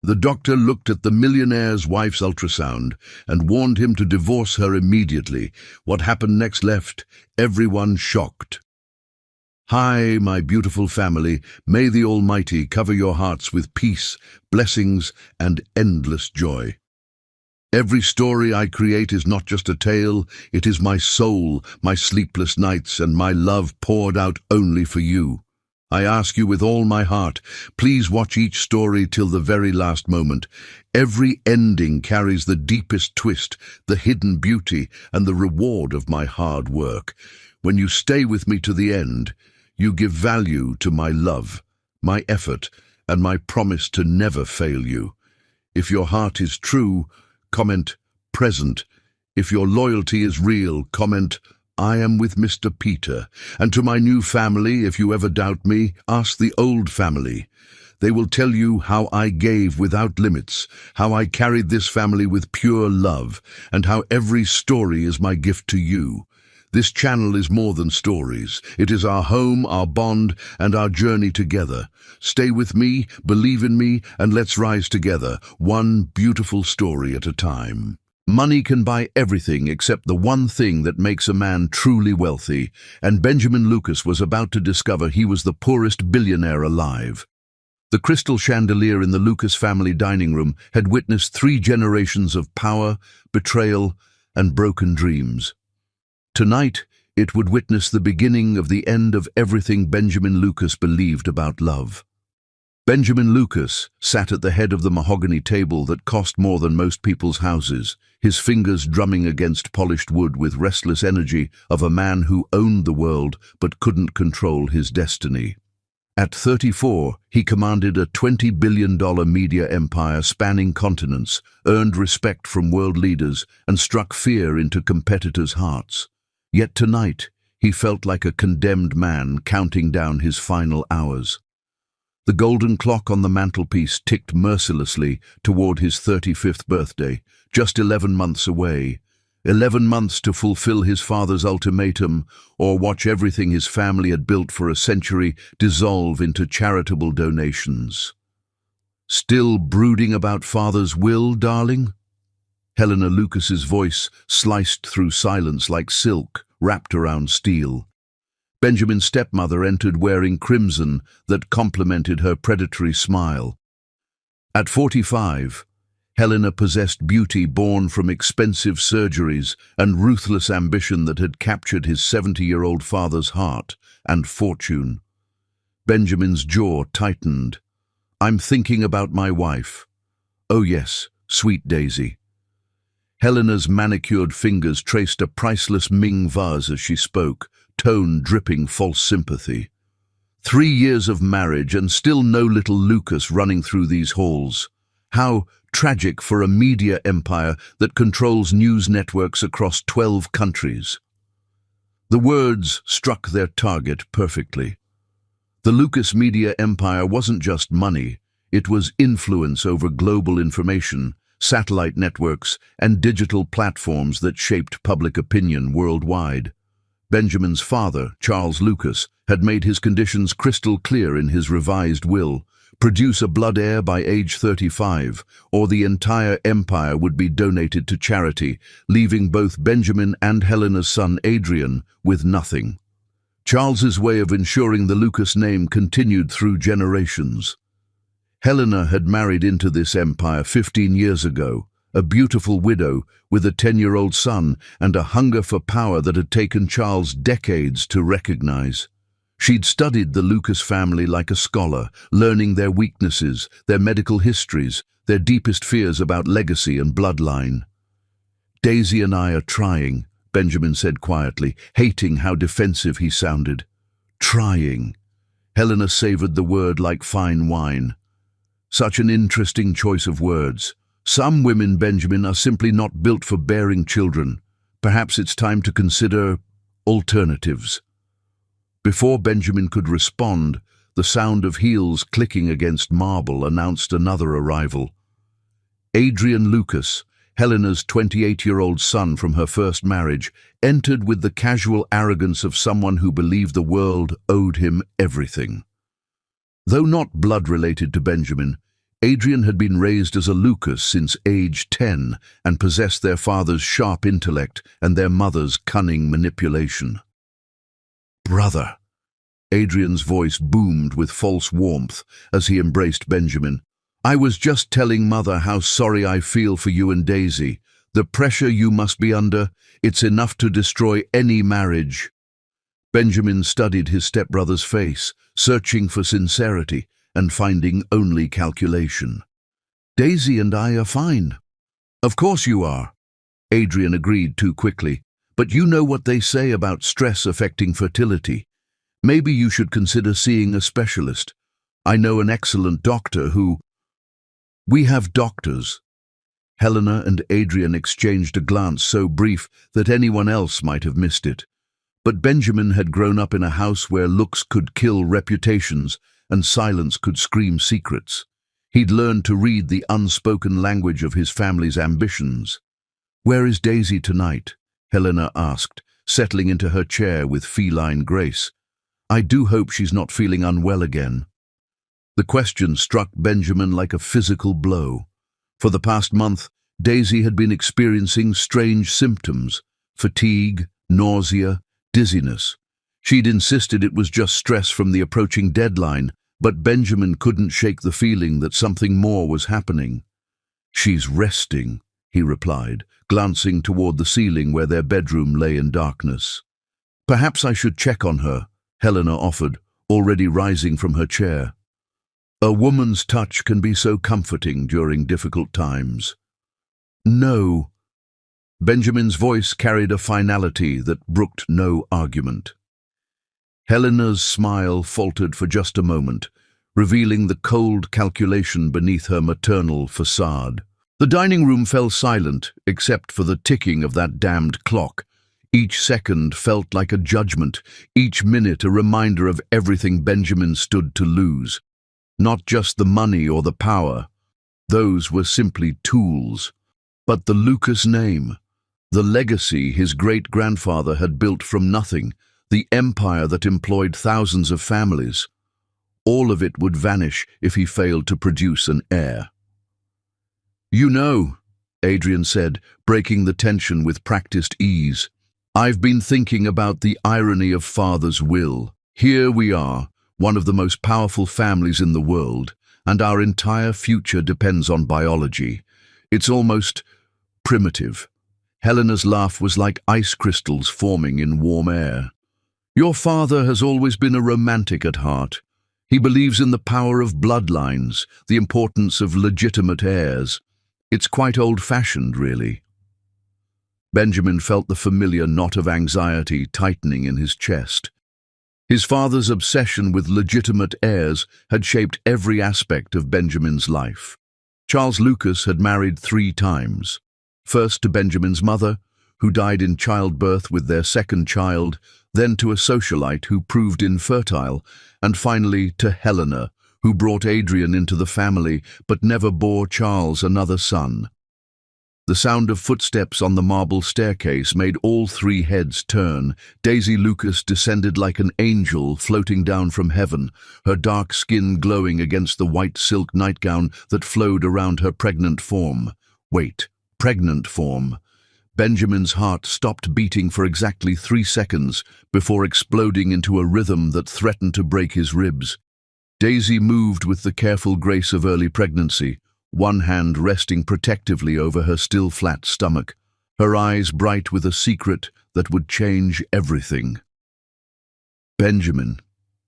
The doctor looked at the millionaire's wife's ultrasound and warned him to divorce her immediately. What happened next left everyone shocked. Hi, my beautiful family. May the Almighty cover your hearts with peace, blessings, and endless joy. Every story I create is not just a tale, it is my soul, my sleepless nights, and my love poured out only for you. I ask you with all my heart, please watch each story till the very last moment. Every ending carries the deepest twist, the hidden beauty, and the reward of my hard work. When you stay with me to the end, you give value to my love, my effort, and my promise to never fail you. If your heart is true, comment present. If your loyalty is real, comment I am with Mr. Peter. And to my new family, if you ever doubt me, ask the old family. They will tell you how I gave without limits, how I carried this family with pure love, and how every story is my gift to you. This channel is more than stories. It is our home, our bond, and our journey together. Stay with me, believe in me, and let's rise together, one beautiful story at a time. Money can buy everything except the one thing that makes a man truly wealthy, and Benjamin Lucas was about to discover he was the poorest billionaire alive. The crystal chandelier in the Lucas family dining room had witnessed 3 generations of power, betrayal, and broken dreams. Tonight, it would witness the beginning of the end of everything Benjamin Lucas believed about love. Benjamin Lucas sat at the head of the mahogany table that cost more than most people's houses, his fingers drumming against polished wood with restless energy of a man who owned the world but couldn't control his destiny. At 34, he commanded a $20 billion media empire spanning continents, earned respect from world leaders, and struck fear into competitors' hearts. Yet tonight, he felt like a condemned man counting down his final hours. The golden clock on the mantelpiece ticked mercilessly toward his 35th birthday, just 11 months away. 11 months to fulfill his father's ultimatum, or watch everything his family had built for a century dissolve into charitable donations. Still brooding about father's will, darling? Helena Lucas's voice sliced through silence like silk wrapped around steel. Benjamin's stepmother entered wearing crimson that complemented her predatory smile. At 45, Helena possessed beauty born from expensive surgeries and ruthless ambition that had captured his 70-year-old father's heart and fortune. Benjamin's jaw tightened. I'm thinking about my wife. Oh yes, sweet Daisy. Helena's manicured fingers traced a priceless Ming vase as she spoke, tone dripping false sympathy. 3 years of marriage and still no little Lucas running through these halls. How tragic for a media empire that controls news networks across 12 countries. The words struck their target perfectly. The Lucas media empire wasn't just money, it was influence over global information, satellite networks, and digital platforms that shaped public opinion worldwide. Benjamin's father, Charles Lucas, had made his conditions crystal clear in his revised will: produce a blood heir by age 35, or the entire empire would be donated to charity, leaving both Benjamin and Helena's son Adrian with nothing. Charles's way of ensuring the Lucas name continued through generations. Helena had married into this empire 15 years ago, a beautiful widow with a 10-year-old son and a hunger for power that had taken Charles decades to recognize. She'd studied the Lucas family like a scholar, learning their weaknesses, their medical histories, their deepest fears about legacy and bloodline. Daisy and I are trying, Benjamin said quietly, hating how defensive he sounded. Trying. Helena savored the word like fine wine. Such an interesting choice of words. Some women, Benjamin, are simply not built for bearing children. Perhaps it's time to consider alternatives. Before Benjamin could respond, the sound of heels clicking against marble announced another arrival. Adrian Lucas, Helena's 28-year-old son from her first marriage, entered with the casual arrogance of someone who believed the world owed him everything. Though not blood-related to Benjamin, Adrian had been raised as a Lucas since age 10 and possessed their father's sharp intellect and their mother's cunning manipulation. "Brother," Adrian's voice boomed with false warmth as he embraced Benjamin. "I was just telling Mother how sorry I feel for you and Daisy. The pressure you must be under, it's enough to destroy any marriage." Benjamin studied his stepbrother's face, searching for sincerity and finding only calculation. "Daisy and I are fine." "Of course you are," Adrian agreed too quickly. "But you know what they say about stress affecting fertility. Maybe you should consider seeing a specialist. I know an excellent doctor who—" "We have doctors." Helena and Adrian exchanged a glance so brief that anyone else might have missed it. But Benjamin had grown up in a house where looks could kill reputations and silence could scream secrets. He'd learned to read the unspoken language of his family's ambitions. "Where is Daisy tonight?" Helena asked, settling into her chair with feline grace. "I do hope she's not feeling unwell again." The question struck Benjamin like a physical blow. For the past month, Daisy had been experiencing strange symptoms: fatigue, nausea, dizziness. She'd insisted it was just stress from the approaching deadline, but Benjamin couldn't shake the feeling that something more was happening. "She's resting," he replied, glancing toward the ceiling where their bedroom lay in darkness. "Perhaps I should check on her," Helena offered, already rising from her chair. "A woman's touch can be so comforting during difficult times." "No." Benjamin's voice carried a finality that brooked no argument. Helena's smile faltered for just a moment, revealing the cold calculation beneath her maternal facade. The dining room fell silent, except for the ticking of that damned clock. Each second felt like a judgment, each minute a reminder of everything Benjamin stood to lose. Not just the money or the power. Those were simply tools. But the Lucas name, the legacy his great-grandfather had built from nothing, the empire that employed thousands of families, all of it would vanish if he failed to produce an heir. "You know," Adrian said, breaking the tension with practiced ease, "I've been thinking about the irony of Father's will. Here we are, one of the most powerful families in the world, and our entire future depends on biology. It's almost primitive." Helena's laugh was like ice crystals forming in warm air. "Your father has always been a romantic at heart. He believes in the power of bloodlines, the importance of legitimate heirs. It's quite old-fashioned, really." Benjamin felt the familiar knot of anxiety tightening in his chest. His father's obsession with legitimate heirs had shaped every aspect of Benjamin's life. Charles Lucas had married 3 times. First to Benjamin's mother, who died in childbirth with their second child, then to a socialite who proved infertile, and finally to Helena, who brought Adrian into the family but never bore Charles another son. The sound of footsteps on the marble staircase made all 3 heads turn. Daisy Lucas descended like an angel floating down from heaven, her dark skin glowing against the white silk nightgown that flowed around her pregnant form. Wait, pregnant form. Benjamin's heart stopped beating for exactly 3 seconds before exploding into a rhythm that threatened to break his ribs. Daisy moved with the careful grace of early pregnancy, one hand resting protectively over her still flat stomach, her eyes bright with a secret that would change everything. "Benjamin,"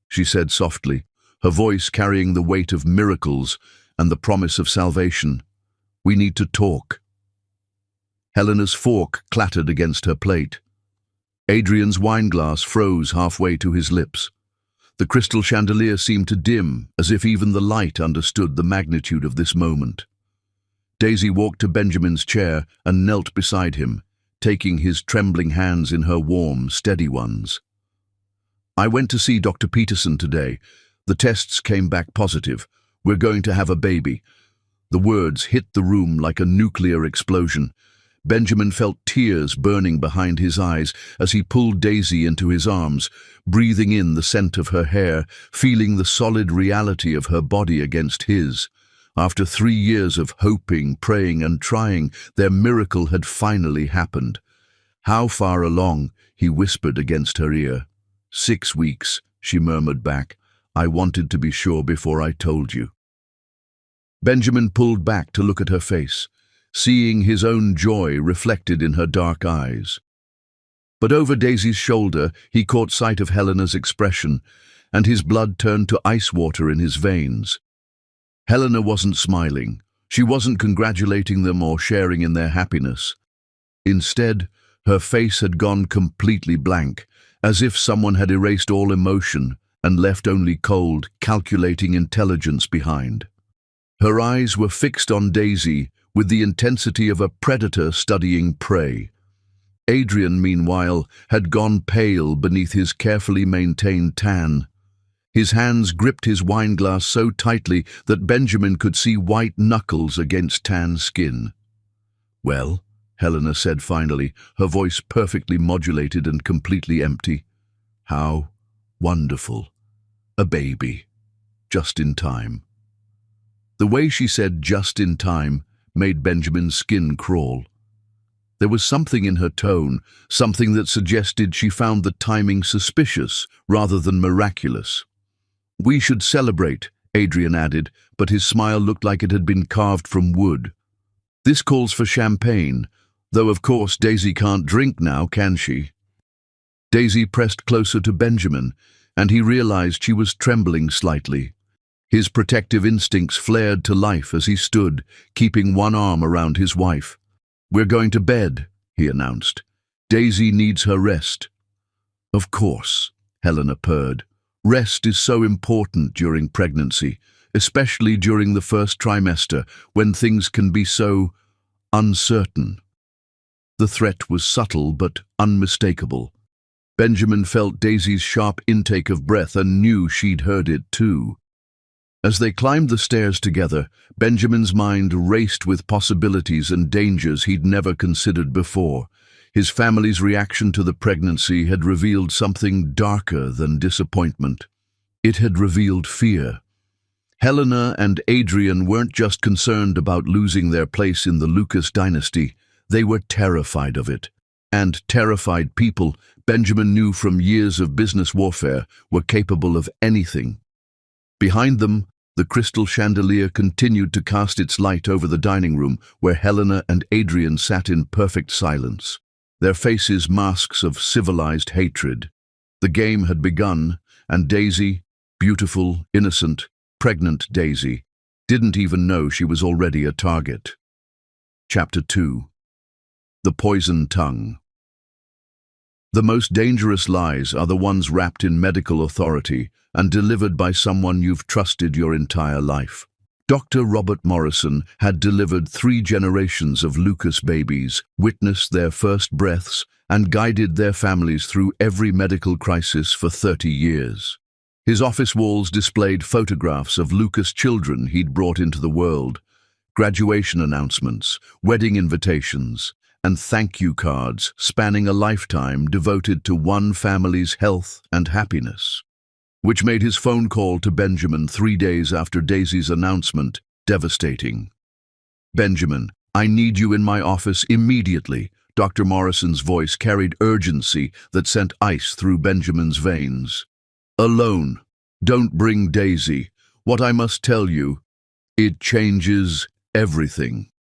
she said softly, her voice carrying the weight of miracles and the promise of salvation, "we need to talk." Helena's fork clattered against her plate. Adrian's wineglass froze halfway to his lips. The crystal chandelier seemed to dim, as if even the light understood the magnitude of this moment. Daisy walked to Benjamin's chair and knelt beside him, taking his trembling hands in her warm, steady ones. "I went to see Dr. Peterson today. The tests came back positive. We're going to have a baby." The words hit the room like a nuclear explosion. Benjamin felt tears burning behind his eyes as he pulled Daisy into his arms, breathing in the scent of her hair, feeling the solid reality of her body against his. After 3 years of hoping, praying, and trying, their miracle had finally happened. "How far along?" he whispered against her ear. "6 weeks," she murmured back. "I wanted to be sure before I told you." Benjamin pulled back to look at her face, seeing his own joy reflected in her dark eyes. But over Daisy's shoulder, he caught sight of Helena's expression, and his blood turned to ice water in his veins. Helena wasn't smiling. She wasn't congratulating them or sharing in their happiness. Instead, her face had gone completely blank, as if someone had erased all emotion and left only cold, calculating intelligence behind. Her eyes were fixed on Daisy with the intensity of a predator studying prey. Adrian, meanwhile, had gone pale beneath his carefully maintained tan. His hands gripped his wineglass so tightly that Benjamin could see white knuckles against tan skin. "Well," Helena said finally, her voice perfectly modulated and completely empty. "How wonderful. A baby. Just in time." The way she said "just in time" made Benjamin's skin crawl. There was something in her tone, something that suggested she found the timing suspicious rather than miraculous. "We should celebrate," Adrian added, but his smile looked like it had been carved from wood. "This calls for champagne, though of course Daisy can't drink now, can she?" Daisy pressed closer to Benjamin, and he realized she was trembling slightly. His protective instincts flared to life as he stood, keeping one arm around his wife. "We're going to bed," he announced. "Daisy needs her rest." "Of course," Helena purred. "Rest is so important during pregnancy, especially during the first trimester, when things can be so uncertain." The threat was subtle but unmistakable. Benjamin felt Daisy's sharp intake of breath and knew she'd heard it too. As they climbed the stairs together, Benjamin's mind raced with possibilities and dangers he'd never considered before. His family's reaction to the pregnancy had revealed something darker than disappointment. It had revealed fear. Helena and Adrian weren't just concerned about losing their place in the Lucas dynasty, they were terrified of it. And terrified people, Benjamin knew from years of business warfare, were capable of anything. Behind them, the crystal chandelier continued to cast its light over the dining room, where Helena and Adrian sat in perfect silence, their faces masks of civilized hatred. The game had begun, and Daisy, beautiful, innocent, pregnant Daisy, didn't even know she was already a target. Chapter 2. The Poison Tongue. The most dangerous lies are the ones wrapped in medical authority and delivered by someone you've trusted your entire life. Dr. Robert Morrison had delivered 3 generations of Lucas babies, witnessed their first breaths, and guided their families through every medical crisis for 30 years. His office walls displayed photographs of Lucas children he'd brought into the world, graduation announcements, wedding invitations, and thank you cards spanning a lifetime devoted to one family's health and happiness. Which made his phone call to Benjamin 3 days after Daisy's announcement devastating. "Benjamin, I need you in my office immediately." Dr. Morrison's voice carried urgency that sent ice through Benjamin's veins. "Alone. Don't bring Daisy. What I must tell you, it changes everything."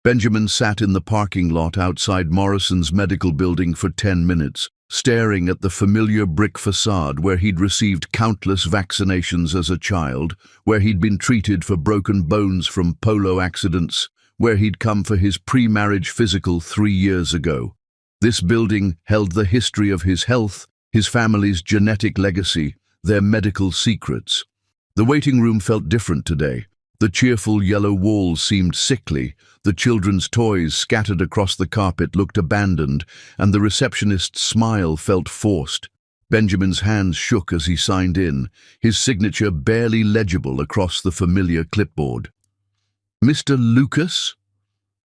Benjamin sat in the parking lot outside Morrison's medical building for 10 minutes, staring at the familiar brick facade where he'd received countless vaccinations as a child, where he'd been treated for broken bones from polo accidents, where he'd come for his pre-marriage physical 3 years ago. This building held the history of his health, his family's genetic legacy, their medical secrets. The waiting room felt different today. The cheerful yellow walls seemed sickly, the children's toys scattered across the carpet looked abandoned, and the receptionist's smile felt forced. Benjamin's hands shook as he signed in, his signature barely legible across the familiar clipboard. "Mr. Lucas?"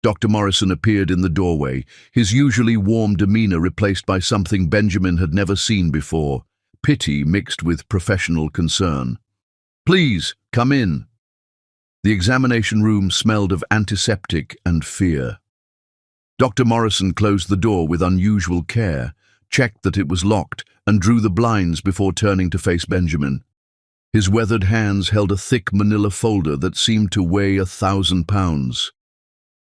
Dr. Morrison appeared in the doorway, his usually warm demeanor replaced by something Benjamin had never seen before, pity mixed with professional concern. "Please, come in." The examination room smelled of antiseptic and fear. Dr. Morrison closed the door with unusual care, checked that it was locked, and drew the blinds before turning to face Benjamin. His weathered hands held a thick manila folder that seemed to weigh 1,000 pounds.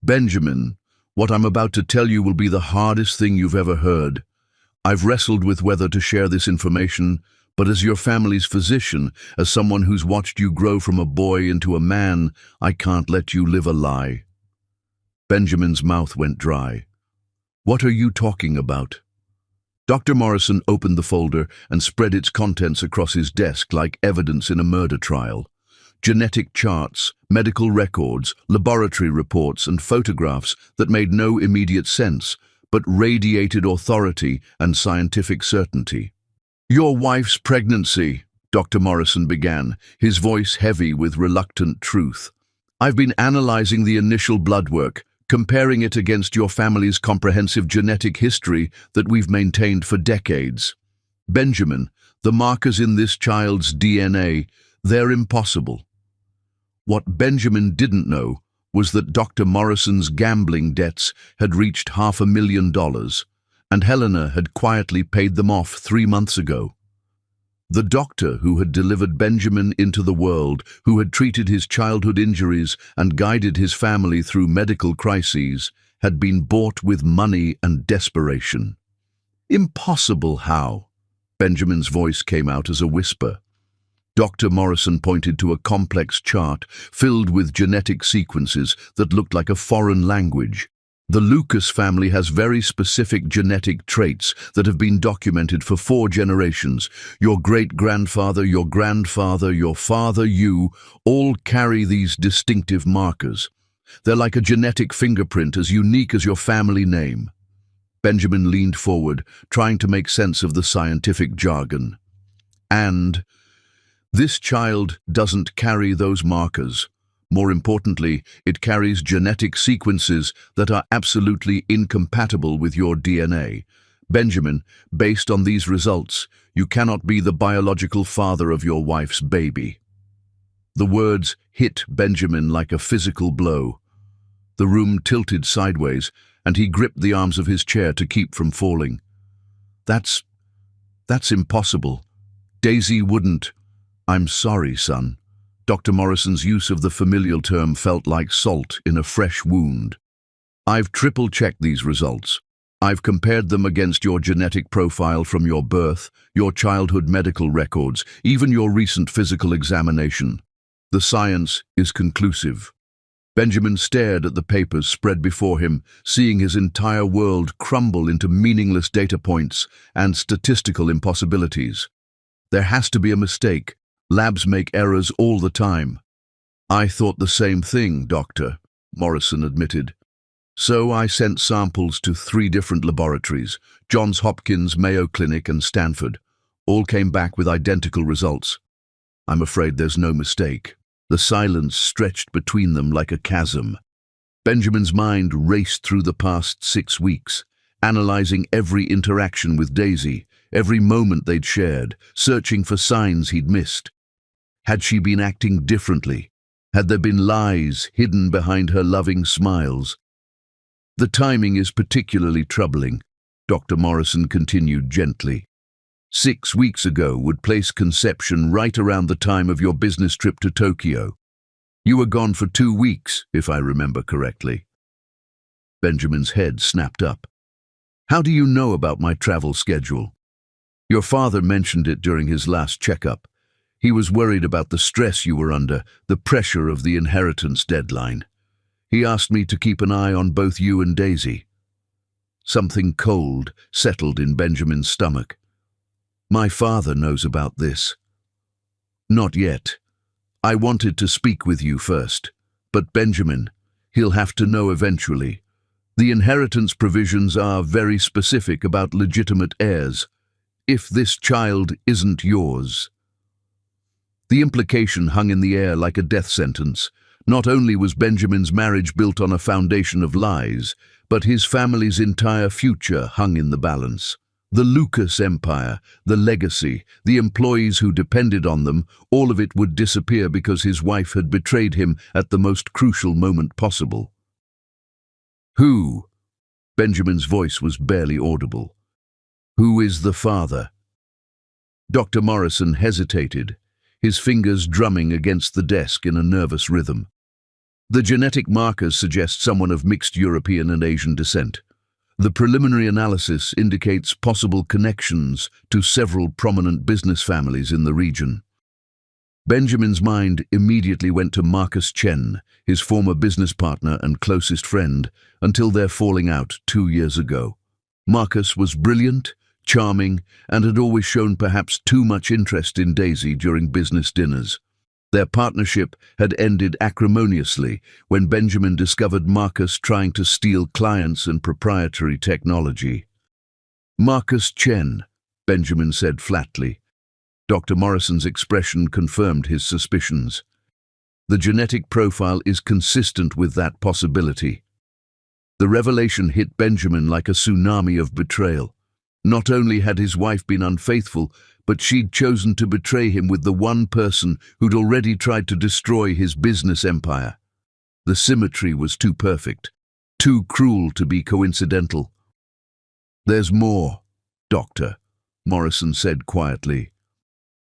"Benjamin, what I'm about to tell you will be the hardest thing you've ever heard. I've wrestled with whether to share this information, but as your family's physician, as someone who's watched you grow from a boy into a man, I can't let you live a lie." Benjamin's mouth went dry. "What are you talking about?" Dr. Morrison opened the folder and spread its contents across his desk like evidence in a murder trial. Genetic charts, medical records, laboratory reports, and photographs that made no immediate sense, but radiated authority and scientific certainty. "Your wife's pregnancy," Dr. Morrison began, his voice heavy with reluctant truth. "I've been analyzing the initial blood work, comparing it against your family's comprehensive genetic history that we've maintained for decades. Benjamin, the markers in this child's DNA, they're impossible." What Benjamin didn't know was that Dr. Morrison's gambling debts had reached $500,000, and Helena had quietly paid them off 3 months ago. The doctor who had delivered Benjamin into the world, who had treated his childhood injuries and guided his family through medical crises, had been bought with money and desperation. "Impossible how?" Benjamin's voice came out as a whisper. Dr. Morrison pointed to a complex chart filled with genetic sequences that looked like a foreign language. "The Lucas family has very specific genetic traits that have been documented for 4 generations. Your great-grandfather, your grandfather, your father, you, all carry these distinctive markers. They're like a genetic fingerprint as unique as your family name." Benjamin leaned forward, trying to make sense of the scientific jargon. "And this child doesn't carry those markers. More importantly, it carries genetic sequences that are absolutely incompatible with your DNA. Benjamin, based on these results, you cannot be the biological father of your wife's baby." The words hit Benjamin like a physical blow. The room tilted sideways, and he gripped the arms of his chair to keep from falling. That's impossible. Daisy wouldn't." "I'm sorry, son." Dr. Morrison's use of the familial term felt like salt in a fresh wound. "I've triple-checked these results. I've compared them against your genetic profile from your birth, your childhood medical records, even your recent physical examination. The science is conclusive." Benjamin stared at the papers spread before him, seeing his entire world crumble into meaningless data points and statistical impossibilities. "There has to be a mistake. Labs make errors all the time." "I thought the same thing, Doctor," Morrison admitted. "So I sent samples to 3 different laboratories, Johns Hopkins, Mayo Clinic, and Stanford. All came back with identical results. I'm afraid there's no mistake." The silence stretched between them like a chasm. Benjamin's mind raced through the past 6 weeks, analyzing every interaction with Daisy, every moment they'd shared, searching for signs he'd missed. Had she been acting differently? Had there been lies hidden behind her loving smiles? "The timing is particularly troubling," Dr. Morrison continued gently. 6 weeks ago would place conception right around the time of your business trip to Tokyo. You were gone for 2 weeks, if I remember correctly. Benjamin's head snapped up. "How do you know about my travel schedule?" "Your father mentioned it during his last checkup. He was worried about the stress you were under, the pressure of the inheritance deadline. He asked me to keep an eye on both you and Daisy." Something cold settled in Benjamin's stomach. "My father knows about this." "Not yet. I wanted to speak with you first. But Benjamin, he'll have to know eventually. The inheritance provisions are very specific about legitimate heirs. If this child isn't yours." The implication hung in the air like a death sentence. Not only was Benjamin's marriage built on a foundation of lies, but his family's entire future hung in the balance. The Lucas empire, the legacy, the employees who depended on them, all of it would disappear because his wife had betrayed him at the most crucial moment possible. Who? Benjamin's voice was barely audible. Who is the father? Dr. Morrison hesitated, his fingers drumming against the desk in a nervous rhythm. The genetic markers suggest someone of mixed European and Asian descent. The preliminary analysis indicates possible connections to several prominent business families in the region. Benjamin's mind immediately went to Marcus Chen, his former business partner and closest friend, until their falling out 2 years ago. Marcus was brilliant, charming, and had always shown perhaps too much interest in Daisy during business dinners. Their partnership had ended acrimoniously when Benjamin discovered Marcus trying to steal clients and proprietary technology. Marcus Chen, Benjamin said flatly. Dr. Morrison's expression confirmed his suspicions. The genetic profile is consistent with that possibility. The revelation hit Benjamin like a tsunami of betrayal. Not only had his wife been unfaithful, but she'd chosen to betray him with the one person who'd already tried to destroy his business empire. The symmetry was too perfect, too cruel to be coincidental. "There's more, Doctor," Morrison said quietly.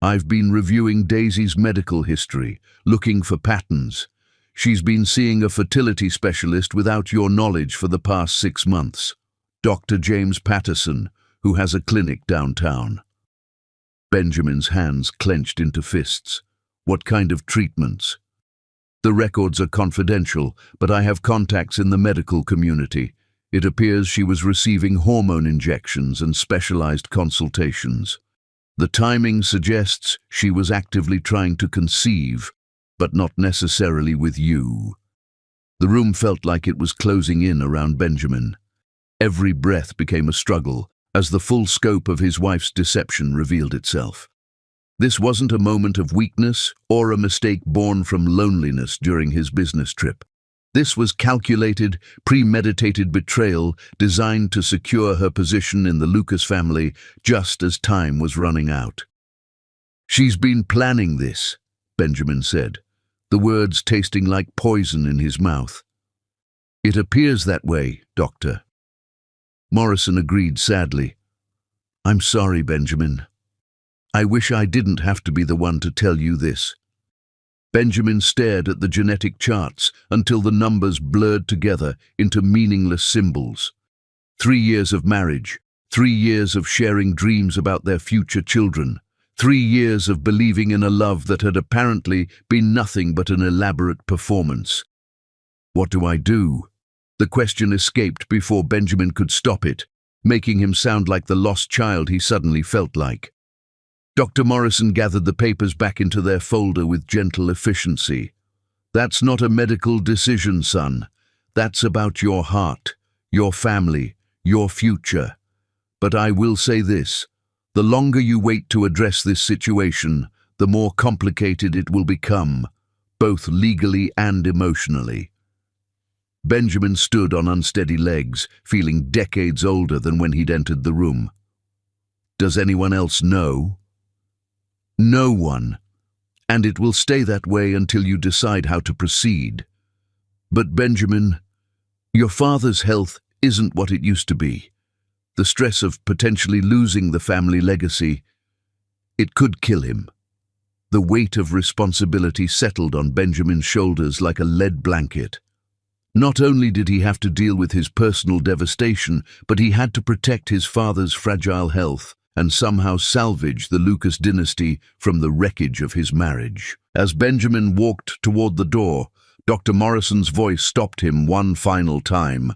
"I've been reviewing Daisy's medical history, looking for patterns. She's been seeing a fertility specialist without your knowledge for the past 6 months, Dr. James Patterson, who has a clinic downtown." Benjamin's hands clenched into fists. "What kind of treatments?" "The records are confidential, but I have contacts in the medical community. It appears she was receiving hormone injections and specialized consultations. The timing suggests she was actively trying to conceive, but not necessarily with you." The room felt like it was closing in around Benjamin. Every breath became a struggle as the full scope of his wife's deception revealed itself. This wasn't a moment of weakness or a mistake born from loneliness during his business trip. This was calculated, premeditated betrayal designed to secure her position in the Lucas family just as time was running out. "She's been planning this," Benjamin said, the words tasting like poison in his mouth. "It appears that way, Doctor." Morrison agreed sadly. "I'm sorry, Benjamin. I wish I didn't have to be the one to tell you this." Benjamin stared at the genetic charts until the numbers blurred together into meaningless symbols. 3 years of marriage, 3 years of sharing dreams about their future children, 3 years of believing in a love that had apparently been nothing but an elaborate performance. "What do I do?" The question escaped before Benjamin could stop it, making him sound like the lost child he suddenly felt like. Dr. Morrison gathered the papers back into their folder with gentle efficiency. "That's not a medical decision, son. That's about your heart, your family, your future. But I will say this, the longer you wait to address this situation, the more complicated it will become, both legally and emotionally." Benjamin stood on unsteady legs, feeling decades older than when he'd entered the room. "Does anyone else know?" "No one, and it will stay that way until you decide how to proceed. But Benjamin, your father's health isn't what it used to be. The stress of potentially losing the family legacy, it could kill him." The weight of responsibility settled on Benjamin's shoulders like a lead blanket. Not only did he have to deal with his personal devastation, but he had to protect his father's fragile health and somehow salvage the Lucas dynasty from the wreckage of his marriage. As Benjamin walked toward the door, Dr. Morrison's voice stopped him one final time.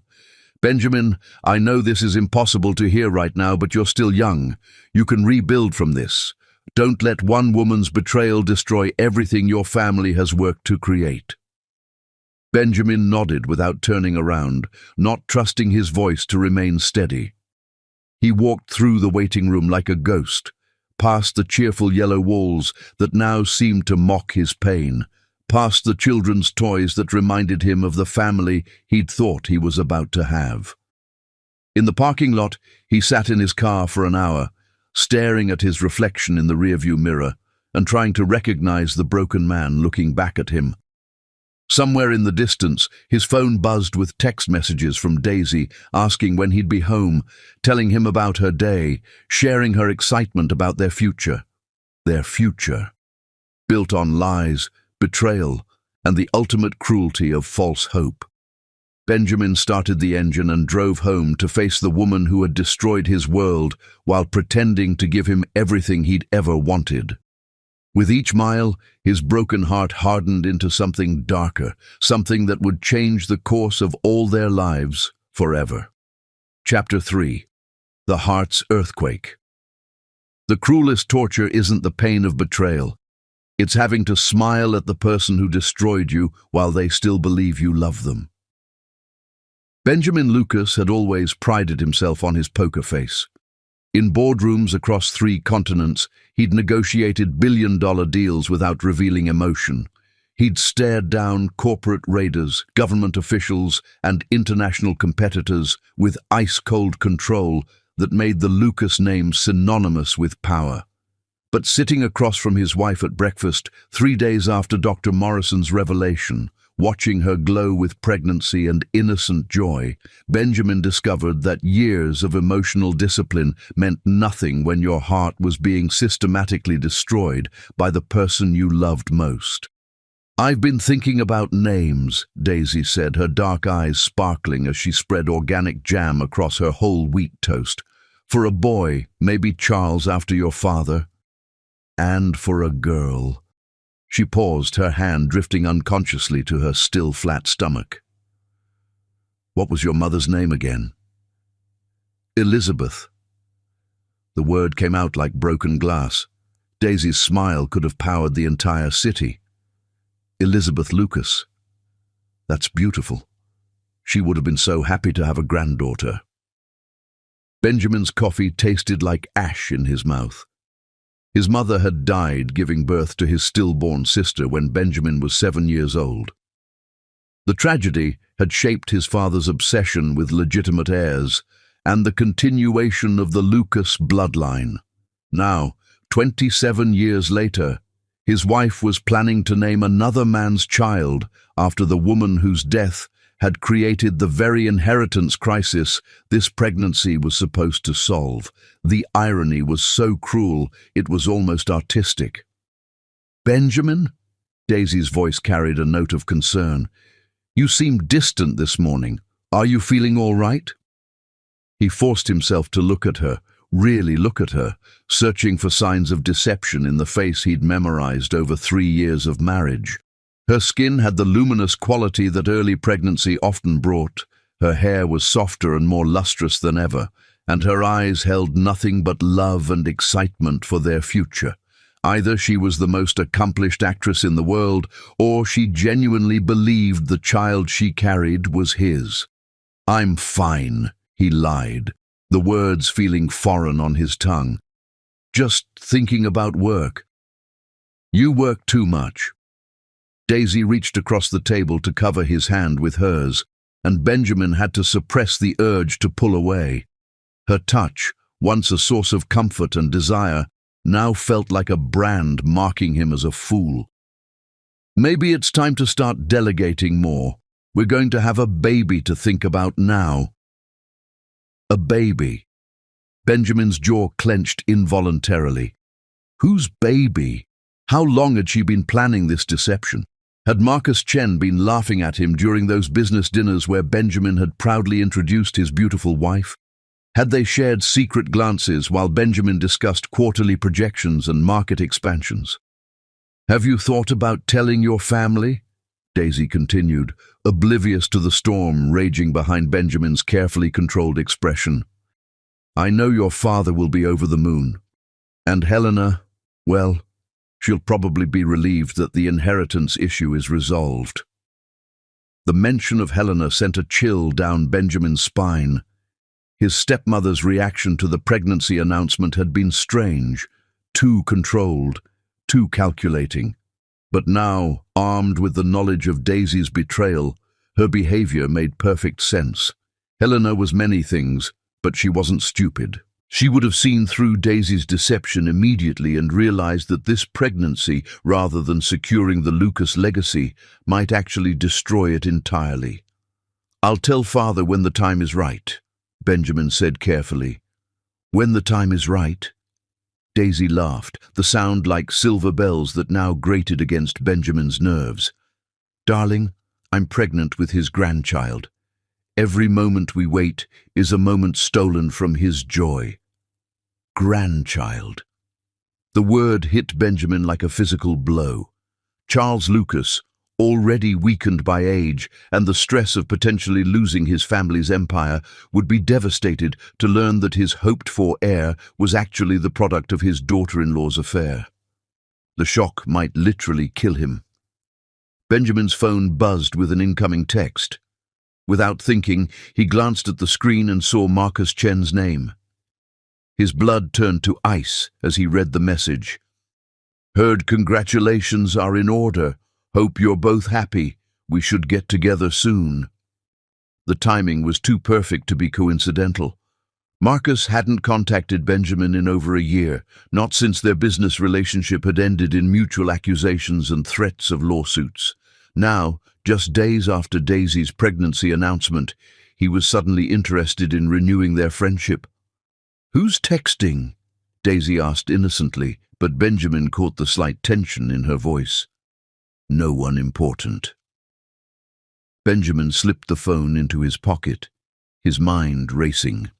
"Benjamin, I know this is impossible to hear right now, but you're still young. You can rebuild from this. Don't let one woman's betrayal destroy everything your family has worked to create." Benjamin nodded without turning around, not trusting his voice to remain steady. He walked through the waiting room like a ghost, past the cheerful yellow walls that now seemed to mock his pain, past the children's toys that reminded him of the family he'd thought he was about to have. In the parking lot, he sat in his car for an hour, staring at his reflection in the rearview mirror and trying to recognize the broken man looking back at him. Somewhere in the distance, his phone buzzed with text messages from Decisi asking when he'd be home, telling him about her day, sharing her excitement about their future. Their future, built on lies, betrayal, and the ultimate cruelty of false hope. Benjamin started the engine and drove home to face the woman who had destroyed his world while pretending to give him everything he'd ever wanted. With each mile, his broken heart hardened into something darker, something that would change the course of all their lives forever. Chapter 3. The Heart's Earthquake. The cruelest torture isn't the pain of betrayal. It's having to smile at the person who destroyed you while they still believe you love them. Benjamin Lucas had always prided himself on his poker face. In boardrooms across 3 continents, he'd negotiated billion-dollar deals without revealing emotion. He'd stared down corporate raiders, government officials, and international competitors with ice-cold control that made the Lucas name synonymous with power. But sitting across from his wife at breakfast 3 days after Dr. Morrison's revelation, watching her glow with pregnancy and innocent joy, Benjamin discovered that years of emotional discipline meant nothing when your heart was being systematically destroyed by the person you loved most. "I've been thinking about names," Decisi said, her dark eyes sparkling as she spread organic jam across her whole wheat toast. "For a boy, maybe Charles after your father. And for a girl." She paused, her hand drifting unconsciously to her still flat stomach. "What was your mother's name again?" "Elizabeth." The word came out like broken glass. Daisy's smile could have powered the entire city. "Elizabeth Lucas. That's beautiful. She would have been so happy to have a granddaughter." Benjamin's coffee tasted like ash in his mouth. His mother had died giving birth to his stillborn sister when Benjamin was 7 years old. The tragedy had shaped his father's obsession with legitimate heirs and the continuation of the Lucas bloodline. Now, 27 years later, his wife was planning to name another man's child after the woman whose death had created the very inheritance crisis this pregnancy was supposed to solve. The irony was so cruel, it was almost artistic. "Benjamin?" Daisy's voice carried a note of concern. "You seem distant this morning. Are you feeling all right?" He forced himself to look at her, really look at her, searching for signs of deception in the face he'd memorized over 3 years of marriage. Her skin had the luminous quality that early pregnancy often brought. Her hair was softer and more lustrous than ever, and her eyes held nothing but love and excitement for their future. Either she was the most accomplished actress in the world, or she genuinely believed the child she carried was his. "I'm fine," he lied, the words feeling foreign on his tongue. "Just thinking about work." "You work too much." Daisy reached across the table to cover his hand with hers, and Benjamin had to suppress the urge to pull away. Her touch, once a source of comfort and desire, now felt like a brand marking him as a fool. "Maybe it's time to start delegating more. We're going to have a baby to think about now." A baby. Benjamin's jaw clenched involuntarily. Whose baby? How long had she been planning this deception? Had Marcus Chen been laughing at him during those business dinners where Benjamin had proudly introduced his beautiful wife? Had they shared secret glances while Benjamin discussed quarterly projections and market expansions? "Have you thought about telling your family?" Daisy continued, oblivious to the storm raging behind Benjamin's carefully controlled expression. "I know your father will be over the moon. And Helena, well, she'll probably be relieved that the inheritance issue is resolved." The mention of Helena sent a chill down Benjamin's spine. His stepmother's reaction to the pregnancy announcement had been strange, too controlled, too calculating. But now, armed with the knowledge of Daisy's betrayal, her behavior made perfect sense. Helena was many things, But she wasn't stupid. She would have seen through Daisy's deception immediately and realized that this pregnancy, rather than securing the Lucas legacy, might actually destroy it entirely. "I'll tell Father when the time is right," Benjamin said carefully. "When the time is right?" Daisy laughed, the sound like silver bells that now grated against Benjamin's nerves. "Darling, I'm pregnant with his grandchild. Every moment we wait is a moment stolen from his joy." Grandchild. The word hit Benjamin like a physical blow. Charles Lucas, already weakened by age and the stress of potentially losing his family's empire, would be devastated to learn that his hoped-for heir was actually the product of his daughter-in-law's affair. The shock might literally kill him. Benjamin's phone buzzed with an incoming text. Without thinking, he glanced at the screen and saw Marcus Chen's name. His blood turned to ice as he read the message. "Heard congratulations are in order. Hope you're both happy. We should get together soon." The timing was too perfect to be coincidental. Marcus hadn't contacted Benjamin in over a year, not since their business relationship had ended in mutual accusations and threats of lawsuits. Now, just days after Daisy's pregnancy announcement, he was suddenly interested in renewing their friendship. "Who's texting?" Daisy asked innocently, but Benjamin caught the slight tension in her voice. "No one important." Benjamin slipped the phone into his pocket, his mind racing.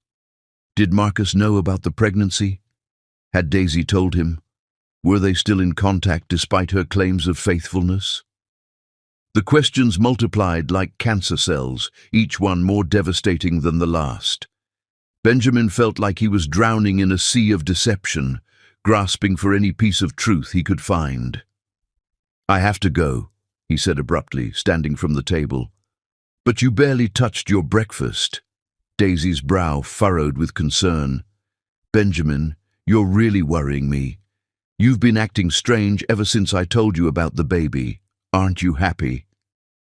Did Marcus know about the pregnancy? Had Daisy told him? Were they still in contact despite her claims of faithfulness? The questions multiplied like cancer cells, each one more devastating than the last. Benjamin felt like he was drowning in a sea of deception, grasping for any piece of truth he could find. "I have to go," he said abruptly, standing from the table. "But you barely touched your breakfast." Daisy's brow furrowed with concern. "Benjamin, you're really worrying me. You've been acting strange ever since I told you about the baby. Aren't you happy?"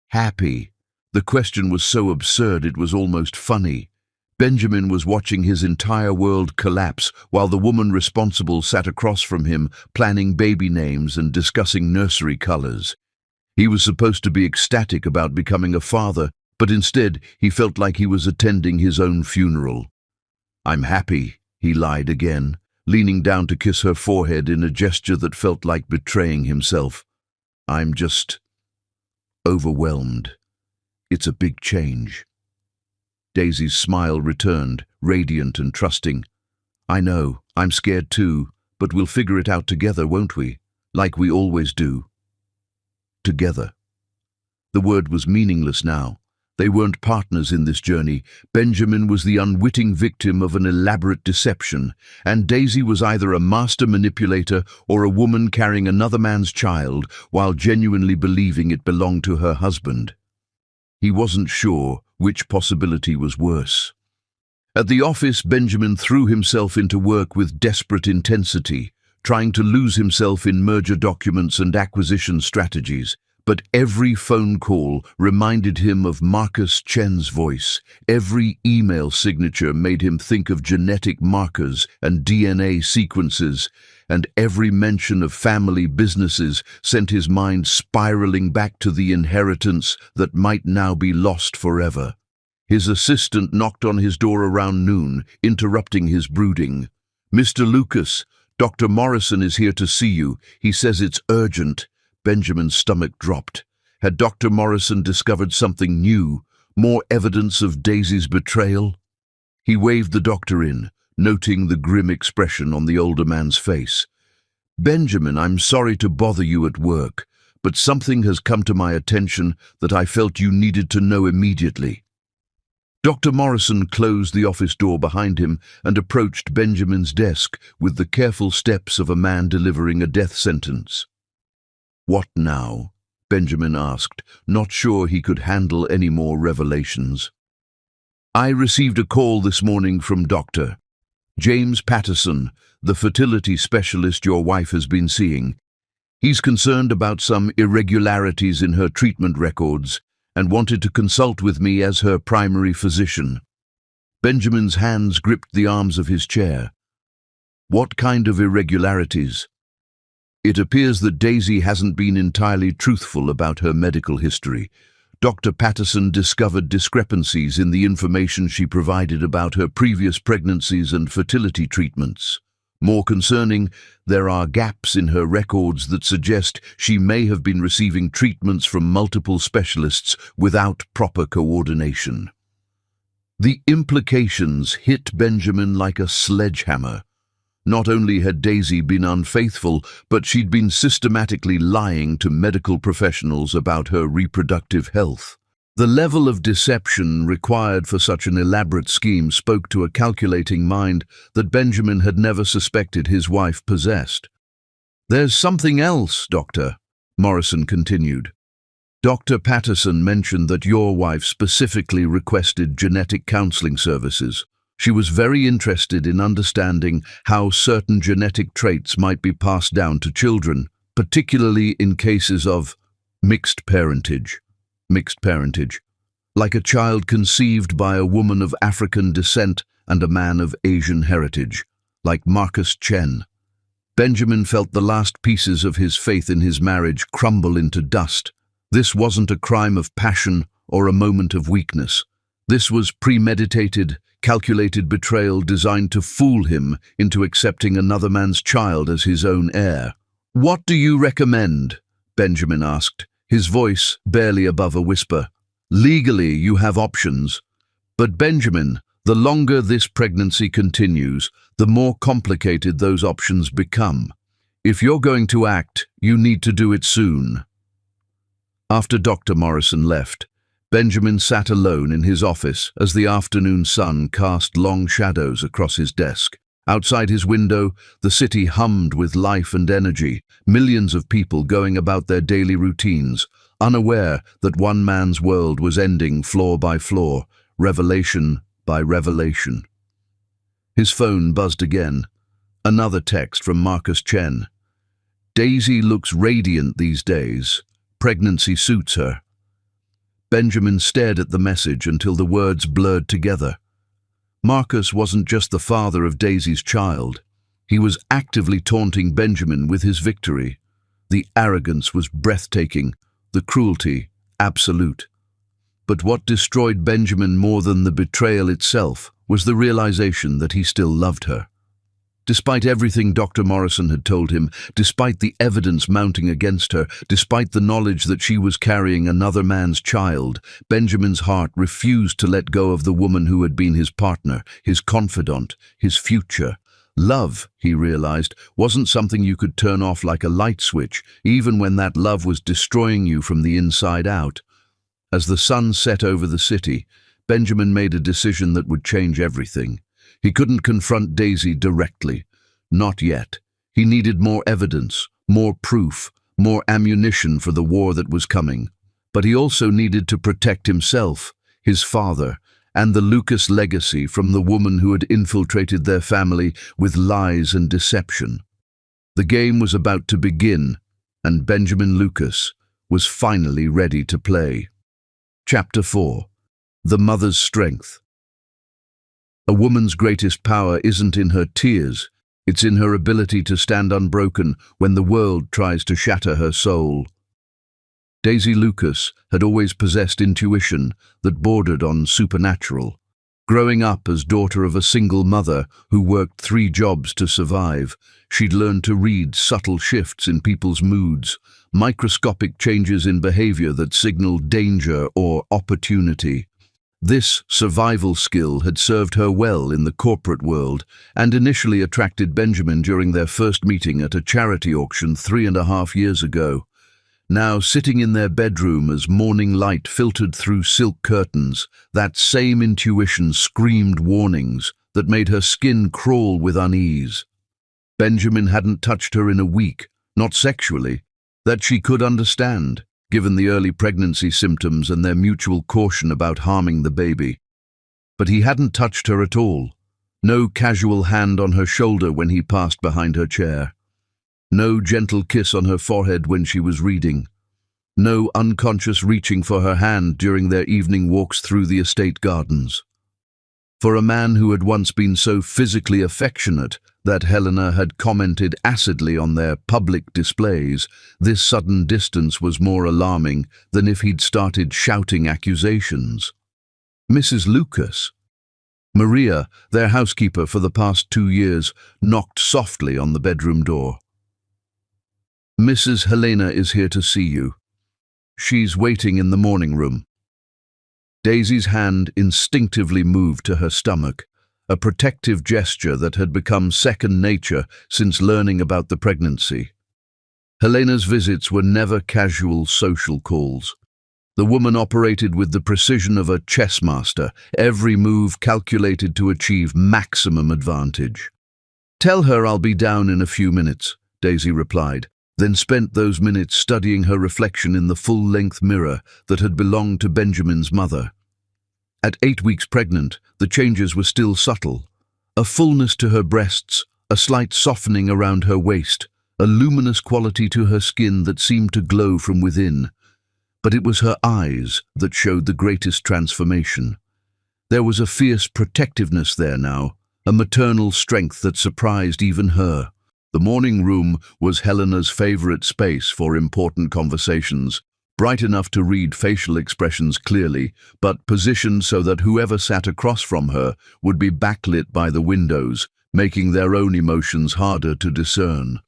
Happy? The question was so absurd it was almost funny. Benjamin was watching his entire world collapse while the woman responsible sat across from him, planning baby names and discussing nursery colors. He was supposed to be ecstatic about becoming a father, but instead he felt like he was attending his own funeral. "I'm happy," he lied again, leaning down to kiss her forehead in a gesture that felt like betraying himself. "I'm just overwhelmed. It's a big change." Daisy's smile returned, radiant and trusting. "I know, I'm scared too, but we'll figure it out together, won't we? Like we always do." Together. The word was meaningless now. They weren't partners in this journey. Benjamin was the unwitting victim of an elaborate deception, and Daisy was either a master manipulator or a woman carrying another man's child while genuinely believing it belonged to her husband. He wasn't sure which possibility was worse. At the office, Benjamin threw himself into work with desperate intensity, trying to lose himself in merger documents and acquisition strategies. But every phone call reminded him of Marcus Chen's voice. Every email signature made him think of genetic markers and DNA sequences, and every mention of family businesses sent his mind spiraling back to the inheritance that might now be lost forever. His assistant knocked on his door around noon, interrupting his brooding. "Mr. Lucas, Dr. Morrison is here to see you. He says it's urgent." Benjamin's stomach dropped. Had Dr. Morrison discovered something new, more evidence of Daisy's betrayal? He waved the doctor in, noting the grim expression on the older man's face. "Benjamin, I'm sorry to bother you at work, but something has come to my attention that I felt you needed to know immediately." Dr. Morrison closed the office door behind him and approached Benjamin's desk with the careful steps of a man delivering a death sentence. "What now?" Benjamin asked, not sure he could handle any more revelations. "I received a call this morning from Dr. James Patterson, the fertility specialist your wife has been seeing. He's concerned about some irregularities in her treatment records and wanted to consult with me as her primary physician." Benjamin's hands gripped the arms of his chair. What kind of irregularities? It appears that Daisy hasn't been entirely truthful about her medical history. Dr. Patterson discovered discrepancies in the information she provided about her previous pregnancies and fertility treatments. More concerning, there are gaps in her records that suggest she may have been receiving treatments from multiple specialists without proper coordination. The implications hit Benjamin like a sledgehammer. Not only had Daisy been unfaithful, but she'd been systematically lying to medical professionals about her reproductive health. The level of deception required for such an elaborate scheme spoke to a calculating mind that Benjamin had never suspected his wife possessed. "There's something else, Doctor," Morrison continued. "Dr. Patterson mentioned that your wife specifically requested genetic counseling services. She was very interested in understanding how certain genetic traits might be passed down to children, particularly in cases of mixed parentage. Mixed parentage, like a child conceived by a woman of African descent and a man of Asian heritage, like Marcus Chen." Benjamin felt the last pieces of his faith in his marriage crumble into dust. This wasn't a crime of passion or a moment of weakness. This was premeditated, calculated betrayal designed to fool him into accepting another man's child as his own heir. "What do you recommend?" Benjamin asked, his voice barely above a whisper. "Legally, you have options. But Benjamin, the longer this pregnancy continues, the more complicated those options become. If you're going to act, you need to do it soon." After Dr. Morrison left, Benjamin sat alone in his office as the afternoon sun cast long shadows across his desk. Outside his window, the city hummed with life and energy, millions of people going about their daily routines, unaware that one man's world was ending floor by floor, revelation by revelation. His phone buzzed again. Another text from Marcus Chen. "Daisy looks radiant these days. Pregnancy suits her." Benjamin stared at the message until the words blurred together. Marcus wasn't just the father of Daisy's child. He was actively taunting Benjamin with his victory. The arrogance was breathtaking, the cruelty absolute. But what destroyed Benjamin more than the betrayal itself was the realization that he still loved her. Despite everything Dr. Morrison had told him, despite the evidence mounting against her, despite the knowledge that she was carrying another man's child, Benjamin's heart refused to let go of the woman who had been his partner, his confidant, his future. Love, he realized, wasn't something you could turn off like a light switch, even when that love was destroying you from the inside out. As the sun set over the city, Benjamin made a decision that would change everything. He couldn't confront Daisy directly. Not yet. He needed more evidence, more proof, more ammunition for the war that was coming. But he also needed to protect himself, his father, and the Lucas legacy from the woman who had infiltrated their family with lies and deception. The game was about to begin, and Benjamin Lucas was finally ready to play. Chapter 4. The Mother's Strength. A woman's greatest power isn't in her tears, it's in her ability to stand unbroken when the world tries to shatter her soul. Daisy Lucas had always possessed intuition that bordered on supernatural. Growing up as daughter of a single mother who worked 3 jobs to survive, she'd learned to read subtle shifts in people's moods, microscopic changes in behavior that signaled danger or opportunity. This survival skill had served her well in the corporate world and initially attracted Benjamin during their first meeting at a charity auction 3.5 years ago. Now, sitting in their bedroom as morning light filtered through silk curtains, that same intuition screamed warnings that made her skin crawl with unease. Benjamin hadn't touched her in a week, not sexually, that she could understand, given the early pregnancy symptoms and their mutual caution about harming the baby. But he hadn't touched her at all. No casual hand on her shoulder when he passed behind her chair. No gentle kiss on her forehead when she was reading. No unconscious reaching for her hand during their evening walks through the estate gardens. For a man who had once been so physically affectionate that Helena had commented acidly on their public displays, this sudden distance was more alarming than if he'd started shouting accusations. Mrs. Lucas. Maria, their housekeeper for the past 2 years, knocked softly on the bedroom door. "Mrs. Helena is here to see you. She's waiting in the morning room." Daisy's hand instinctively moved to her stomach, a protective gesture that had become second nature since learning about the pregnancy. Helena's visits were never casual social calls. The woman operated with the precision of a chess master, every move calculated to achieve maximum advantage. "Tell her I'll be down in a few minutes," Daisy replied, then spent those minutes studying her reflection in the full-length mirror that had belonged to Benjamin's mother. At 8 weeks pregnant, the changes were still subtle. A fullness to her breasts, a slight softening around her waist, a luminous quality to her skin that seemed to glow from within. But it was her eyes that showed the greatest transformation. There was a fierce protectiveness there now, a maternal strength that surprised even her. The morning room was Helena's favorite space for important conversations, bright enough to read facial expressions clearly, but positioned so that whoever sat across from her would be backlit by the windows, making their own emotions harder to discern.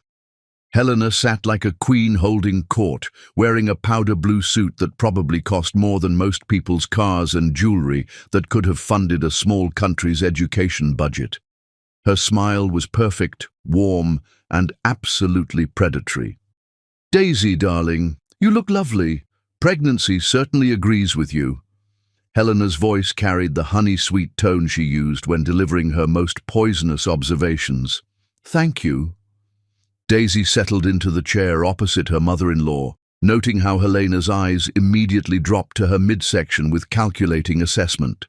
Helena sat like a queen holding court, wearing a powder blue suit that probably cost more than most people's cars and jewelry that could have funded a small country's education budget. Her smile was perfect, warm, and absolutely predatory. "Daisy, darling, you look lovely. Pregnancy certainly agrees with you." Helena's voice carried the honey-sweet tone she used when delivering her most poisonous observations. "Thank you." Daisy settled into the chair opposite her mother-in-law, noting how Helena's eyes immediately dropped to her midsection with calculating assessment.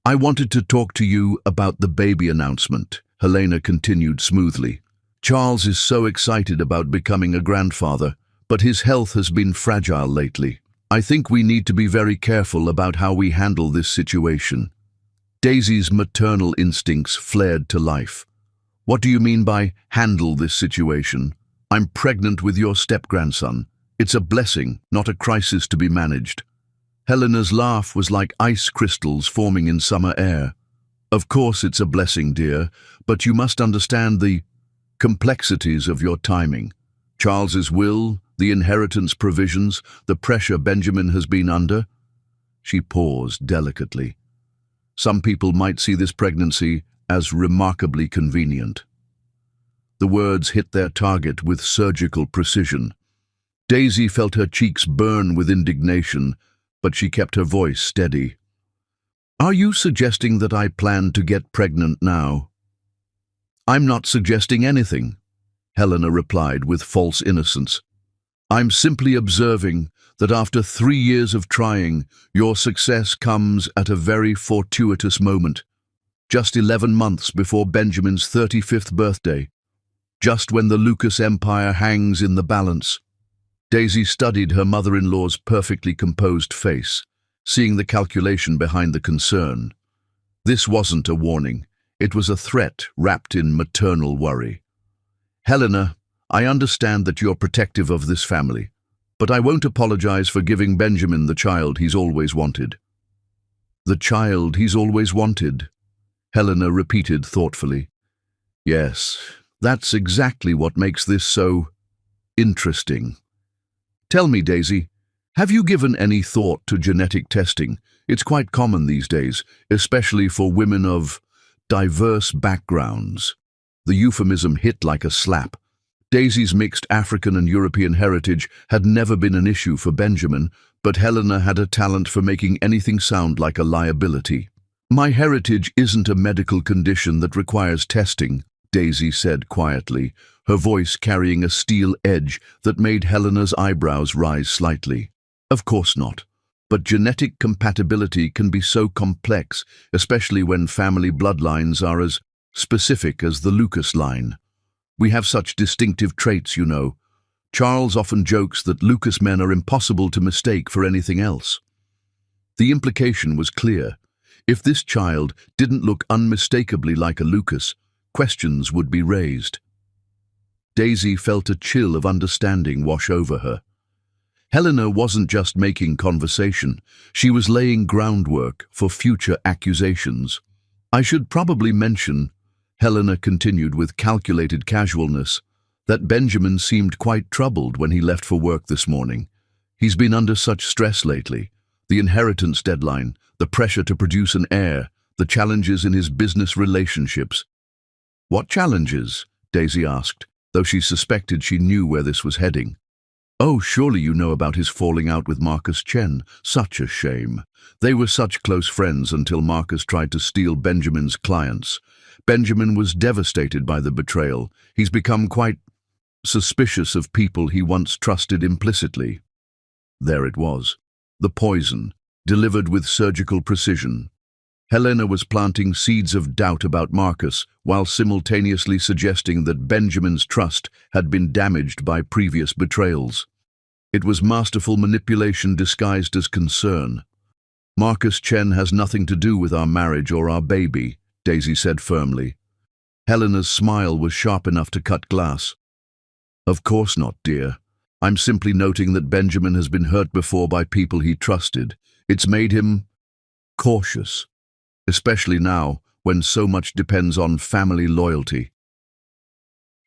"I wanted to talk to you about the baby announcement," Helena continued smoothly. "Charles is so excited about becoming a grandfather, but his health has been fragile lately. I think we need to be very careful about how we handle this situation." Daisy's maternal instincts flared to life. "What do you mean by handle this situation? I'm pregnant with your step-grandson. It's a blessing, not a crisis to be managed." Helena's laugh was like ice crystals forming in summer air. "Of course it's a blessing, dear, but you must understand the complexities of your timing. Charles's will, the inheritance provisions, the pressure Benjamin has been under." She paused delicately. "Some people might see this pregnancy as remarkably convenient." The words hit their target with surgical precision. Daisy felt her cheeks burn with indignation, but she kept her voice steady. "Are you suggesting that I plan to get pregnant now?" "I'm not suggesting anything," Helena replied with false innocence. "I'm simply observing that after 3 years of trying, your success comes at a very fortuitous moment. Just 11 months before Benjamin's 35th birthday, just when the Lucas Empire hangs in the balance." Daisy studied her mother-in-law's perfectly composed face, seeing the calculation behind the concern. This wasn't a warning. It was a threat wrapped in maternal worry. "Helena, I understand that you're protective of this family, but I won't apologize for giving Benjamin the child he's always wanted." "The child he's always wanted," Helena repeated thoughtfully. "Yes, that's exactly what makes this so interesting. Tell me, Daisy, have you given any thought to genetic testing? It's quite common these days, especially for women of diverse backgrounds." The euphemism hit like a slap. Daisy's mixed African and European heritage had never been an issue for Benjamin, but Helena had a talent for making anything sound like a liability. "My heritage isn't a medical condition that requires testing," Daisy said quietly, her voice carrying a steel edge that made Helena's eyebrows rise slightly. "Of course not. But genetic compatibility can be so complex, especially when family bloodlines are as specific as the Lucas line. We have such distinctive traits, you know. Charles often jokes that Lucas men are impossible to mistake for anything else." The implication was clear. If this child didn't look unmistakably like a Lucas, questions would be raised. Daisy felt a chill of understanding wash over her. Helena wasn't just making conversation, she was laying groundwork for future accusations. I should probably mention, Helena continued with calculated casualness, that Benjamin seemed quite troubled when he left for work this morning. He's been under such stress lately. The inheritance deadline, the pressure to produce an heir, the challenges in his business relationships. What challenges? Daisy asked, though she suspected she knew where this was heading. Oh, surely you know about his falling out with Marcus Chen. Such a shame. They were such close friends until Marcus tried to steal Benjamin's clients. Benjamin was devastated by the betrayal. He's become quite suspicious of people he once trusted implicitly. There it was. The poison, delivered with surgical precision. Helena was planting seeds of doubt about Marcus, while simultaneously suggesting that Benjamin's trust had been damaged by previous betrayals. It was masterful manipulation disguised as concern. Marcus Chen has nothing to do with our marriage or our baby, Daisy said firmly. Helena's smile was sharp enough to cut glass. Of course not, dear. I'm simply noting that Benjamin has been hurt before by people he trusted. It's made him cautious. Especially now, when so much depends on family loyalty.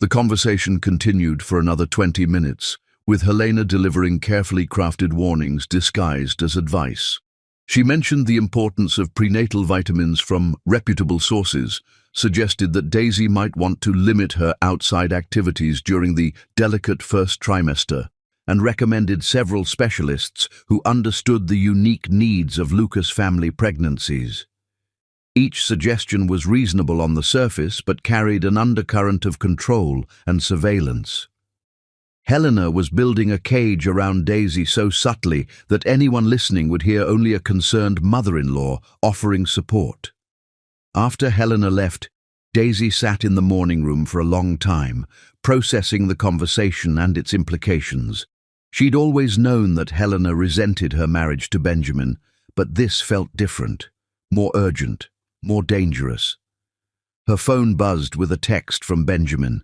The conversation continued for another 20 minutes, with Helena delivering carefully crafted warnings disguised as advice. She mentioned the importance of prenatal vitamins from reputable sources, suggested that Daisy might want to limit her outside activities during the delicate first trimester, and recommended several specialists who understood the unique needs of Lucas family pregnancies. Each suggestion was reasonable on the surface, but carried an undercurrent of control and surveillance. Helena was building a cage around Daisy so subtly that anyone listening would hear only a concerned mother-in-law offering support. After Helena left, Daisy sat in the morning room for a long time, processing the conversation and its implications. She'd always known that Helena resented her marriage to Benjamin, but this felt different, more urgent, more dangerous. Her phone buzzed with a text from Benjamin.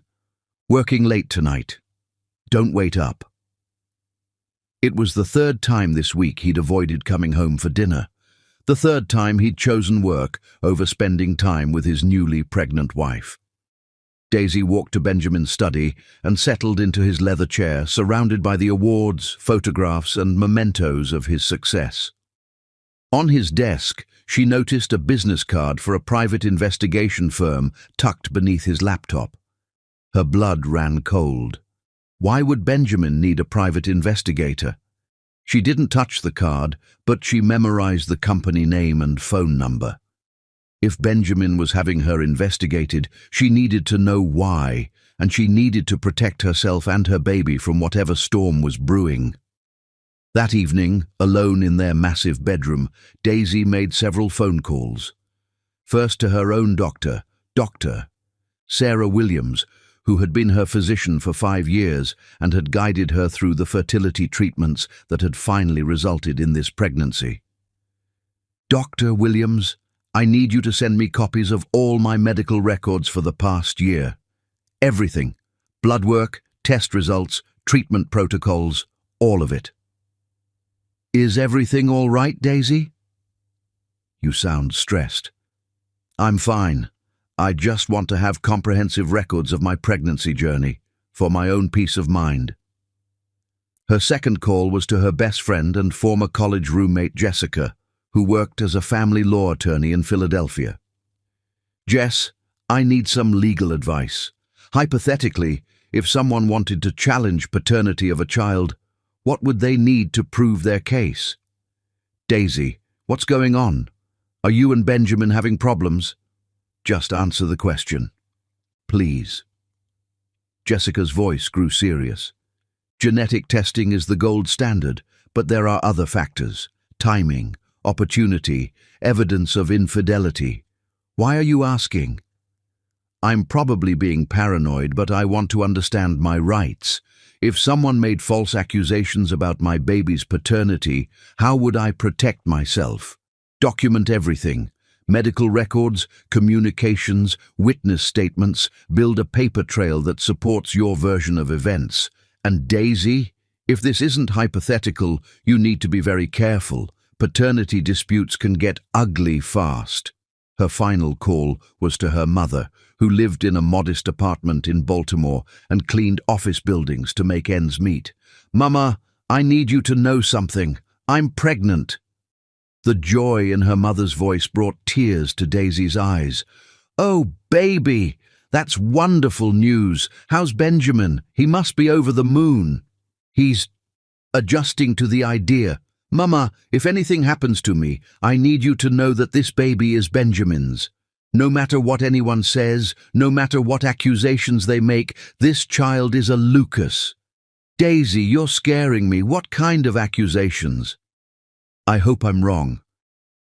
"Working late tonight. Don't wait up." It was the third time this week he'd avoided coming home for dinner. The third time he'd chosen work over spending time with his newly pregnant wife. Daisy walked to Benjamin's study and settled into his leather chair, surrounded by the awards, photographs, and mementos of his success. On his desk, she noticed a business card for a private investigation firm tucked beneath his laptop. Her blood ran cold. Why would Benjamin need a private investigator? She didn't touch the card, but she memorized the company name and phone number. If Benjamin was having her investigated, she needed to know why, and she needed to protect herself and her baby from whatever storm was brewing. That evening, alone in their massive bedroom, Daisy made several phone calls. First to her own doctor, Dr. Sarah Williams, who had been her physician for 5 years and had guided her through the fertility treatments that had finally resulted in this pregnancy. "Dr. Williams, I need you to send me copies of all my medical records for the past year. Everything. Blood work, test results, treatment protocols, all of it." "Is everything all right, Daisy?" "You sound stressed." "I'm fine. I just want to have comprehensive records of my pregnancy journey, for my own peace of mind." Her second call was to her best friend and former college roommate Jessica, who worked as a family law attorney in Philadelphia. "Jess, I need some legal advice. Hypothetically, if someone wanted to challenge paternity of a child, what would they need to prove their case?" "Daisy, what's going on? Are you and Benjamin having problems? Just answer the question. Please." Jessica's voice grew serious. "Genetic testing is the gold standard, but there are other factors. Timing, opportunity, evidence of infidelity. Why are you asking?" "I'm probably being paranoid, but I want to understand my rights. If someone made false accusations about my baby's paternity, how would I protect myself? Document everything. Medical records, communications, witness statements build a paper trail that supports your version of events. And Daisy, if this isn't hypothetical, you need to be very careful. Paternity disputes can get ugly fast. Her final call was to her mother, who lived in a modest apartment in Baltimore and cleaned office buildings to make ends meet. "Mama, I need you to know something. I'm pregnant." The joy in her mother's voice brought tears to Daisy's eyes. "Oh, baby, that's wonderful news. How's Benjamin? He must be over the moon." "He's adjusting to the idea. Mama, if anything happens to me, I need you to know that this baby is Benjamin's. No matter what anyone says, no matter what accusations they make, this child is a Lucas." "Daisy, you're scaring me. What kind of accusations?" "I hope I'm wrong.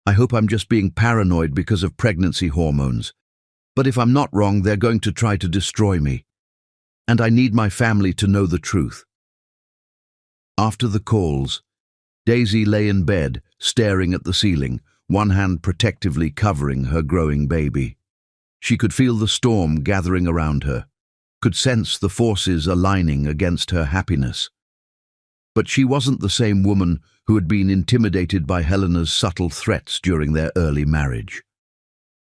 I hope I'm just being paranoid because of pregnancy hormones. But if I'm not wrong, they're going to try to destroy me. And I need my family to know the truth." After the calls, Daisy lay in bed, staring at the ceiling, one hand protectively covering her growing baby. She could feel the storm gathering around her, could sense the forces aligning against her happiness. But she wasn't the same woman who had been intimidated by Helena's subtle threats during their early marriage.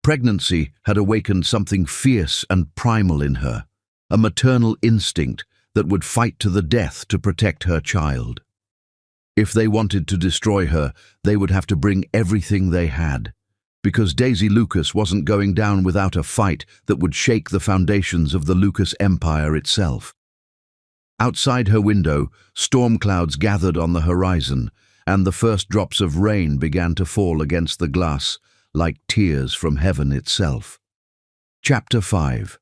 Pregnancy had awakened something fierce and primal in her, a maternal instinct that would fight to the death to protect her child. If they wanted to destroy her, they would have to bring everything they had, because Daisy Lucas wasn't going down without a fight that would shake the foundations of the Lucas Empire itself. Outside her window, storm clouds gathered on the horizon, and the first drops of rain began to fall against the glass like tears from heaven itself. Chapter 5.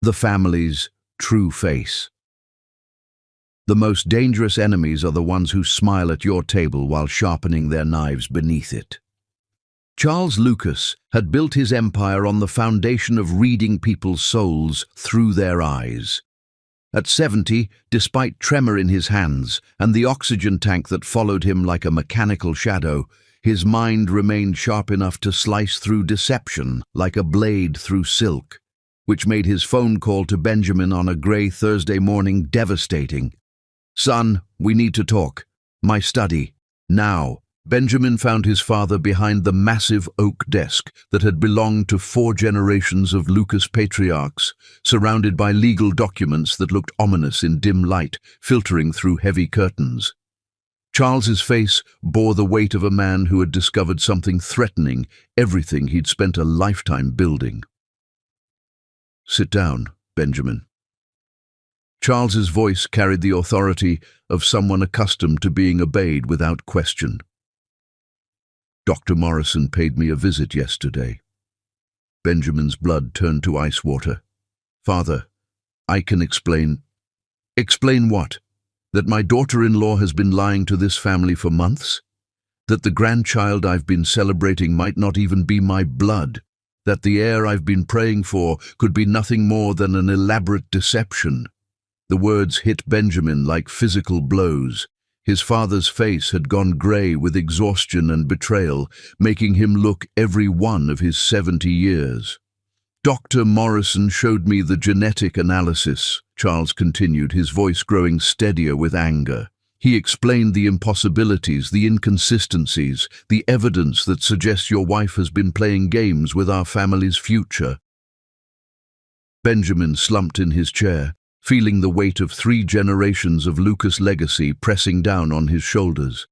The Family's True Face. The most dangerous enemies are the ones who smile at your table while sharpening their knives beneath it. Charles Lucas had built his empire on the foundation of reading people's souls through their eyes. At 70, despite tremor in his hands and the oxygen tank that followed him like a mechanical shadow, his mind remained sharp enough to slice through deception like a blade through silk, which made his phone call to Benjamin on a grey Thursday morning devastating. "Son, we need to talk. My study. Now." Benjamin found his father behind the massive oak desk that had belonged to 4 generations of Lucas patriarchs, surrounded by legal documents that looked ominous in dim light, filtering through heavy curtains. Charles's face bore the weight of a man who had discovered something threatening everything he'd spent a lifetime building. "Sit down, Benjamin." Charles's voice carried the authority of someone accustomed to being obeyed without question. "Dr. Morrison paid me a visit yesterday." Benjamin's blood turned to ice water. "Father, I can explain." "Explain what? That my daughter-in-law has been lying to this family for months? That the grandchild I've been celebrating might not even be my blood? That the heir I've been praying for could be nothing more than an elaborate deception?" The words hit Benjamin like physical blows. His father's face had gone grey with exhaustion and betrayal, making him look every one of his 70 years. "Dr. Morrison showed me the genetic analysis," Charles continued, his voice growing steadier with anger. "He explained the impossibilities, the inconsistencies, the evidence that suggests your wife has been playing games with our family's future." Benjamin slumped in his chair, feeling the weight of 3 generations of Lucas legacy pressing down on his shoulders.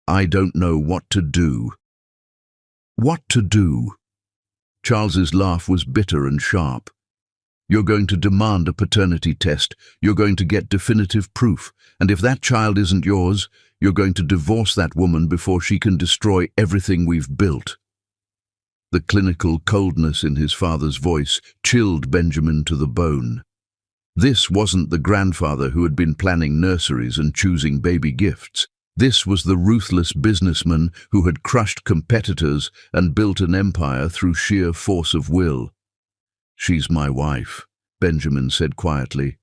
"I don't know what to do." "What to do?" Charles's laugh was bitter and sharp. "You're going to demand a paternity test. You're going to get definitive proof. And if that child isn't yours, you're going to divorce that woman before she can destroy everything we've built." The clinical coldness in his father's voice chilled Benjamin to the bone. This wasn't the grandfather who had been planning nurseries and choosing baby gifts. This was the ruthless businessman who had crushed competitors and built an empire through sheer force of will. "She's my wife," Benjamin said quietly.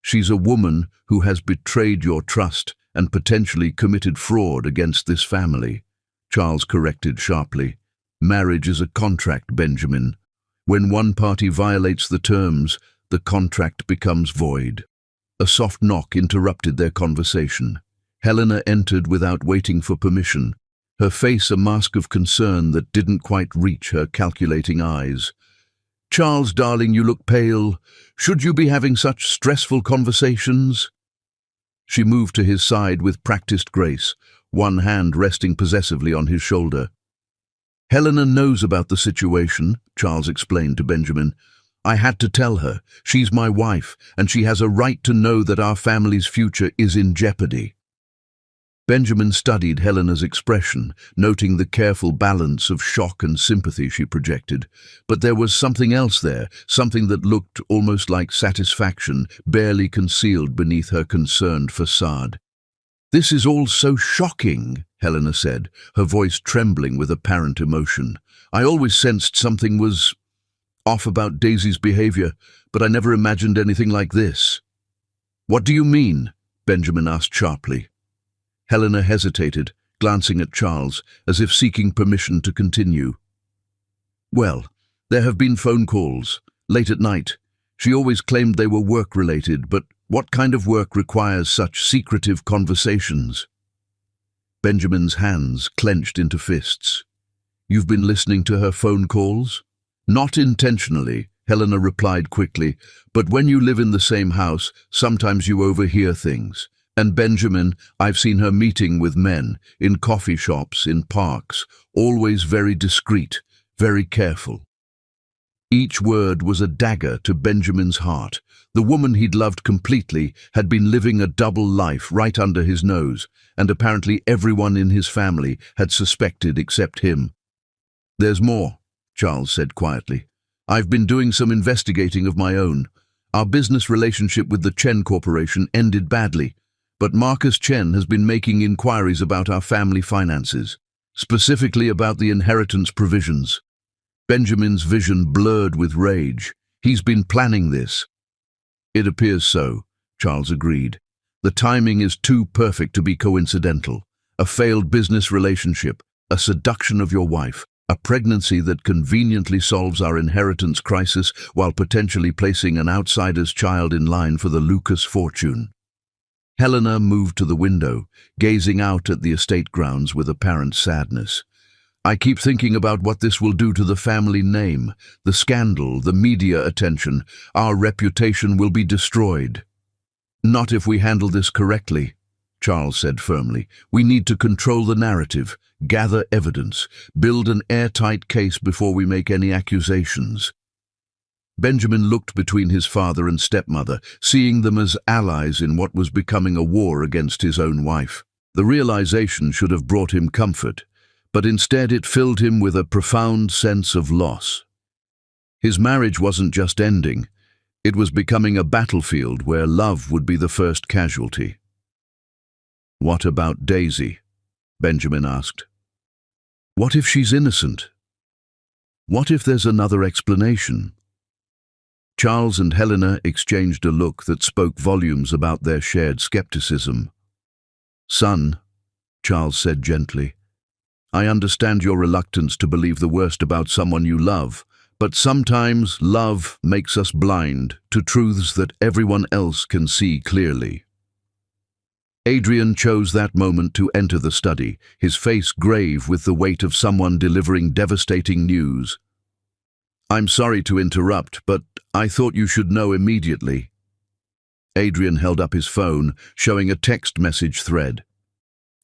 "She's a woman who has betrayed your trust and potentially committed fraud against this family." Charles corrected sharply. Marriage is a contract, Benjamin. When one party violates the terms, the contract becomes void. A soft knock interrupted their conversation. Helena entered without waiting for permission, her face a mask of concern that didn't quite reach her calculating eyes. "Charles, darling, you look pale. Should you be having such stressful conversations?" She moved to his side with practiced grace, one hand resting possessively on his shoulder. "Helena knows about the situation," Charles explained to Benjamin. "I had to tell her. She's my wife, and she has a right to know that our family's future is in jeopardy." Benjamin studied Helena's expression, noting the careful balance of shock and sympathy she projected. But there was something else there, something that looked almost like satisfaction, barely concealed beneath her concerned facade. "This is all so shocking," Helena said, her voice trembling with apparent emotion. "I always sensed something was off about Daisy's behavior, but I never imagined anything like this." "What do you mean?" Benjamin asked sharply. Helena hesitated, glancing at Charles, as if seeking permission to continue. "Well, there have been phone calls, late at night. She always claimed they were work-related, but what kind of work requires such secretive conversations?" Benjamin's hands clenched into fists. "You've been listening to her phone calls?" "Not intentionally," Helena replied quickly, "but when you live in the same house, sometimes you overhear things. And Benjamin, I've seen her meeting with men, in coffee shops, in parks, always very discreet, very careful." Each word was a dagger to Benjamin's heart. The woman he'd loved completely had been living a double life right under his nose, and apparently everyone in his family had suspected except him. "There's more," Charles said quietly. "I've been doing some investigating of my own. Our business relationship with the Chen Corporation ended badly, but Marcus Chen has been making inquiries about our family finances, specifically about the inheritance provisions." Benjamin's vision blurred with rage. "He's been planning this." "It appears so," Charles agreed. "The timing is too perfect to be coincidental. A failed business relationship, a seduction of your wife, a pregnancy that conveniently solves our inheritance crisis while potentially placing an outsider's child in line for the Lucas fortune." Helena moved to the window, gazing out at the estate grounds with apparent sadness. "I keep thinking about what this will do to the family name, the scandal, the media attention. Our reputation will be destroyed." "Not if we handle this correctly," Charles said firmly. "We need to control the narrative, gather evidence, build an airtight case before we make any accusations." Benjamin looked between his father and stepmother, seeing them as allies in what was becoming a war against his own wife. The realization should have brought him comfort, but instead it filled him with a profound sense of loss. His marriage wasn't just ending, it was becoming a battlefield where love would be the first casualty. "What about Daisy?" Benjamin asked. "What if she's innocent? What if there's another explanation?" Charles and Helena exchanged a look that spoke volumes about their shared skepticism. "Son," Charles said gently, "I understand your reluctance to believe the worst about someone you love, but sometimes love makes us blind to truths that everyone else can see clearly." Adrian chose that moment to enter the study, his face grave with the weight of someone delivering devastating news. "I'm sorry to interrupt, but I thought you should know immediately." Adrian held up his phone, showing a text message thread.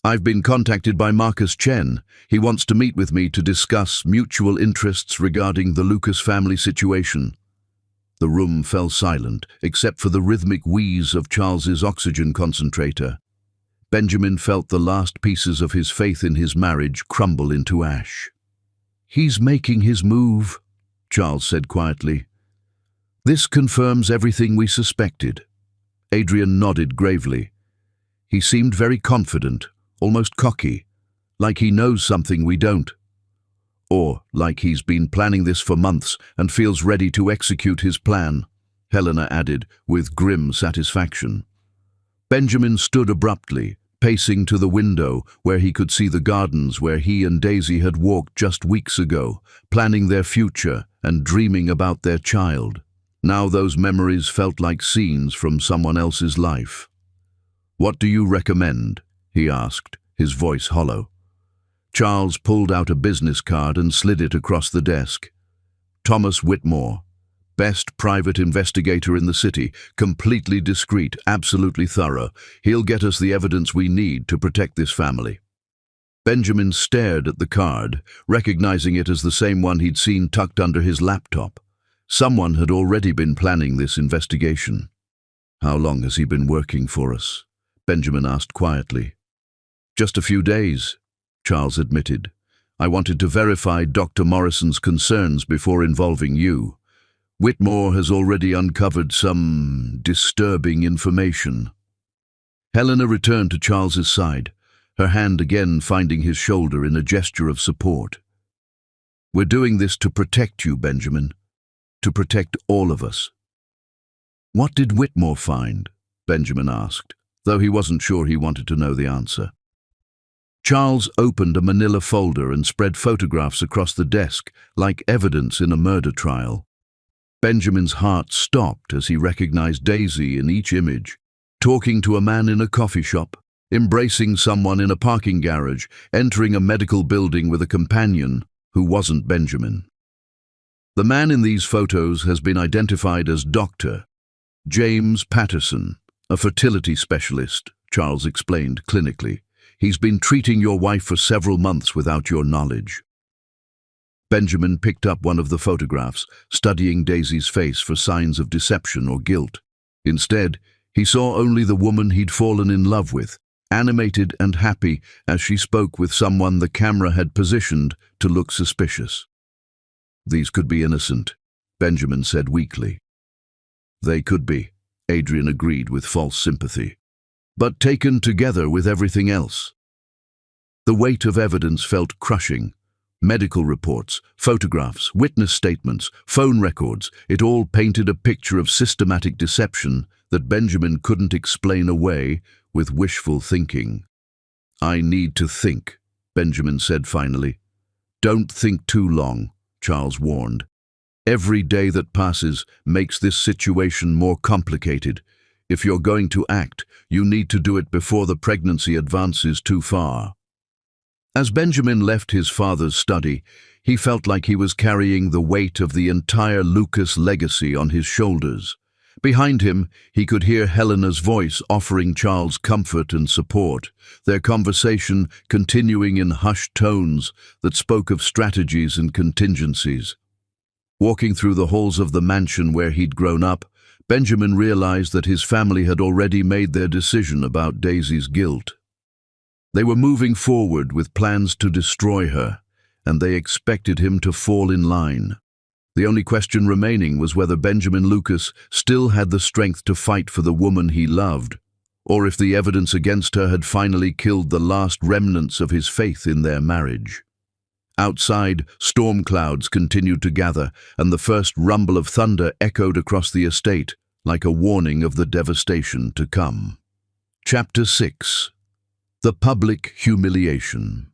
"I've been contacted by Marcus Chen. He wants to meet with me to discuss mutual interests regarding the Lucas family situation." The room fell silent, except for the rhythmic wheeze of Charles's oxygen concentrator. Benjamin felt the last pieces of his faith in his marriage crumble into ash. "He's making his move," Charles said quietly. "This confirms everything we suspected." Adrian nodded gravely. He seemed very confident, almost cocky, like he knows something we don't. Or like he's been planning this for months and feels ready to execute his plan, Helena added, with grim satisfaction. Benjamin stood abruptly, pacing to the window where he could see the gardens where he and Daisy had walked just weeks ago, planning their future and dreaming about their child. Now those memories felt like scenes from someone else's life. "What do you recommend?" he asked, his voice hollow. Charles pulled out a business card and slid it across the desk. "Thomas Whitmore, best private investigator in the city, completely discreet, absolutely thorough. He'll get us the evidence we need to protect this family." Benjamin stared at the card, recognizing it as the same one he'd seen tucked under his laptop. Someone had already been planning this investigation. "How long has he been working for us?" Benjamin asked quietly. "Just a few days," Charles admitted. "I wanted to verify Dr. Morrison's concerns before involving you. Whitmore has already uncovered some disturbing information." Helena returned to Charles's side, her hand again finding his shoulder in a gesture of support. "We're doing this to protect you, Benjamin. To protect all of us." "What did Whitmore find?" Benjamin asked, though he wasn't sure he wanted to know the answer. Charles opened a manila folder and spread photographs across the desk like evidence in a murder trial. Benjamin's heart stopped as he recognized Daisy in each image, talking to a man in a coffee shop, embracing someone in a parking garage, entering a medical building with a companion who wasn't Benjamin. The man in these photos has been identified as Dr. James Patterson, a fertility specialist, Charles explained clinically. "He's been treating your wife for several months without your knowledge." Benjamin picked up one of the photographs, studying Daisy's face for signs of deception or guilt. Instead, he saw only the woman he'd fallen in love with, animated and happy as she spoke with someone the camera had positioned to look suspicious. "These could be innocent," Benjamin said weakly. "They could be," Adrian agreed with false sympathy. "But taken together with everything else." The weight of evidence felt crushing. Medical reports, photographs, witness statements, phone records, it all painted a picture of systematic deception that Benjamin couldn't explain away with wishful thinking. "I need to think," Benjamin said finally. "Don't think too long," Charles warned. "Every day that passes makes this situation more complicated. If you're going to act, you need to do it before the pregnancy advances too far." As Benjamin left his father's study, he felt like he was carrying the weight of the entire Lucas legacy on his shoulders. Behind him, he could hear Helena's voice offering Charles comfort and support, their conversation continuing in hushed tones that spoke of strategies and contingencies. Walking through the halls of the mansion where he'd grown up, Benjamin realized that his family had already made their decision about Daisy's guilt. They were moving forward with plans to destroy her, and they expected him to fall in line. The only question remaining was whether Benjamin Lucas still had the strength to fight for the woman he loved, or if the evidence against her had finally killed the last remnants of his faith in their marriage. Outside, storm clouds continued to gather, and the first rumble of thunder echoed across the estate, like a warning of the devastation to come. Chapter 6. The Public Humiliation.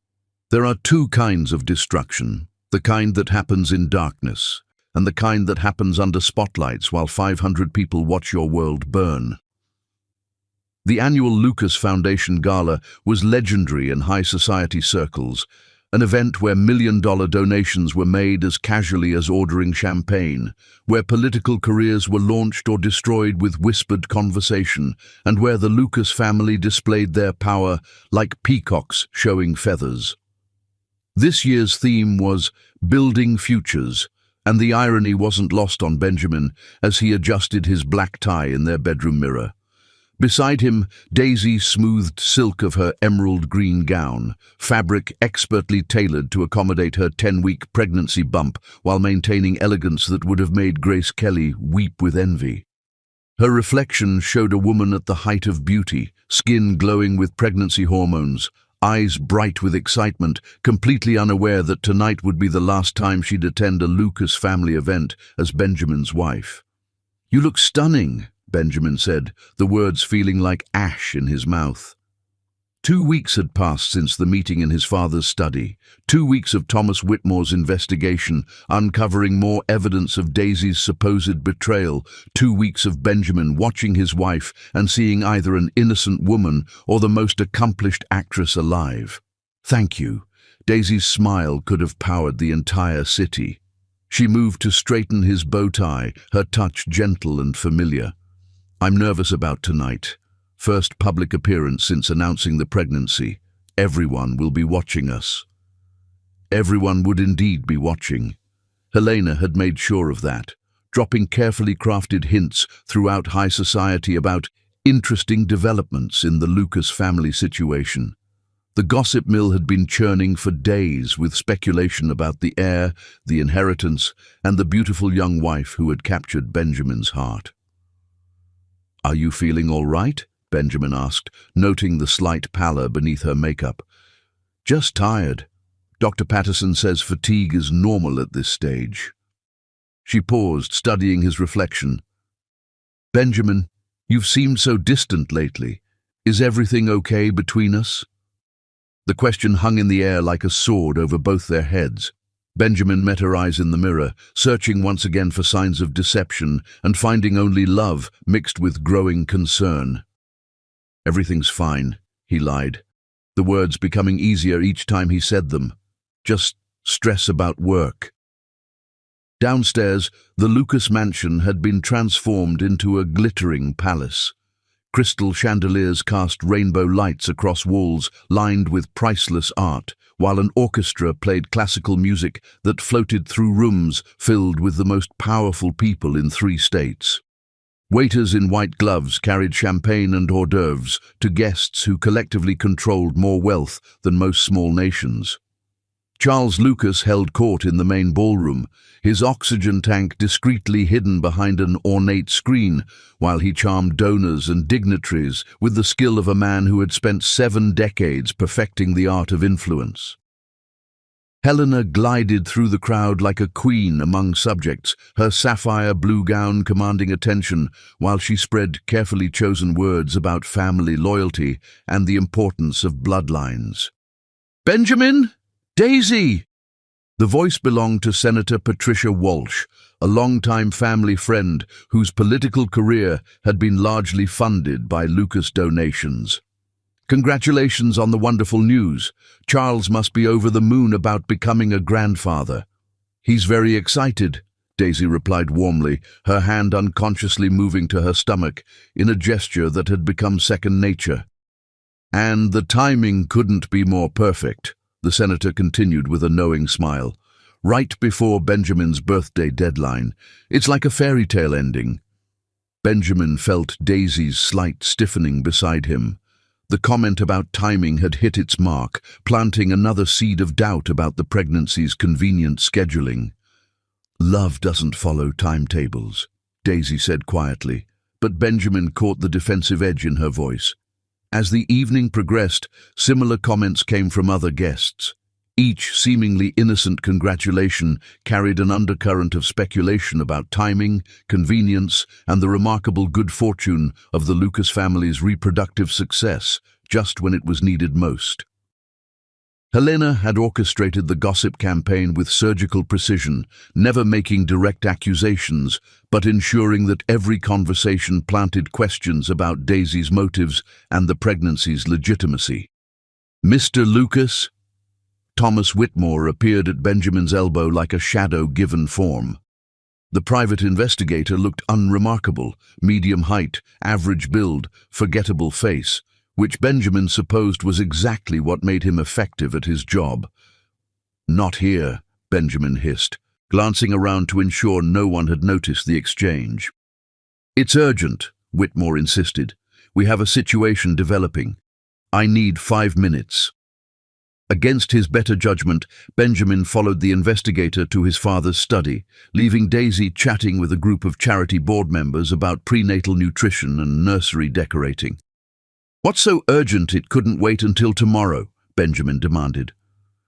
There are two kinds of destruction, the kind that happens in darkness, and the kind that happens under spotlights while 500 people watch your world burn. The annual Lucas Foundation Gala was legendary in high society circles, an event where million-dollar donations were made as casually as ordering champagne, where political careers were launched or destroyed with whispered conversation, and where the Lucas family displayed their power like peacocks showing feathers. This year's theme was Building Futures, and the irony wasn't lost on Benjamin as he adjusted his black tie in their bedroom mirror. Beside him, Daisy smoothed silk of her emerald green gown, fabric expertly tailored to accommodate her 10-week pregnancy bump while maintaining elegance that would have made Grace Kelly weep with envy. Her reflection showed a woman at the height of beauty, skin glowing with pregnancy hormones, eyes bright with excitement, completely unaware that tonight would be the last time she'd attend a Lucas family event as Benjamin's wife. "You look stunning," Benjamin said, the words feeling like ash in his mouth. 2 weeks had passed since the meeting in his father's study. 2 weeks of Thomas Whitmore's investigation, uncovering more evidence of Daisy's supposed betrayal. 2 weeks of Benjamin watching his wife and seeing either an innocent woman or the most accomplished actress alive. "Thank you." Daisy's smile could have powered the entire city. She moved to straighten his bow tie, her touch gentle and familiar. "I'm nervous about tonight. First public appearance since announcing the pregnancy. Everyone will be watching us." Everyone would indeed be watching. Helena had made sure of that, dropping carefully crafted hints throughout high society about interesting developments in the Lucas family situation. The gossip mill had been churning for days with speculation about the heir, the inheritance, and the beautiful young wife who had captured Benjamin's heart. "Are you feeling all right?" Benjamin asked, noting the slight pallor beneath her makeup. "Just tired. Dr. Patterson says fatigue is normal at this stage." She paused, studying his reflection. "Benjamin, you've seemed so distant lately. Is everything okay between us?" The question hung in the air like a sword over both their heads. Benjamin met her eyes in the mirror, searching once again for signs of deception and finding only love mixed with growing concern. "Everything's fine," he lied, the words becoming easier each time he said them. "Just stress about work." Downstairs, the Lucas mansion had been transformed into a glittering palace. Crystal chandeliers cast rainbow lights across walls lined with priceless art, while an orchestra played classical music that floated through rooms filled with the most powerful people in 3 states. Waiters in white gloves carried champagne and hors d'oeuvres to guests who collectively controlled more wealth than most small nations. Charles Lucas held court in the main ballroom, his oxygen tank discreetly hidden behind an ornate screen, while he charmed donors and dignitaries with the skill of a man who had spent 7 decades perfecting the art of influence. Helena glided through the crowd like a queen among subjects, her sapphire blue gown commanding attention, while she spread carefully chosen words about family loyalty and the importance of bloodlines. "Benjamin! Daisy!" The voice belonged to Senator Patricia Walsh, a longtime family friend whose political career had been largely funded by Lucas donations. "Congratulations on the wonderful news. Charles must be over the moon about becoming a grandfather." "He's very excited," Daisy replied warmly, her hand unconsciously moving to her stomach in a gesture that had become second nature. "And the timing couldn't be more perfect," the senator continued with a knowing smile. "Right before Benjamin's birthday deadline. It's like a fairy tale ending." Benjamin felt Daisy's slight stiffening beside him. The comment about timing had hit its mark, planting another seed of doubt about the pregnancy's convenient scheduling. "Love doesn't follow timetables," Daisy said quietly, but Benjamin caught the defensive edge in her voice. As the evening progressed, similar comments came from other guests. Each seemingly innocent congratulation carried an undercurrent of speculation about timing, convenience, and the remarkable good fortune of the Lucas family's reproductive success, just when it was needed most. Helena had orchestrated the gossip campaign with surgical precision, never making direct accusations, but ensuring that every conversation planted questions about Daisy's motives and the pregnancy's legitimacy. "Mr. Lucas?" Thomas Whitmore appeared at Benjamin's elbow like a shadow given form. The private investigator looked unremarkable, medium height, average build, forgettable face, which Benjamin supposed was exactly what made him effective at his job. "Not here," Benjamin hissed, glancing around to ensure no one had noticed the exchange. "It's urgent," Whitmore insisted. "We have a situation developing. I need 5 minutes." Against his better judgment, Benjamin followed the investigator to his father's study, leaving Daisy chatting with a group of charity board members about prenatal nutrition and nursery decorating. "What's so urgent it couldn't wait until tomorrow?" Benjamin demanded.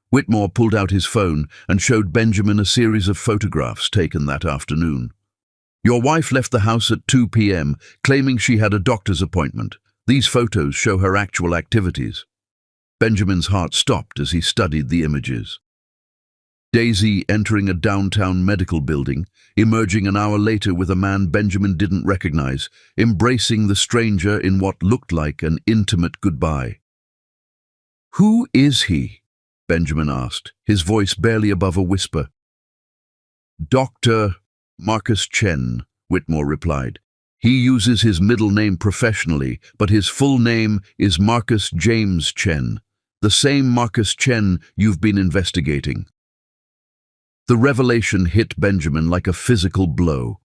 Whitmore pulled out his phone and showed Benjamin a series of photographs taken that afternoon. "Your wife left the house at 2 p.m., claiming she had a doctor's appointment. These photos show her actual activities." Benjamin's heart stopped as he studied the images. Daisy entering a downtown medical building, emerging an hour later with a man Benjamin didn't recognize, embracing the stranger in what looked like an intimate goodbye. "Who is he?" Benjamin asked, his voice barely above a whisper. "Dr. Marcus Chen," Whitmore replied. "He uses his middle name professionally, but his full name is Marcus James Chen, the same Marcus Chen you've been investigating." The revelation hit Benjamin like a physical blow.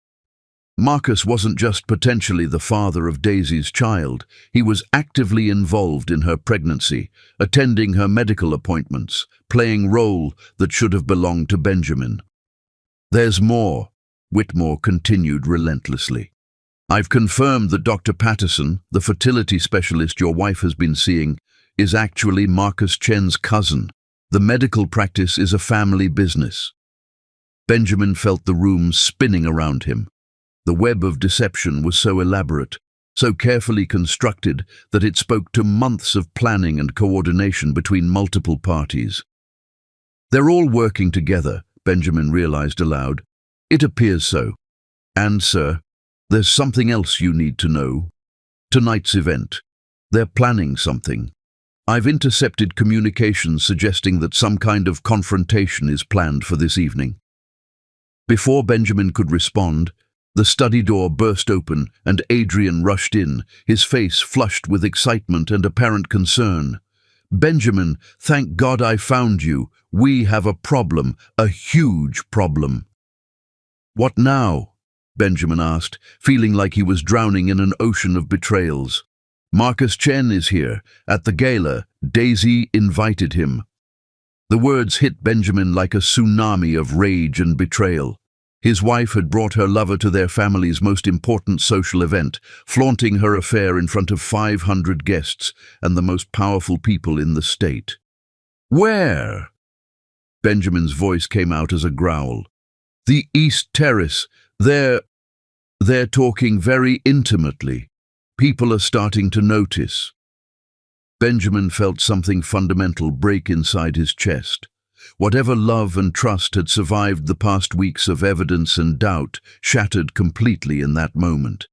Marcus wasn't just potentially the father of Daisy's child, he was actively involved in her pregnancy, attending her medical appointments, playing role that should have belonged to Benjamin. "There's more," Whitmore continued relentlessly. "I've confirmed that Dr. Patterson, the fertility specialist your wife has been seeing, is actually Marcus Chen's cousin. The medical practice is a family business." Benjamin felt the room spinning around him. The web of deception was so elaborate, so carefully constructed that it spoke to months of planning and coordination between multiple parties. "They're all working together," Benjamin realized aloud. "It appears so. And, sir, there's something else you need to know. Tonight's event. They're planning something. I've intercepted communications suggesting that some kind of confrontation is planned for this evening." Before Benjamin could respond, the study door burst open and Adrian rushed in, his face flushed with excitement and apparent concern. "Benjamin, thank God I found you. We have a problem, a huge problem." "What now?" Benjamin asked, feeling like he was drowning in an ocean of betrayals. "Marcus Chen is here. At the gala, Daisy invited him." The words hit Benjamin like a tsunami of rage and betrayal. His wife had brought her lover to their family's most important social event, flaunting her affair in front of 500 guests and the most powerful people in the state. "Where?" Benjamin's voice came out as a growl. "The East Terrace. They're talking very intimately. People are starting to notice." Benjamin felt something fundamental break inside his chest. Whatever love and trust had survived the past weeks of evidence and doubt shattered completely in that moment.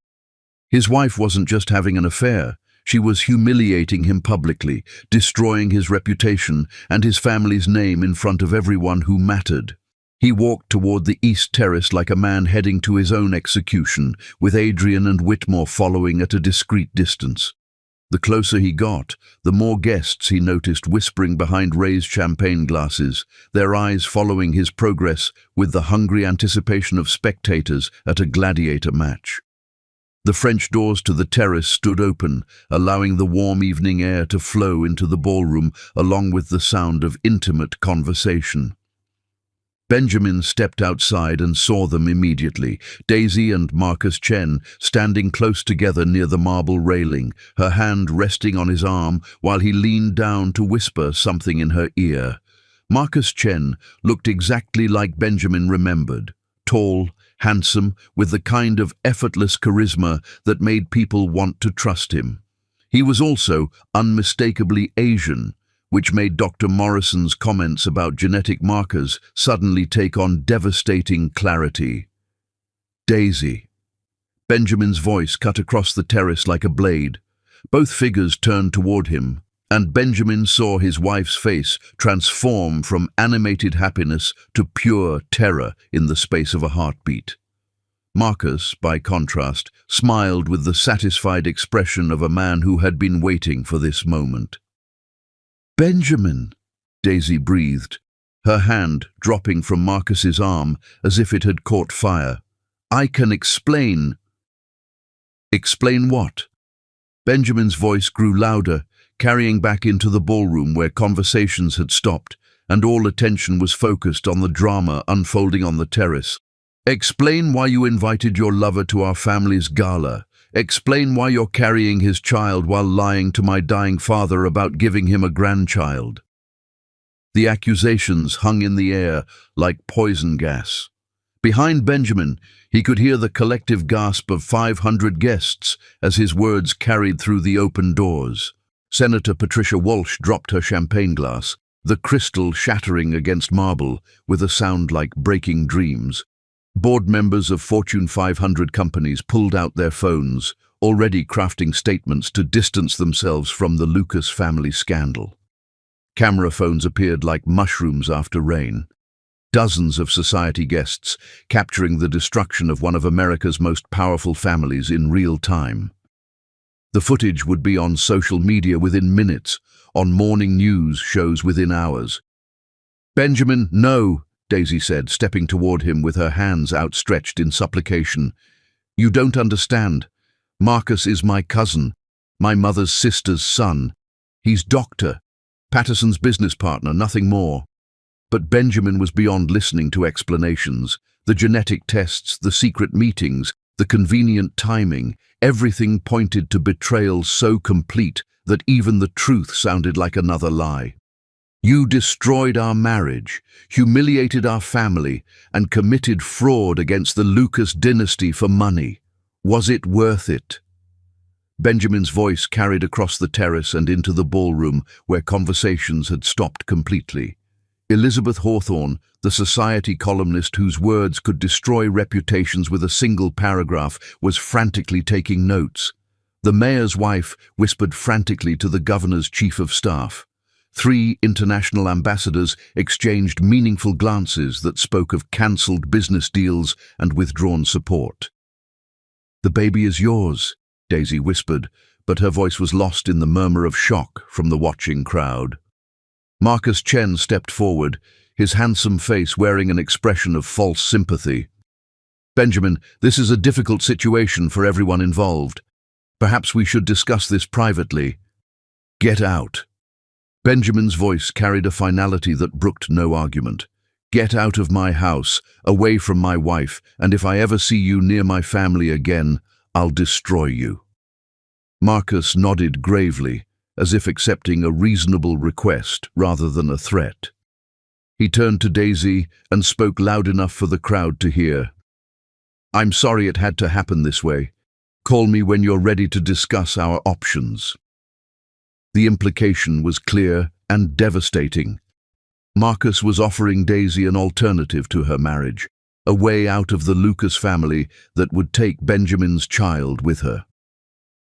His wife wasn't just having an affair, she was humiliating him publicly, destroying his reputation and his family's name in front of everyone who mattered. He walked toward the East Terrace like a man heading to his own execution, with Adrian and Whitmore following at a discreet distance. The closer he got, the more guests he noticed whispering behind raised champagne glasses, their eyes following his progress with the hungry anticipation of spectators at a gladiator match. The French doors to the terrace stood open, allowing the warm evening air to flow into the ballroom along with the sound of intimate conversation. Benjamin stepped outside and saw them immediately, Daisy and Marcus Chen standing close together near the marble railing, her hand resting on his arm while he leaned down to whisper something in her ear. Marcus Chen looked exactly like Benjamin remembered, tall, handsome, with the kind of effortless charisma that made people want to trust him. He was also unmistakably Asian, which made Dr. Morrison's comments about genetic markers suddenly take on devastating clarity. "Daisy." Benjamin's voice cut across the terrace like a blade. Both figures turned toward him, and Benjamin saw his wife's face transform from animated happiness to pure terror in the space of a heartbeat. Marcus, by contrast, smiled with the satisfied expression of a man who had been waiting for this moment. "Benjamin," Daisy breathed, her hand dropping from Marcus's arm as if it had caught fire. "I can explain." "Explain what?" Benjamin's voice grew louder, carrying back into the ballroom where conversations had stopped, and all attention was focused on the drama unfolding on the terrace. "Explain why you invited your lover to our family's gala. Explain why you're carrying his child while lying to my dying father about giving him a grandchild." The accusations hung in the air like poison gas. Behind Benjamin, he could hear the collective gasp of 500 guests as his words carried through the open doors. Senator Patricia Walsh dropped her champagne glass, the crystal shattering against marble with a sound like breaking dreams. Board members of Fortune 500 companies pulled out their phones, already crafting statements to distance themselves from the Lucas family scandal. Camera phones appeared like mushrooms after rain. Dozens of society guests capturing the destruction of one of America's most powerful families in real time. The footage would be on social media within minutes, on morning news shows within hours. "Benjamin, no," Daisy said, stepping toward him with her hands outstretched in supplication. "You don't understand. Marcus is my cousin, my mother's sister's son. He's Dr. Patterson's business partner, nothing more." But Benjamin was beyond listening to explanations. The genetic tests, the secret meetings, the convenient timing, everything pointed to betrayal so complete that even the truth sounded like another lie. "You destroyed our marriage, humiliated our family, and committed fraud against the Lucas dynasty for money. Was it worth it?" Benjamin's voice carried across the terrace and into the ballroom where conversations had stopped completely. Elizabeth Hawthorne, the society columnist whose words could destroy reputations with a single paragraph, was frantically taking notes. The mayor's wife whispered frantically to the governor's chief of staff. 3 international ambassadors exchanged meaningful glances that spoke of cancelled business deals and withdrawn support. "The baby is yours," Daisy whispered, but her voice was lost in the murmur of shock from the watching crowd. Marcus Chen stepped forward, his handsome face wearing an expression of false sympathy. "Benjamin, this is a difficult situation for everyone involved. Perhaps we should discuss this privately." "Get out." Benjamin's voice carried a finality that brooked no argument. "Get out of my house, away from my wife, and if I ever see you near my family again, I'll destroy you." Marcus nodded gravely, as if accepting a reasonable request rather than a threat. He turned to Daisy and spoke loud enough for the crowd to hear. "I'm sorry it had to happen this way. Call me when you're ready to discuss our options." The implication was clear and devastating. Marcus was offering Daisy an alternative to her marriage, a way out of the Lucas family that would take Benjamin's child with her.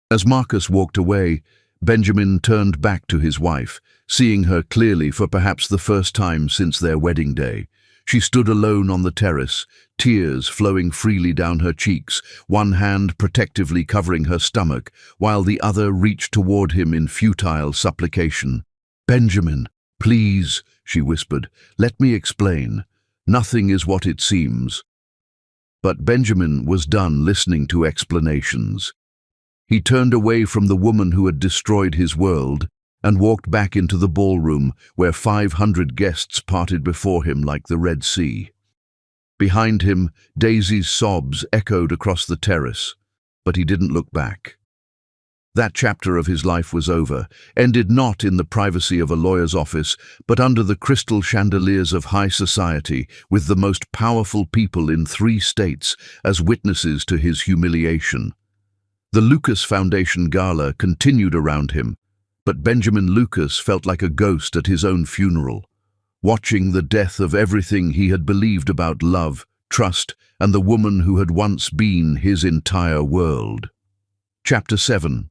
As Marcus walked away, Benjamin turned back to his wife, seeing her clearly for perhaps the first time since their wedding day. She stood alone on the terrace, tears flowing freely down her cheeks, one hand protectively covering her stomach, while the other reached toward him in futile supplication. "Benjamin, please," she whispered, "let me explain. Nothing is what it seems." But Benjamin was done listening to explanations. He turned away from the woman who had destroyed his world and walked back into the ballroom where 500 guests parted before him like the Red Sea. Behind him, Daisy's sobs echoed across the terrace, but he didn't look back. That chapter of his life was over, ended not in the privacy of a lawyer's office, but under the crystal chandeliers of high society, with the most powerful people in 3 states as witnesses to his humiliation. The Lucas Foundation gala continued around him, but Benjamin Lucas felt like a ghost at his own funeral, watching the death of everything he had believed about love, trust, and the woman who had once been his entire world. Chapter 7.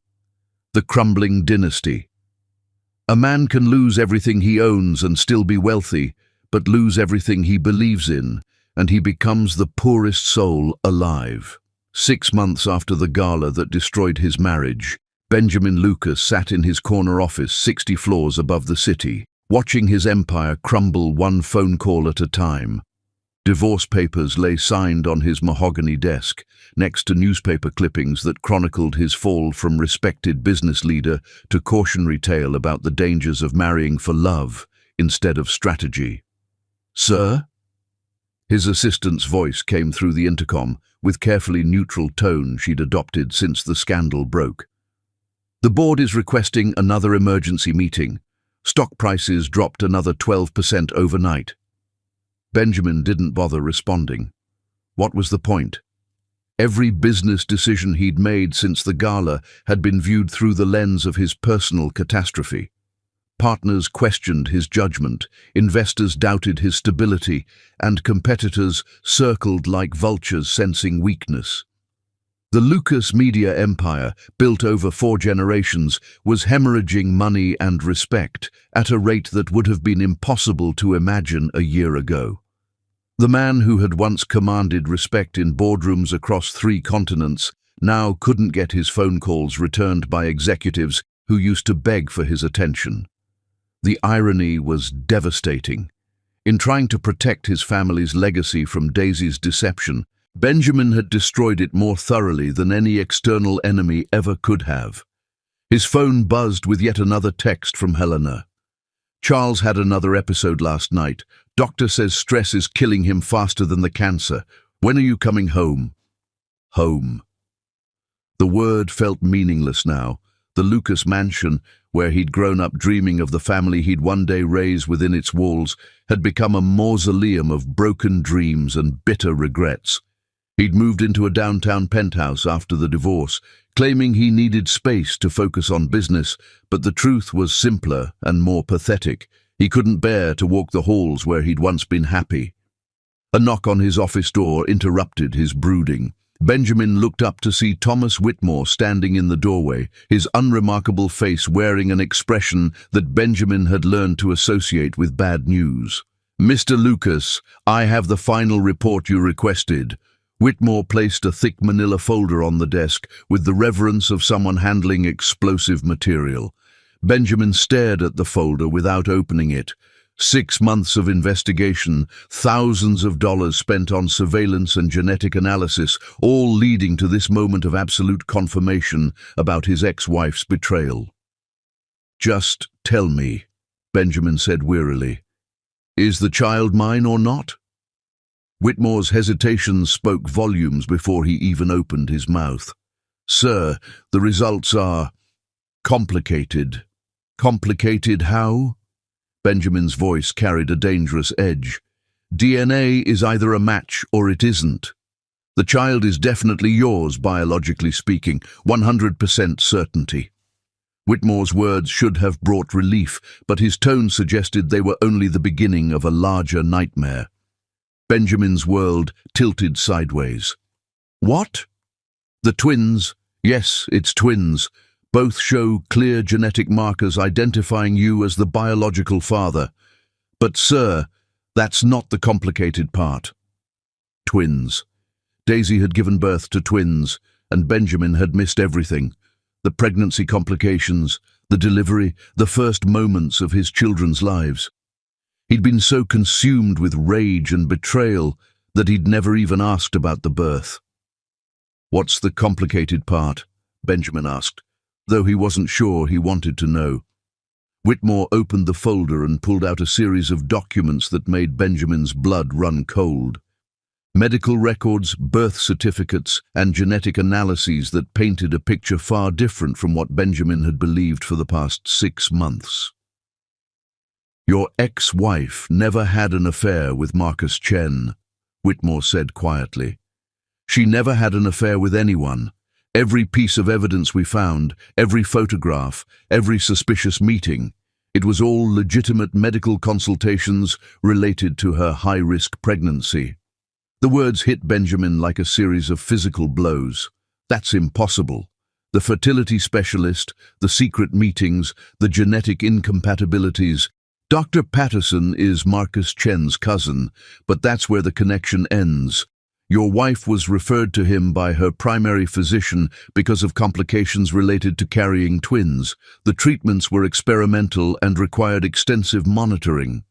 The Crumbling Dynasty. A man can lose everything he owns and still be wealthy, but lose everything he believes in, and he becomes the poorest soul alive. 6 months after the gala that destroyed his marriage, Benjamin Lucas sat in his corner office 60 floors above the city, watching his empire crumble one phone call at a time. Divorce papers lay signed on his mahogany desk, next to newspaper clippings that chronicled his fall from respected business leader to cautionary tale about the dangers of marrying for love instead of strategy. "Sir?" His assistant's voice came through the intercom, with carefully neutral tone she'd adopted since the scandal broke. "The board is requesting another emergency meeting. Stock prices dropped another 12% overnight." Benjamin didn't bother responding. What was the point? Every business decision he'd made since the gala had been viewed through the lens of his personal catastrophe. Partners questioned his judgment, investors doubted his stability, and competitors circled like vultures sensing weakness. The Lucas media empire, built over 4 generations, was hemorrhaging money and respect at a rate that would have been impossible to imagine a year ago. The man who had once commanded respect in boardrooms across 3 continents now couldn't get his phone calls returned by executives who used to beg for his attention. The irony was devastating. In trying to protect his family's legacy from Daisy's deception, Benjamin had destroyed it more thoroughly than any external enemy ever could have. His phone buzzed with yet another text from Helena. Charles had another episode last night. Doctor says stress is killing him faster than the cancer. When are you coming home? Home. The word felt meaningless now. The Lucas mansion, where he'd grown up dreaming of the family he'd one day raise within its walls, had become a mausoleum of broken dreams and bitter regrets. He'd moved into a downtown penthouse after the divorce, claiming he needed space to focus on business, but the truth was simpler and more pathetic. He couldn't bear to walk the halls where he'd once been happy. A knock on his office door interrupted his brooding. Benjamin looked up to see Thomas Whitmore standing in the doorway, his unremarkable face wearing an expression that Benjamin had learned to associate with bad news. "Mr. Lucas, I have the final report you requested." Whitmore placed a thick manila folder on the desk with the reverence of someone handling explosive material. Benjamin stared at the folder without opening it. 6 months of investigation, thousands of dollars spent on surveillance and genetic analysis, all leading to this moment of absolute confirmation about his ex-wife's betrayal. "Just tell me," Benjamin said wearily. "Is the child mine or not?" Whitmore's hesitation spoke volumes before he even opened his mouth. "Sir, the results are complicated." "Complicated how?" Benjamin's voice carried a dangerous edge. "DNA is either a match or it isn't. The child is definitely yours, biologically speaking, 100% certainty." Whitmore's words should have brought relief, but his tone suggested they were only the beginning of a larger nightmare. Benjamin's world tilted sideways. "What?" "The twins. Yes, it's twins. Both show clear genetic markers identifying you as the biological father. But, sir, that's not the complicated part." Twins. Daisy had given birth to twins, and Benjamin had missed everything. The pregnancy complications, the delivery, the first moments of his children's lives. He'd been so consumed with rage and betrayal that he'd never even asked about the birth. "What's the complicated part?" Benjamin asked, though he wasn't sure he wanted to know. Whitmore opened the folder and pulled out a series of documents that made Benjamin's blood run cold. Medical records, birth certificates, and genetic analyses that painted a picture far different from what Benjamin had believed for the past 6 months. "Your ex-wife never had an affair with Marcus Chen," Whitmore said quietly. "She never had an affair with anyone. Every piece of evidence we found, every photograph, every suspicious meeting, it was all legitimate medical consultations related to her high-risk pregnancy." The words hit Benjamin like a series of physical blows. That's impossible. The fertility specialist, the secret meetings, the genetic incompatibilities. Dr. Patterson is Marcus Chen's cousin, but that's where the connection ends. Your wife was referred to him by her primary physician because of complications related to carrying twins. The treatments were experimental and required extensive monitoring.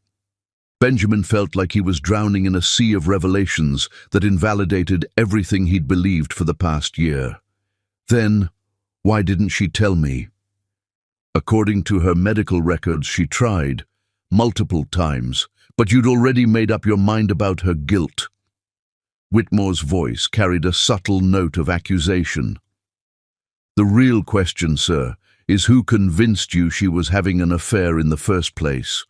Benjamin felt like he was drowning in a sea of revelations that invalidated everything he'd believed for the past year. Then, why didn't she tell me? According to her medical records, she tried, multiple times, but you'd already made up your mind about her guilt. Whitmore's voice carried a subtle note of accusation. "The real question, sir, is who convinced you she was having an affair in the first place?"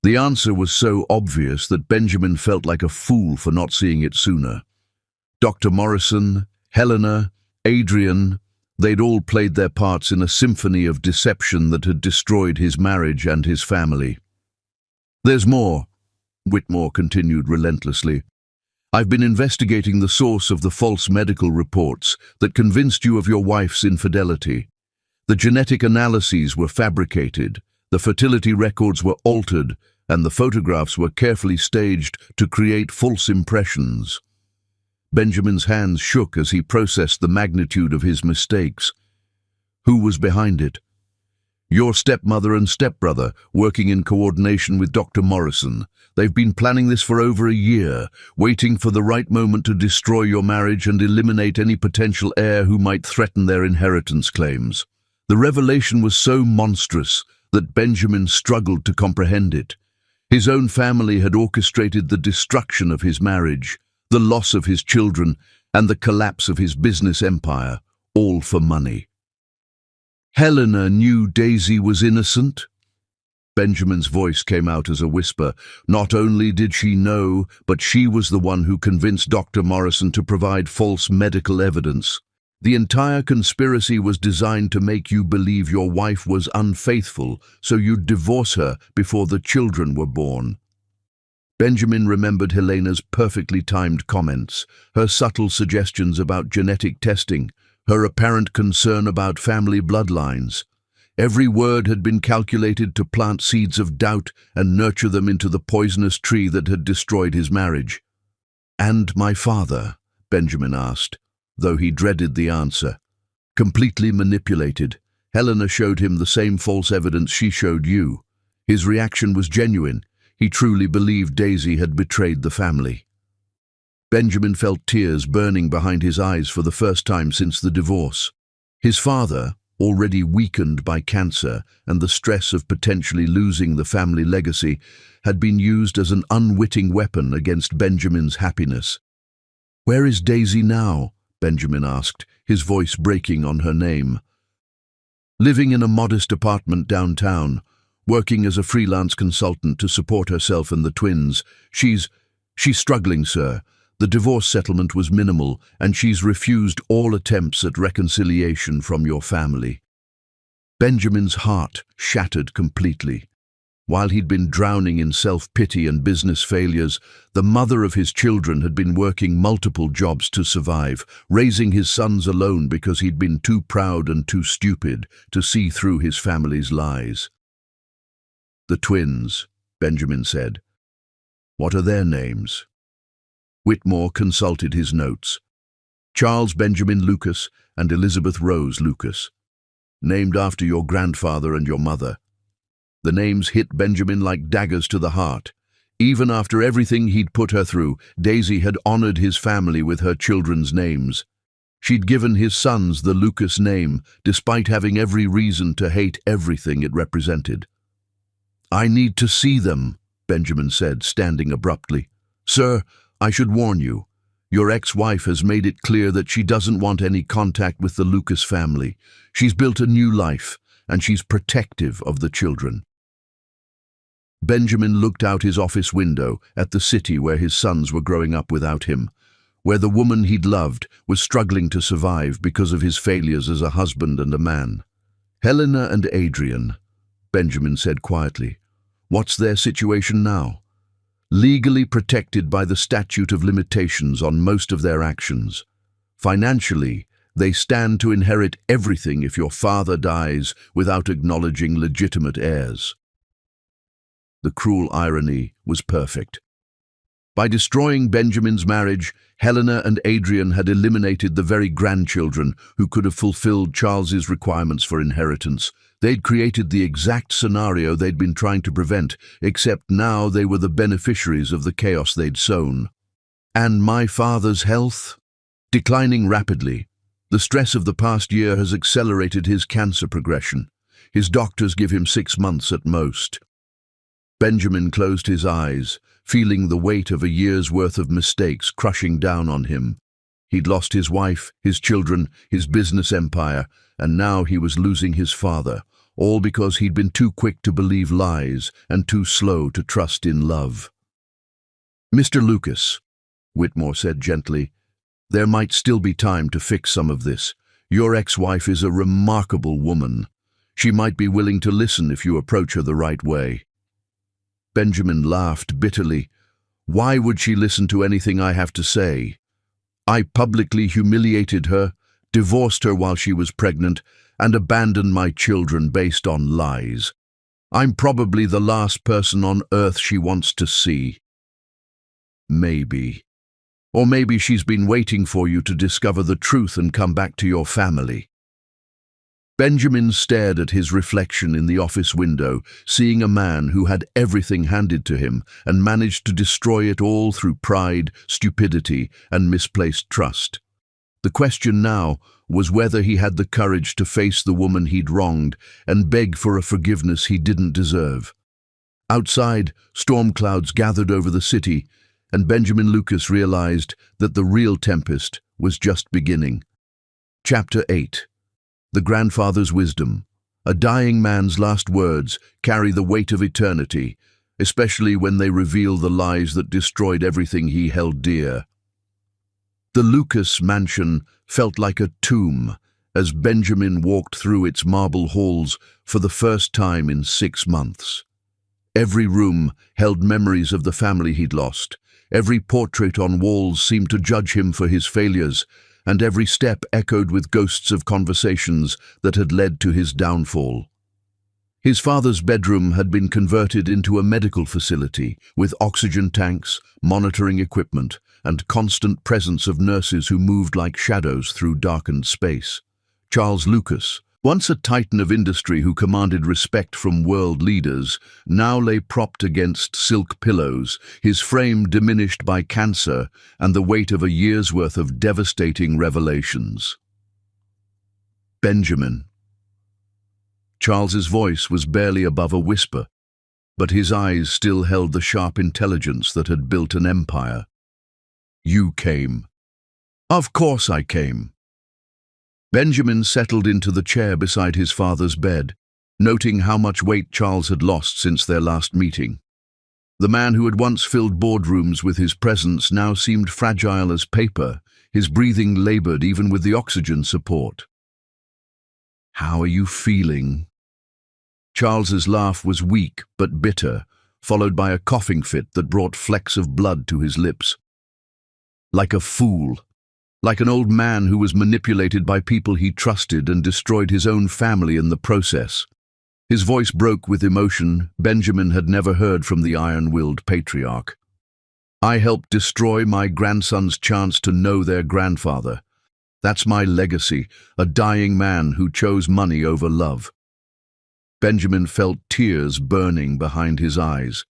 The answer was so obvious that Benjamin felt like a fool for not seeing it sooner. Dr. Morrison, Helena, Adrian, they'd all played their parts in a symphony of deception that had destroyed his marriage and his family. "There's more," Whitmore continued relentlessly. "I've been investigating the source of the false medical reports that convinced you of your wife's infidelity. The genetic analyses were fabricated, the fertility records were altered, and the photographs were carefully staged to create false impressions." Benjamin's hands shook as he processed the magnitude of his mistakes. "Who was behind it?" "Your stepmother and stepbrother, working in coordination with Dr. Morrison. They've been planning this for over a year, waiting for the right moment to destroy your marriage and eliminate any potential heir who might threaten their inheritance claims." The revelation was so monstrous that Benjamin struggled to comprehend it. His own family had orchestrated the destruction of his marriage, the loss of his children, and the collapse of his business empire, all for money. "Helena knew Daisy was innocent?" Benjamin's voice came out as a whisper. "Not only did she know, but she was the one who convinced Dr. Morrison to provide false medical evidence. The entire conspiracy was designed to make you believe your wife was unfaithful, so you'd divorce her before the children were born." Benjamin remembered Helena's perfectly timed comments, her subtle suggestions about genetic testing, her apparent concern about family bloodlines. Every word had been calculated to plant seeds of doubt and nurture them into the poisonous tree that had destroyed his marriage. "And my father?" Benjamin asked, though he dreaded the answer. "Completely manipulated. Helena showed him the same false evidence she showed you. His reaction was genuine. He truly believed Daisy had betrayed the family." Benjamin felt tears burning behind his eyes for the first time since the divorce. His father, already weakened by cancer and the stress of potentially losing the family legacy, had been used as an unwitting weapon against Benjamin's happiness. "Where is Daisy now?" Benjamin asked, his voice breaking on her name. "Living in a modest apartment downtown, working as a freelance consultant to support herself and the twins. She's struggling, sir. The divorce settlement was minimal, and she's refused all attempts at reconciliation from your family." Benjamin's heart shattered completely. While he'd been drowning in self-pity and business failures, the mother of his children had been working multiple jobs to survive, raising his sons alone because he'd been too proud and too stupid to see through his family's lies. "The twins," Benjamin said. "What are their names?" Whitmore consulted his notes. "Charles Benjamin Lucas and Elizabeth Rose Lucas. Named after your grandfather and your mother." The names hit Benjamin like daggers to the heart. Even after everything he'd put her through, Daisy had honored his family with her children's names. She'd given his sons the Lucas name, despite having every reason to hate everything it represented. "I need to see them," Benjamin said, standing abruptly. "Sir, I should warn you. Your ex-wife has made it clear that she doesn't want any contact with the Lucas family. She's built a new life, and she's protective of the children." Benjamin looked out his office window at the city where his sons were growing up without him, where the woman he'd loved was struggling to survive because of his failures as a husband and a man. "Helena and Adrian," Benjamin said quietly. "What's their situation now?" "Legally protected by the statute of limitations on most of their actions. Financially, they stand to inherit everything if your father dies without acknowledging legitimate heirs." The cruel irony was perfect. By destroying Benjamin's marriage, Helena and Adrian had eliminated the very grandchildren who could have fulfilled Charles's requirements for inheritance. They'd created the exact scenario they'd been trying to prevent, except now they were the beneficiaries of the chaos they'd sown. "And my father's health?" "Declining rapidly. The stress of the past year has accelerated his cancer progression. His doctors give him 6 months at most." Benjamin closed his eyes, feeling the weight of a year's worth of mistakes crushing down on him. He'd lost his wife, his children, his business empire, and now he was losing his father, all because he'd been too quick to believe lies and too slow to trust in love. "Mr. Lucas," Whitmore said gently, There might still be time to fix some of this. Your ex-wife is a remarkable woman. She might be willing to listen if you approach her the right way." Benjamin laughed bitterly. "Why would she listen to anything I have to say? I publicly humiliated her, divorced her while she was pregnant, and abandoned my children based on lies. I'm probably the last person on earth she wants to see." "Maybe. Or maybe she's been waiting for you to discover the truth and come back to your family." Benjamin stared at his reflection in the office window, seeing a man who had everything handed to him and managed to destroy it all through pride, stupidity, and misplaced trust. The question now was whether he had the courage to face the woman he'd wronged and beg for a forgiveness he didn't deserve. Outside, storm clouds gathered over the city, and Benjamin Lucas realized that the real tempest was just beginning. Chapter 8. The Grandfather's Wisdom. A dying man's last words carry the weight of eternity, especially when they reveal the lies that destroyed everything he held dear. The Lucas mansion felt like a tomb as Benjamin walked through its marble halls for the first time in 6 months. Every room held memories of the family he'd lost. Every portrait on walls seemed to judge him for his failures, and every step echoed with ghosts of conversations that had led to his downfall. His father's bedroom had been converted into a medical facility with oxygen tanks, monitoring equipment, and constant presence of nurses who moved like shadows through darkened space. Charles Lucas, once a titan of industry who commanded respect from world leaders, now lay propped against silk pillows, his frame diminished by cancer and the weight of a year's worth of devastating revelations. "Benjamin." Charles's voice was barely above a whisper, but his eyes still held the sharp intelligence that had built an empire. "You came." "Of course I came." Benjamin settled into the chair beside his father's bed, noting how much weight Charles had lost since their last meeting. The man who had once filled boardrooms with his presence now seemed fragile as paper, his breathing labored even with the oxygen support. "How are you feeling?" Charles's laugh was weak but bitter, followed by a coughing fit that brought flecks of blood to his lips. "Like a fool. Like an old man who was manipulated by people he trusted and destroyed his own family in the process." His voice broke with emotion Benjamin had never heard from the iron-willed patriarch. "I helped destroy my grandson's chance to know their grandfather. That's my legacy, a dying man who chose money over love." Benjamin felt tears burning behind his eyes.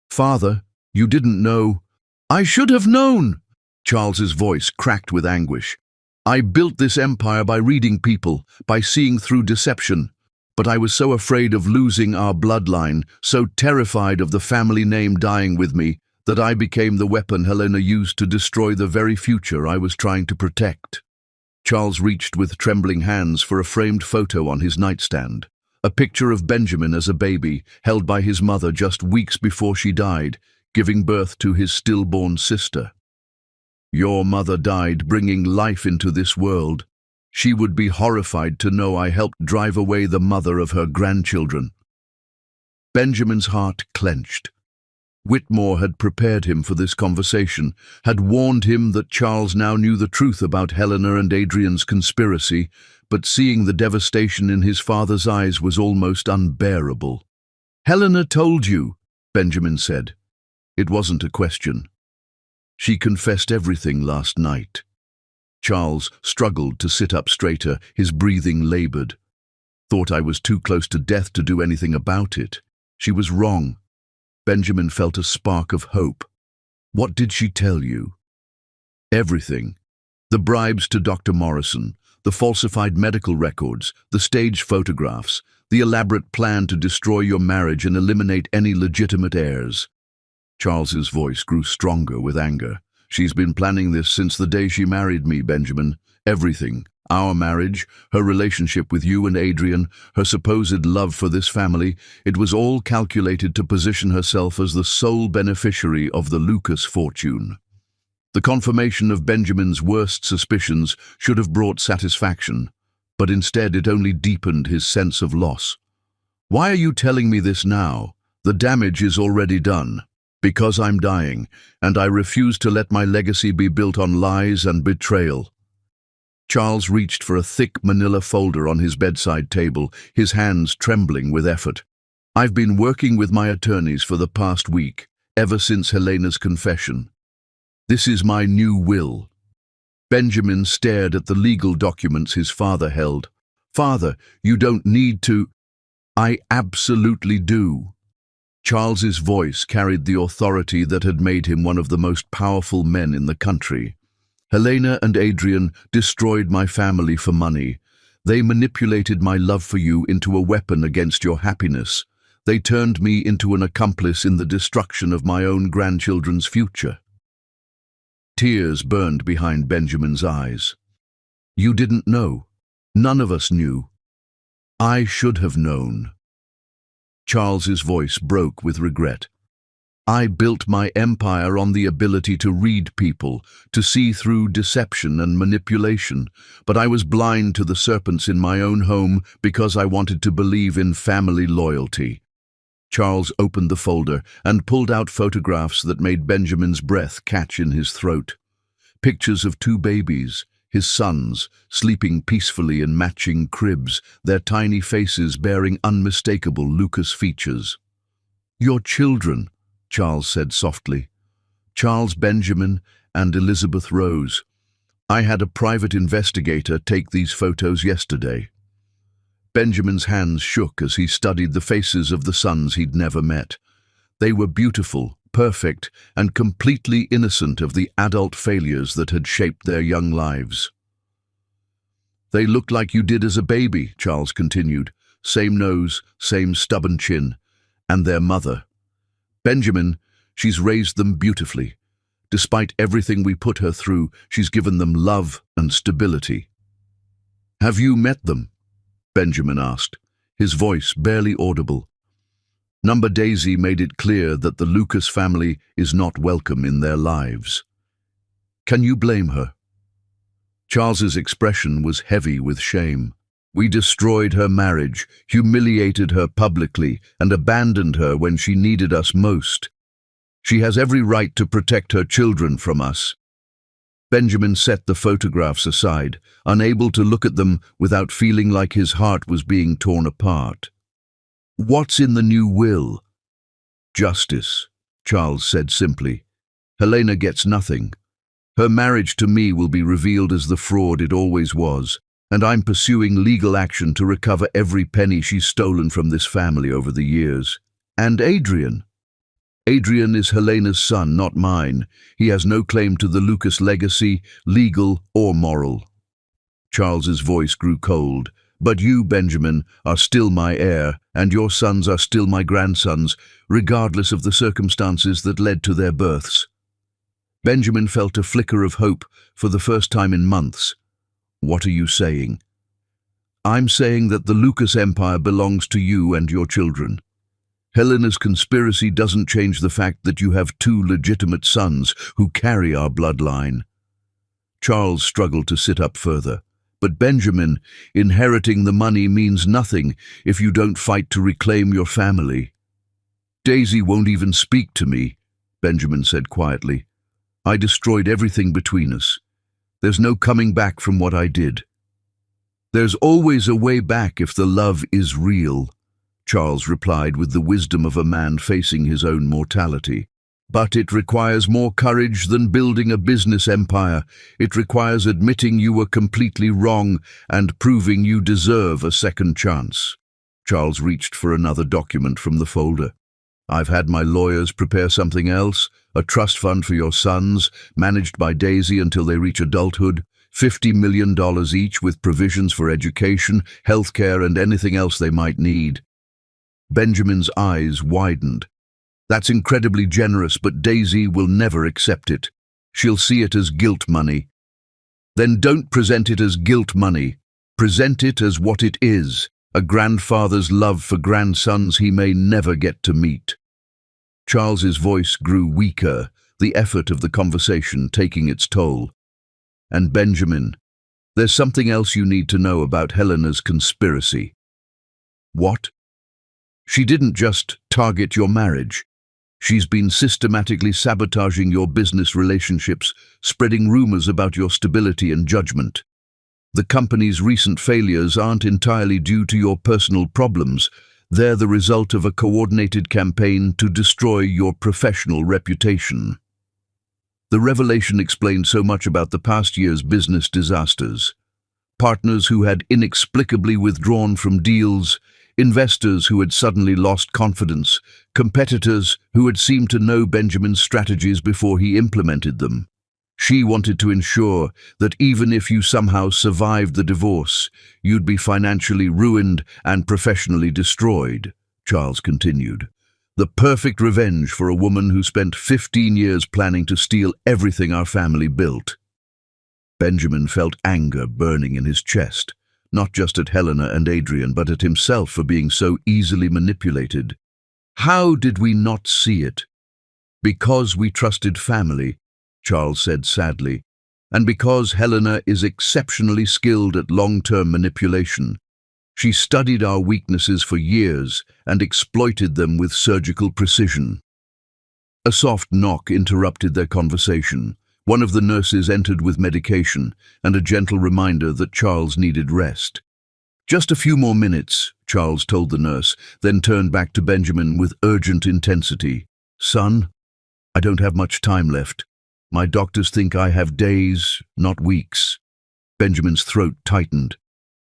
"Father, you didn't know." "I should have known!" Charles's voice cracked with anguish. "I built this empire by reading people, by seeing through deception. But I was so afraid of losing our bloodline, so terrified of the family name dying with me, that I became the weapon Helena used to destroy the very future I was trying to protect." Charles reached with trembling hands for a framed photo on his nightstand. A picture of Benjamin as a baby, held by his mother just weeks before she died, giving birth to his stillborn sister. "Your mother died bringing life into this world. She would be horrified to know I helped drive away the mother of her grandchildren." Benjamin's heart clenched. Whitmore had prepared him for this conversation, had warned him that Charles now knew the truth about Helena and Adrian's conspiracy, but seeing the devastation in his father's eyes was almost unbearable. "Helena told you," Benjamin said. It wasn't a question. "She confessed everything last night." Charles struggled to sit up straighter, his breathing labored. "Thought I was too close to death to do anything about it. She was wrong." Benjamin felt a spark of hope. "What did she tell you?" "Everything. The bribes to Dr. Morrison, the falsified medical records, the staged photographs, the elaborate plan to destroy your marriage and eliminate any legitimate heirs." Charles's voice grew stronger with anger. "She's been planning this since the day she married me, Benjamin. Everything. Our marriage, her relationship with you and Adrian, her supposed love for this family, it was all calculated to position herself as the sole beneficiary of the Lucas fortune." The confirmation of Benjamin's worst suspicions should have brought satisfaction, but instead it only deepened his sense of loss. "Why are you telling me this now? The damage is already done. Because I'm dying, and I refuse to let my legacy be built on lies and betrayal." Charles reached for a thick manila folder on his bedside table, his hands trembling with effort. "I've been working with my attorneys for the past week, ever since Helena's confession. This is my new will." Benjamin stared at the legal documents his father held. "Father, you don't need to." "I absolutely do." Charles's voice carried the authority that had made him one of the most powerful men in the country. "Helena and Adrian destroyed my family for money. They manipulated my love for you into a weapon against your happiness. They turned me into an accomplice in the destruction of my own grandchildren's future." Tears burned behind Benjamin's eyes. "You didn't know. None of us knew. I should have known." Charles's voice broke with regret. "I built my empire on the ability to read people, to see through deception and manipulation, but I was blind to the serpents in my own home because I wanted to believe in family loyalty." Charles opened the folder and pulled out photographs that made Benjamin's breath catch in his throat. Pictures of two babies, his sons, sleeping peacefully in matching cribs, their tiny faces bearing unmistakable Lucas features. "Your children," Charles said softly. "Charles Benjamin and Elizabeth Rose. I had a private investigator take these photos yesterday." Benjamin's hands shook as he studied the faces of the sons he'd never met. They were beautiful, perfect, and completely innocent of the adult failures that had shaped their young lives. "They looked like you did as a baby," Charles continued. "Same nose, same stubborn chin. And their mother. Benjamin, she's raised them beautifully. Despite everything we put her through, she's given them love and stability." "Have you met them?" Benjamin asked, his voice barely audible. Number Daisy made it clear that the Lucas family is not welcome in their lives. "Can you blame her?" Charles's expression was heavy with shame. "We destroyed her marriage, humiliated her publicly, and abandoned her when she needed us most. She has every right to protect her children from us." Benjamin set the photographs aside, unable to look at them without feeling like his heart was being torn apart. "What's in the new will?" "Justice," Charles said simply. "Helena gets nothing. Her marriage to me will be revealed as the fraud it always was, and I'm pursuing legal action to recover every penny she's stolen from this family over the years. And Adrian? Adrian is Helena's son, not mine. He has no claim to the Lucas legacy, legal or moral." Charles's voice grew cold. "But you, Benjamin, are still my heir, and your sons are still my grandsons, regardless of the circumstances that led to their births." Benjamin felt a flicker of hope for the first time in months. "What are you saying?" "I'm saying that the Lucas empire belongs to you and your children. Helena's conspiracy doesn't change the fact that you have two legitimate sons who carry our bloodline." Charles struggled to sit up further. "But Benjamin, inheriting the money means nothing if you don't fight to reclaim your family." "Daisy won't even speak to me," Benjamin said quietly. "I destroyed everything between us. There's no coming back from what I did." "There's always a way back if the love is real," Charles replied with the wisdom of a man facing his own mortality. "But it requires more courage than building a business empire. It requires admitting you were completely wrong and proving you deserve a second chance." Charles reached for another document from the folder. "I've had my lawyers prepare something else, a trust fund for your sons, managed by Daisy until they reach adulthood, $50 million each with provisions for education, healthcare, and anything else they might need." Benjamin's eyes widened. "That's incredibly generous, but Daisy will never accept it. She'll see it as guilt money." "Then don't present it as guilt money. Present it as what it is, a grandfather's love for grandsons he may never get to meet." Charles's voice grew weaker, the effort of the conversation taking its toll. "And Benjamin, there's something else you need to know about Helena's conspiracy." "What?" "She didn't just target your marriage. She's been systematically sabotaging your business relationships, spreading rumors about your stability and judgment. The company's recent failures aren't entirely due to your personal problems. They're the result of a coordinated campaign to destroy your professional reputation." The revelation explained so much about the past year's business disasters. Partners who had inexplicably withdrawn from deals, investors who had suddenly lost confidence, competitors who had seemed to know Benjamin's strategies before he implemented them. She wanted to ensure that even if you somehow survived the divorce, you'd be financially ruined and professionally destroyed, Charles continued. "The perfect revenge for a woman who spent 15 years planning to steal everything our family built." Benjamin felt anger burning in his chest, not just at Helena and Adrian, but at himself for being so easily manipulated. "How did we not see it?" "Because we trusted family," Charles said sadly, "and because Helena is exceptionally skilled at long-term manipulation. She studied our weaknesses for years and exploited them with surgical precision." A soft knock interrupted their conversation. One of the nurses entered with medication and a gentle reminder that Charles needed rest. "Just a few more minutes," Charles told the nurse, then turned back to Benjamin with urgent intensity. "Son, I don't have much time left. My doctors think I have days, not weeks." Benjamin's throat tightened.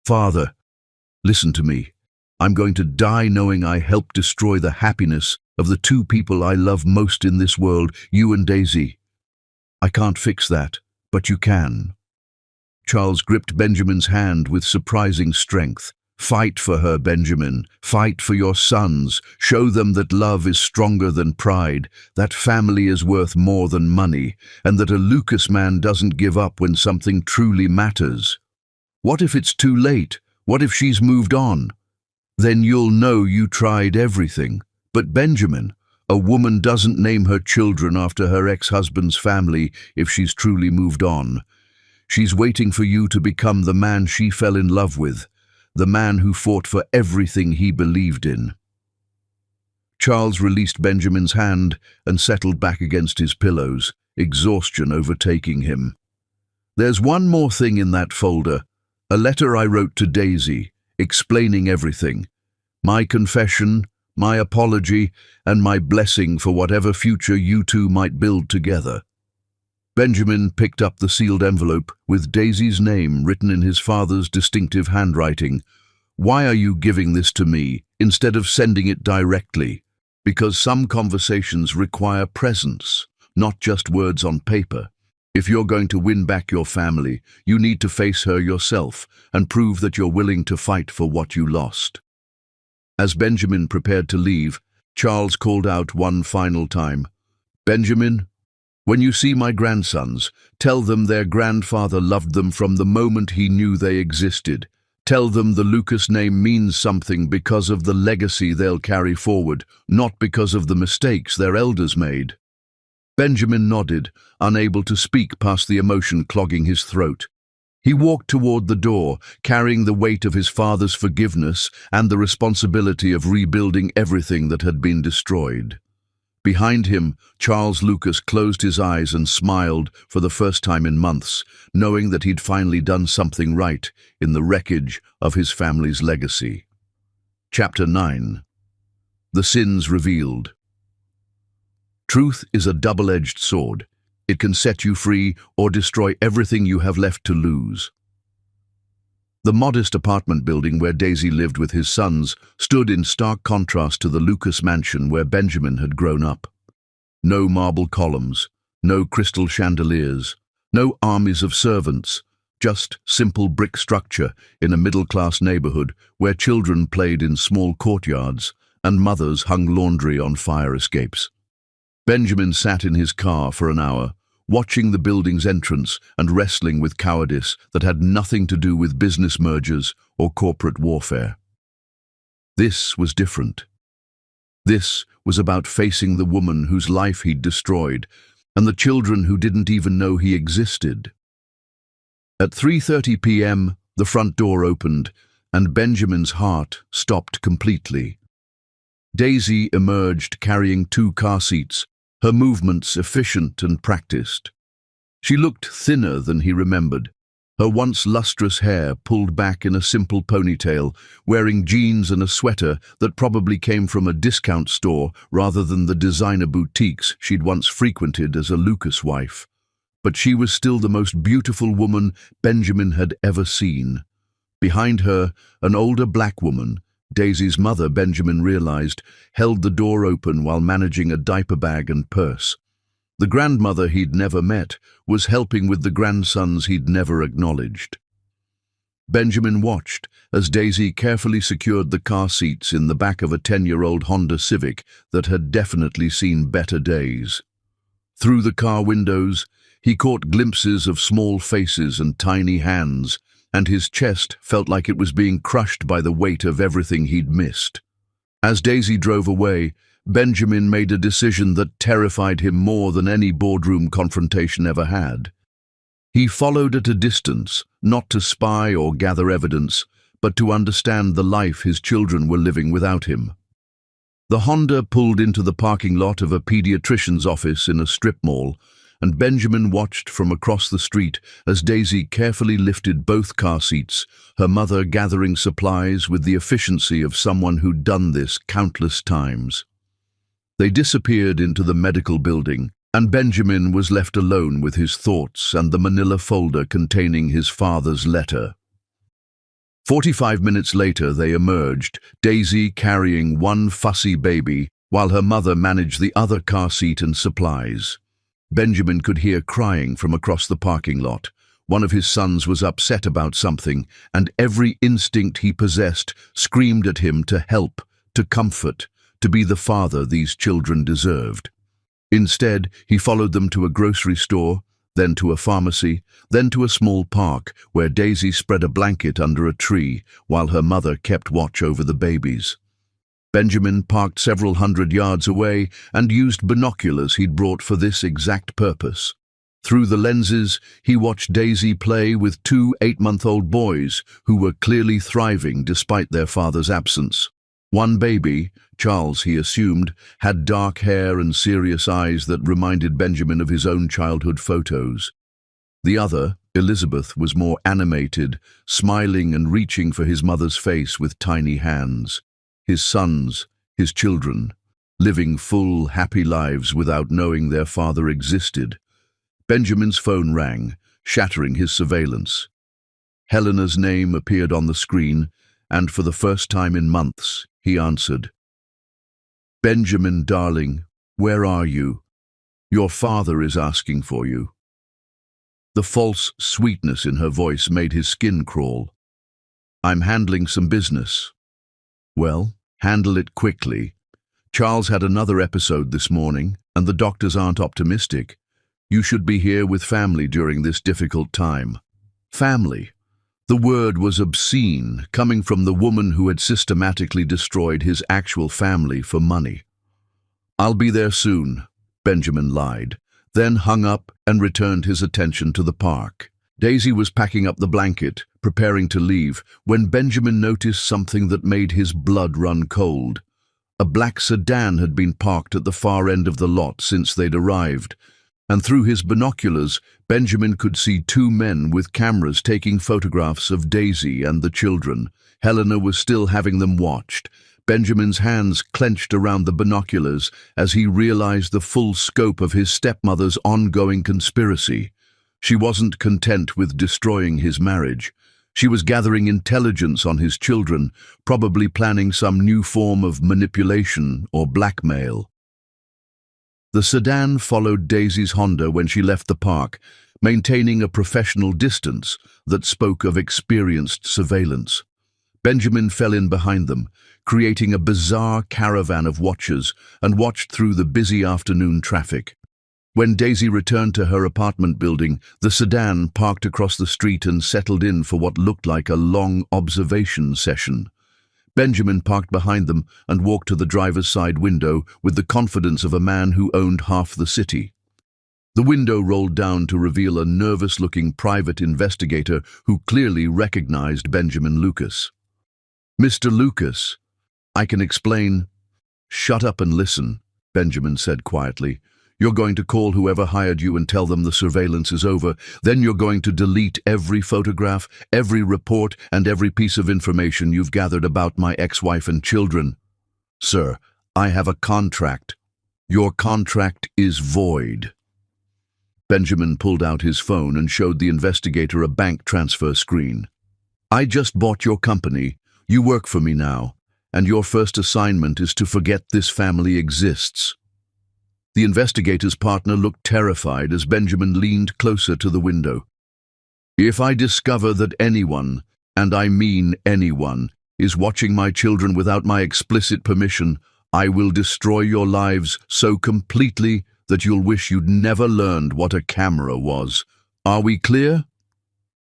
"Father, listen to me. I'm going to die knowing I helped destroy the happiness of the two people I love most in this world, you and Daisy. I can't fix that, but you can." Charles gripped Benjamin's hand with surprising strength. "Fight for her, Benjamin. Fight for your sons. Show them that love is stronger than pride, that family is worth more than money, and that a Lucas man doesn't give up when something truly matters. What if it's too late? What if she's moved on? Then you'll know you tried everything. But Benjamin, a woman doesn't name her children after her ex-husband's family if she's truly moved on. She's waiting for you to become the man she fell in love with, the man who fought for everything he believed in." Charles released Benjamin's hand and settled back against his pillows, exhaustion overtaking him. "There's one more thing in that folder, a letter I wrote to Daisy, explaining everything. My confession, my apology, and my blessing for whatever future you two might build together." Benjamin picked up the sealed envelope with Daisy's name written in his father's distinctive handwriting. "Why are you giving this to me instead of sending it directly?" "Because some conversations require presence, not just words on paper. If you're going to win back your family, you need to face her yourself and prove that you're willing to fight for what you lost." As Benjamin prepared to leave, Charles called out one final time, "Benjamin, when you see my grandsons, tell them their grandfather loved them from the moment he knew they existed. Tell them the Lucas name means something because of the legacy they'll carry forward, not because of the mistakes their elders made." Benjamin nodded, unable to speak past the emotion clogging his throat. He walked toward the door, carrying the weight of his father's forgiveness and the responsibility of rebuilding everything that had been destroyed. Behind him, Charles Lucas closed his eyes and smiled for the first time in months, knowing that he'd finally done something right in the wreckage of his family's legacy. Chapter 9. The Sins Revealed. Truth is a double-edged sword. It can set you free or destroy everything you have left to lose. The modest apartment building where Daisy lived with his sons stood in stark contrast to the Lucas mansion where Benjamin had grown up. No marble columns, no crystal chandeliers, no armies of servants, just simple brick structure in a middle-class neighborhood where children played in small courtyards and mothers hung laundry on fire escapes. Benjamin sat in his car for an hour, watching the building's entrance and wrestling with cowardice that had nothing to do with business mergers or corporate warfare. This was different. This was about facing the woman whose life he'd destroyed, and the children who didn't even know he existed. At 3:30 p.m., the front door opened, and Benjamin's heart stopped completely. Daisy emerged carrying 2 car seats, her movements efficient and practiced. She looked thinner than he remembered, her once lustrous hair pulled back in a simple ponytail, wearing jeans and a sweater that probably came from a discount store rather than the designer boutiques she'd once frequented as a Lucas wife. But she was still the most beautiful woman Benjamin had ever seen. Behind her, an older black woman, Daisy's mother, Benjamin realized, held the door open while managing a diaper bag and purse. The grandmother he'd never met was helping with the grandsons he'd never acknowledged. Benjamin watched as Daisy carefully secured the car seats in the back of a 10-year-old Honda Civic that had definitely seen better days. Through the car windows, he caught glimpses of small faces and tiny hands, and his chest felt like it was being crushed by the weight of everything he'd missed. As Daisy drove away, Benjamin made a decision that terrified him more than any boardroom confrontation ever had. He followed at a distance, not to spy or gather evidence, but to understand the life his children were living without him. The Honda pulled into the parking lot of a pediatrician's office in a strip mall, and Benjamin watched from across the street as Daisy carefully lifted both car seats, her mother gathering supplies with the efficiency of someone who'd done this countless times. They disappeared into the medical building, and Benjamin was left alone with his thoughts and the manila folder containing his father's letter. 45 minutes later they emerged, Daisy carrying one fussy baby, while her mother managed the other car seat and supplies. Benjamin could hear crying from across the parking lot. One of his sons was upset about something, and every instinct he possessed screamed at him to help, to comfort, to be the father these children deserved. Instead, he followed them to a grocery store, then to a pharmacy, then to a small park where Daisy spread a blanket under a tree while her mother kept watch over the babies. Benjamin parked several hundred yards away and used binoculars he'd brought for this exact purpose. Through the lenses, he watched Daisy play with 2 8-month-old boys who were clearly thriving despite their father's absence. One baby, Charles he assumed, had dark hair and serious eyes that reminded Benjamin of his own childhood photos. The other, Elizabeth, was more animated, smiling and reaching for his mother's face with tiny hands. His sons, his children, living full, happy lives without knowing their father existed. Benjamin's phone rang, shattering his surveillance. Helena's name appeared on the screen, and for the first time in months, he answered. "Benjamin, darling, where are you? Your father is asking for you." The false sweetness in her voice made his skin crawl. "I'm handling some business." "Well, handle it quickly. Charles had another episode this morning, and the doctors aren't optimistic. You should be here with family during this difficult time." Family. The word was obscene, coming from the woman who had systematically destroyed his actual family for money. "I'll be there soon," Benjamin lied, then hung up and returned his attention to the park. Daisy was packing up the blanket, preparing to leave, when Benjamin noticed something that made his blood run cold. A black sedan had been parked at the far end of the lot since they'd arrived, and through his binoculars, Benjamin could see 2 men with cameras taking photographs of Daisy and the children. Helena was still having them watched. Benjamin's hands clenched around the binoculars as he realized the full scope of his stepmother's ongoing conspiracy. She wasn't content with destroying his marriage. She was gathering intelligence on his children, probably planning some new form of manipulation or blackmail. The sedan followed Daisy's Honda when she left the park, maintaining a professional distance that spoke of experienced surveillance. Benjamin fell in behind them, creating a bizarre caravan of watchers, and watched through the busy afternoon traffic. When Daisy returned to her apartment building, the sedan parked across the street and settled in for what looked like a long observation session. Benjamin parked behind them and walked to the driver's side window with the confidence of a man who owned half the city. The window rolled down to reveal a nervous-looking private investigator who clearly recognized Benjamin Lucas. "Mr. Lucas, I can explain." "Shut up and listen," Benjamin said quietly. "You're going to call whoever hired you and tell them the surveillance is over. Then you're going to delete every photograph, every report, and every piece of information you've gathered about my ex-wife and children." "Sir, I have a contract." "Your contract is void." Benjamin pulled out his phone and showed the investigator a bank transfer screen. "I just bought your company. You work for me now, and your first assignment is to forget this family exists." The investigator's partner looked terrified as Benjamin leaned closer to the window. "If I discover that anyone, and I mean anyone, is watching my children without my explicit permission, I will destroy your lives so completely that you'll wish you'd never learned what a camera was. Are we clear?"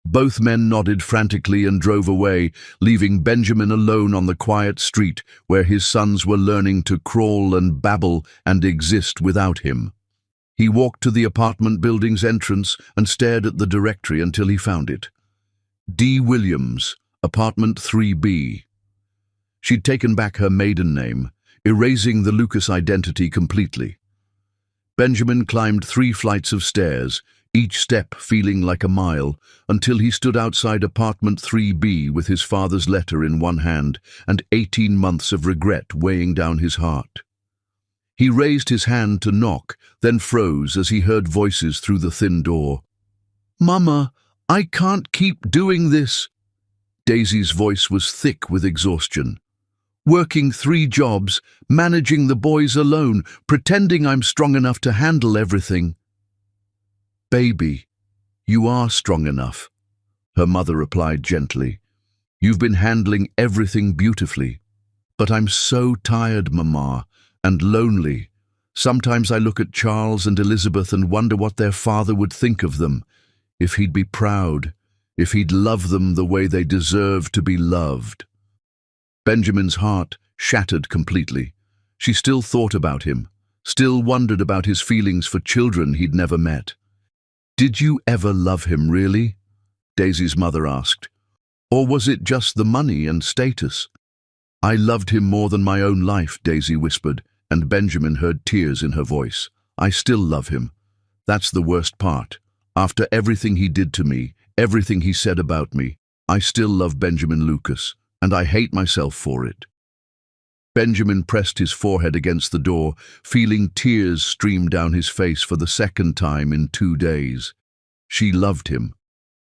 Both men nodded frantically and drove away, leaving Benjamin alone on the quiet street where his sons were learning to crawl and babble and exist without him. He walked to the apartment building's entrance and stared at the directory until he found it. D. Williams, apartment 3B. She'd taken back her maiden name, erasing the Lucas identity completely. Benjamin climbed 3 flights of stairs, each step feeling like a mile, until he stood outside apartment 3B with his father's letter in one hand and 18 months of regret weighing down his heart. He raised his hand to knock, then froze as he heard voices through the thin door. "Mama, I can't keep doing this." Daisy's voice was thick with exhaustion. "Working 3 jobs, managing the boys alone, pretending I'm strong enough to handle everything." "Baby, you are strong enough," her mother replied gently. "You've been handling everything beautifully. But I'm so tired, Mama, and lonely. Sometimes I look at Charles and Elizabeth and wonder what their father would think of them, if he'd be proud, if he'd love them the way they deserve to be loved." Benjamin's heart shattered completely. She still thought about him, still wondered about his feelings for children he'd never met. "Did you ever love him, really?" Daisy's mother asked. "Or was it just the money and status?" "I loved him more than my own life," Daisy whispered, and Benjamin heard tears in her voice. "I still love him. That's the worst part. After everything he did to me, everything he said about me, I still love Benjamin Lucas, and I hate myself for it." Benjamin pressed his forehead against the door, feeling tears stream down his face for the second time in 2 days. She loved him.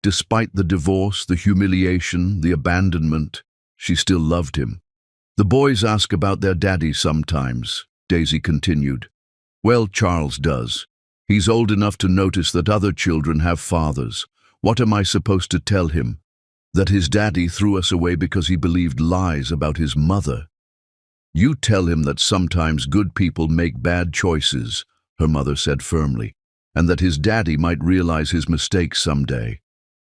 Despite the divorce, the humiliation, the abandonment, she still loved him. "The boys ask about their daddy sometimes," Daisy continued. "Well, Charles does. He's old enough to notice that other children have fathers. What am I supposed to tell him? That his daddy threw us away because he believed lies about his mother?" "You tell him that sometimes good people make bad choices," her mother said firmly, "and that his daddy might realize his mistakes someday."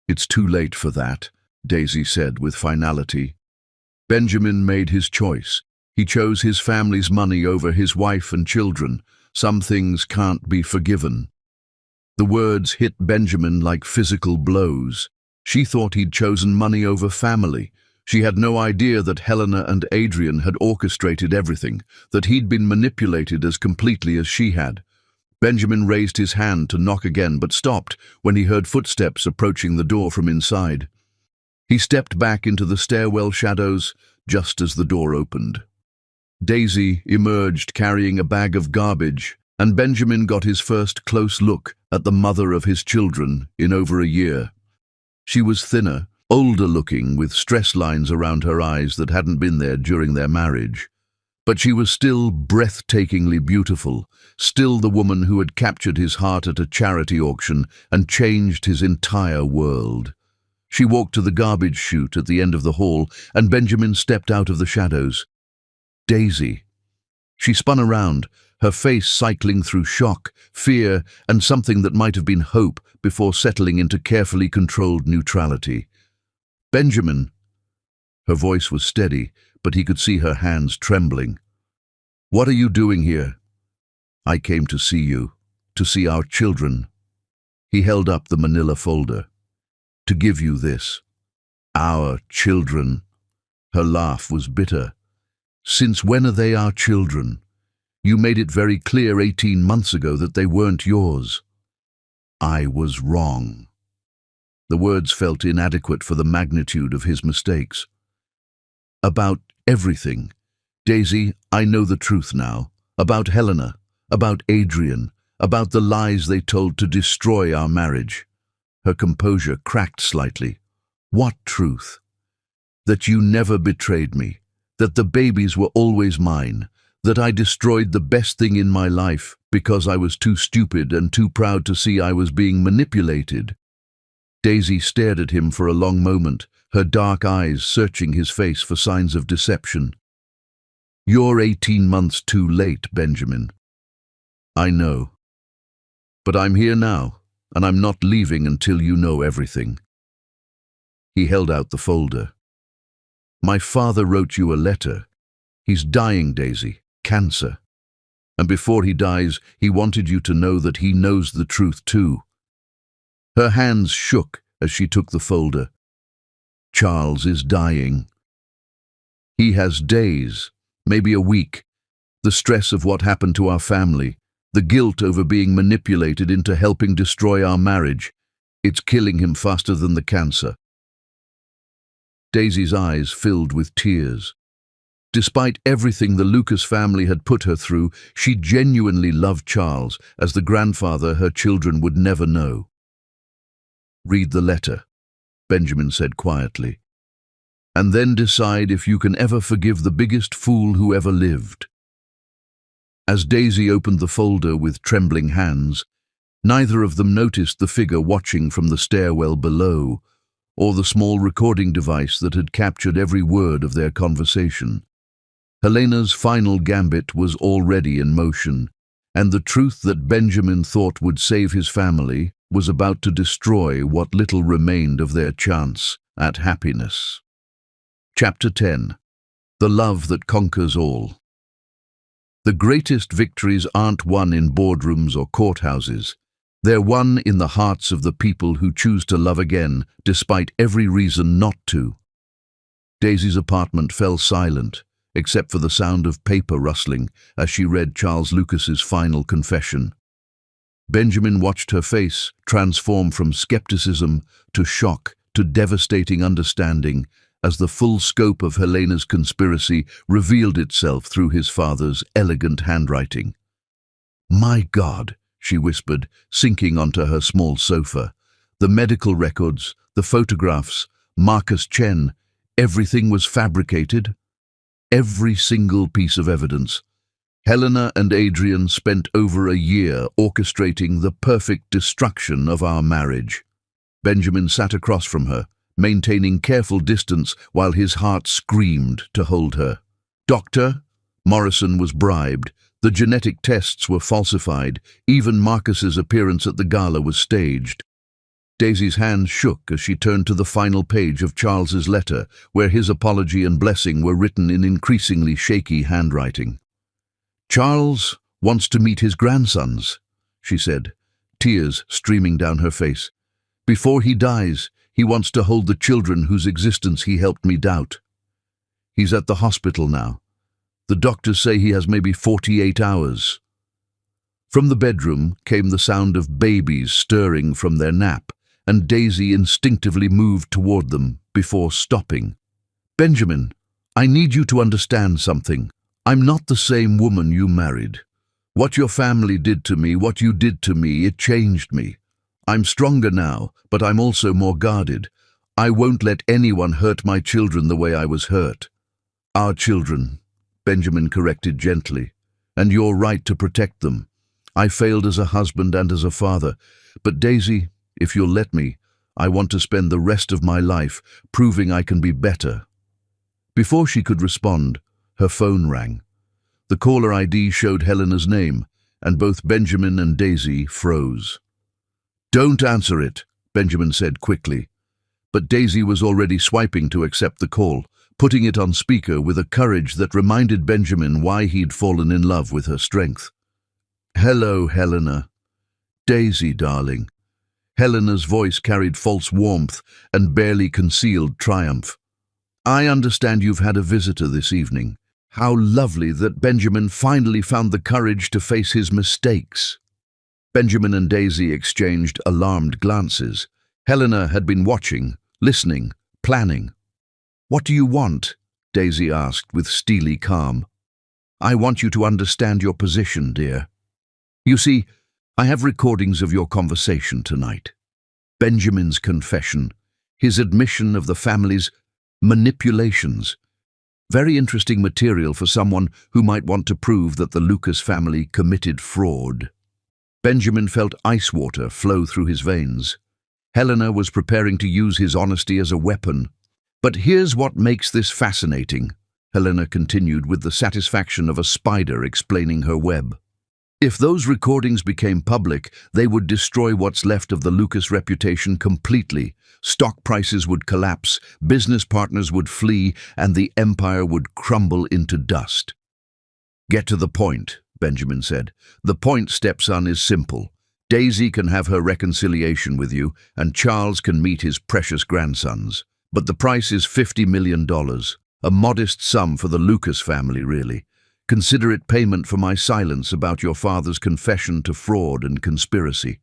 "It's too late for that," Daisy said with finality. Benjamin made his choice. He chose his family's money over his wife and children. Some things can't be forgiven. The words hit Benjamin like physical blows. She thought he'd chosen money over family. She had no idea that Helena and Adrian had orchestrated everything, that he'd been manipulated as completely as she had. Benjamin raised his hand to knock again, but stopped when he heard footsteps approaching the door from inside. He stepped back into the stairwell shadows just as the door opened. Daisy emerged carrying a bag of garbage, and Benjamin got his first close look at the mother of his children in over a year. She was thinner, older-looking, with stress lines around her eyes that hadn't been there during their marriage. But she was still breathtakingly beautiful, still the woman who had captured his heart at a charity auction and changed his entire world. She walked to the garbage chute at the end of the hall, and Benjamin stepped out of the shadows. "Daisy." She spun around, her face cycling through shock, fear, and something that might have been hope before settling into carefully controlled neutrality. "Benjamin." Her voice was steady, but he could see her hands trembling. "What are you doing here?" "I came to see you." to see our children." He held up the manila folder. "To give you this. Our children." Her laugh was bitter. "Since when are they our children? You made it very clear 18 months ago that they weren't yours." "I was wrong." The words felt inadequate for the magnitude of his mistakes. "About everything. Daisy, I know the truth now. About Helena, about Adrian, about the lies they told to destroy our marriage." Her composure cracked slightly. "What truth?" "That you never betrayed me, that the babies were always mine, that I destroyed the best thing in my life because I was too stupid and too proud to see I was being manipulated." Daisy stared at him for a long moment, her dark eyes searching his face for signs of deception. "You're 18 months too late, Benjamin." "I know. But I'm here now, and I'm not leaving until you know everything." He held out the folder. "My father wrote you a letter. He's dying, Daisy, cancer. And before he dies, he wanted you to know that he knows the truth too." Her hands shook as she took the folder. "Charles is dying. He has days, maybe a week. The stress of what happened to our family, the guilt over being manipulated into helping destroy our marriage, it's killing him faster than the cancer." Daisy's eyes filled with tears. Despite everything the Lucas family had put her through, she genuinely loved Charles as the grandfather her children would never know. "Read the letter," Benjamin said quietly, "and then decide if you can ever forgive the biggest fool who ever lived." As Daisy opened the folder with trembling hands, neither of them noticed the figure watching from the stairwell below, or the small recording device that had captured every word of their conversation. Helena's final gambit was already in motion, and the truth that Benjamin thought would save his family was about to destroy what little remained of their chance at happiness. Chapter 10. The Love That Conquers All. The greatest victories aren't won in boardrooms or courthouses. They're won in the hearts of the people who choose to love again, despite every reason not to. Daisy's apartment fell silent, except for the sound of paper rustling as she read Charles Lucas's final confession. Benjamin watched her face transform from skepticism to shock to devastating understanding as the full scope of Helena's conspiracy revealed itself through his father's elegant handwriting. "My God," she whispered, sinking onto her small sofa. "The medical records, the photographs, Marcus Chen, everything was fabricated. Every single piece of evidence. Helena and Adrian spent over a year orchestrating the perfect destruction of our marriage." Benjamin sat across from her, maintaining careful distance while his heart screamed to hold her. "Doctor?" Morrison was bribed. The genetic tests were falsified. Even Marcus's appearance at the gala was staged. Daisy's hands shook as she turned to the final page of Charles's letter, where his apology and blessing were written in increasingly shaky handwriting. "Charles wants to meet his grandsons," she said, tears streaming down her face. "Before he dies, he wants to hold the children whose existence he helped me doubt. He's at the hospital now. The doctors say he has maybe 48 hours. From the bedroom came the sound of babies stirring from their nap, and Daisy instinctively moved toward them before stopping. "Benjamin, I need you to understand something. I'm not the same woman you married. What your family did to me, what you did to me, it changed me. I'm stronger now, but I'm also more guarded. I won't let anyone hurt my children the way I was hurt." "Our children," Benjamin corrected gently, "and you're right to protect them. I failed as a husband and as a father, but Daisy, if you'll let me, I want to spend the rest of my life proving I can be better." Before she could respond, her phone rang. The caller ID showed Helena's name, and both Benjamin and Daisy froze. "Don't answer it," Benjamin said quickly. But Daisy was already swiping to accept the call, putting it on speaker with a courage that reminded Benjamin why he'd fallen in love with her strength. "Hello, Helena. Daisy, darling. Helena's voice carried false warmth and barely concealed triumph. I understand you've had a visitor this evening. How lovely that Benjamin finally found the courage to face his mistakes. Benjamin and Daisy exchanged alarmed glances. Helena had been watching, listening, planning. What do you want? Daisy asked with steely calm. I want you to understand your position, dear. You see, I have recordings of your conversation tonight. Benjamin's confession, his admission of the family's manipulations. Very interesting material for someone who might want to prove that the Lucas family committed fraud. Benjamin felt ice water flow through his veins. Helena was preparing to use his honesty as a weapon. But here's what makes this fascinating, Helena continued with the satisfaction of a spider explaining her web. If those recordings became public, they would destroy what's left of the Lucas reputation completely. Stock prices would collapse, business partners would flee, and the empire would crumble into dust. Get to the point, Benjamin said. The point, stepson, is simple. Daisy can have her reconciliation with you, and Charles can meet his precious grandsons. But the price is $50 million, a modest sum for the Lucas family, really. Consider it payment for my silence about your father's confession to fraud and conspiracy.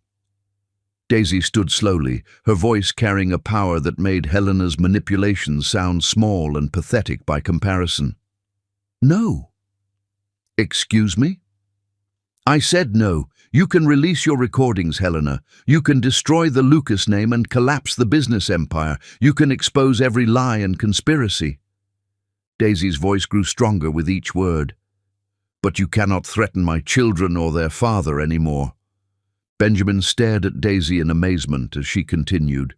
Daisy stood slowly, her voice carrying a power that made Helena's manipulations sound small and pathetic by comparison. No. Excuse me? I said no. You can release your recordings, Helena. You can destroy the Lucas name and collapse the business empire. You can expose every lie and conspiracy. Daisy's voice grew stronger with each word. But you cannot threaten my children or their father anymore. Benjamin stared at Daisy in amazement as she continued.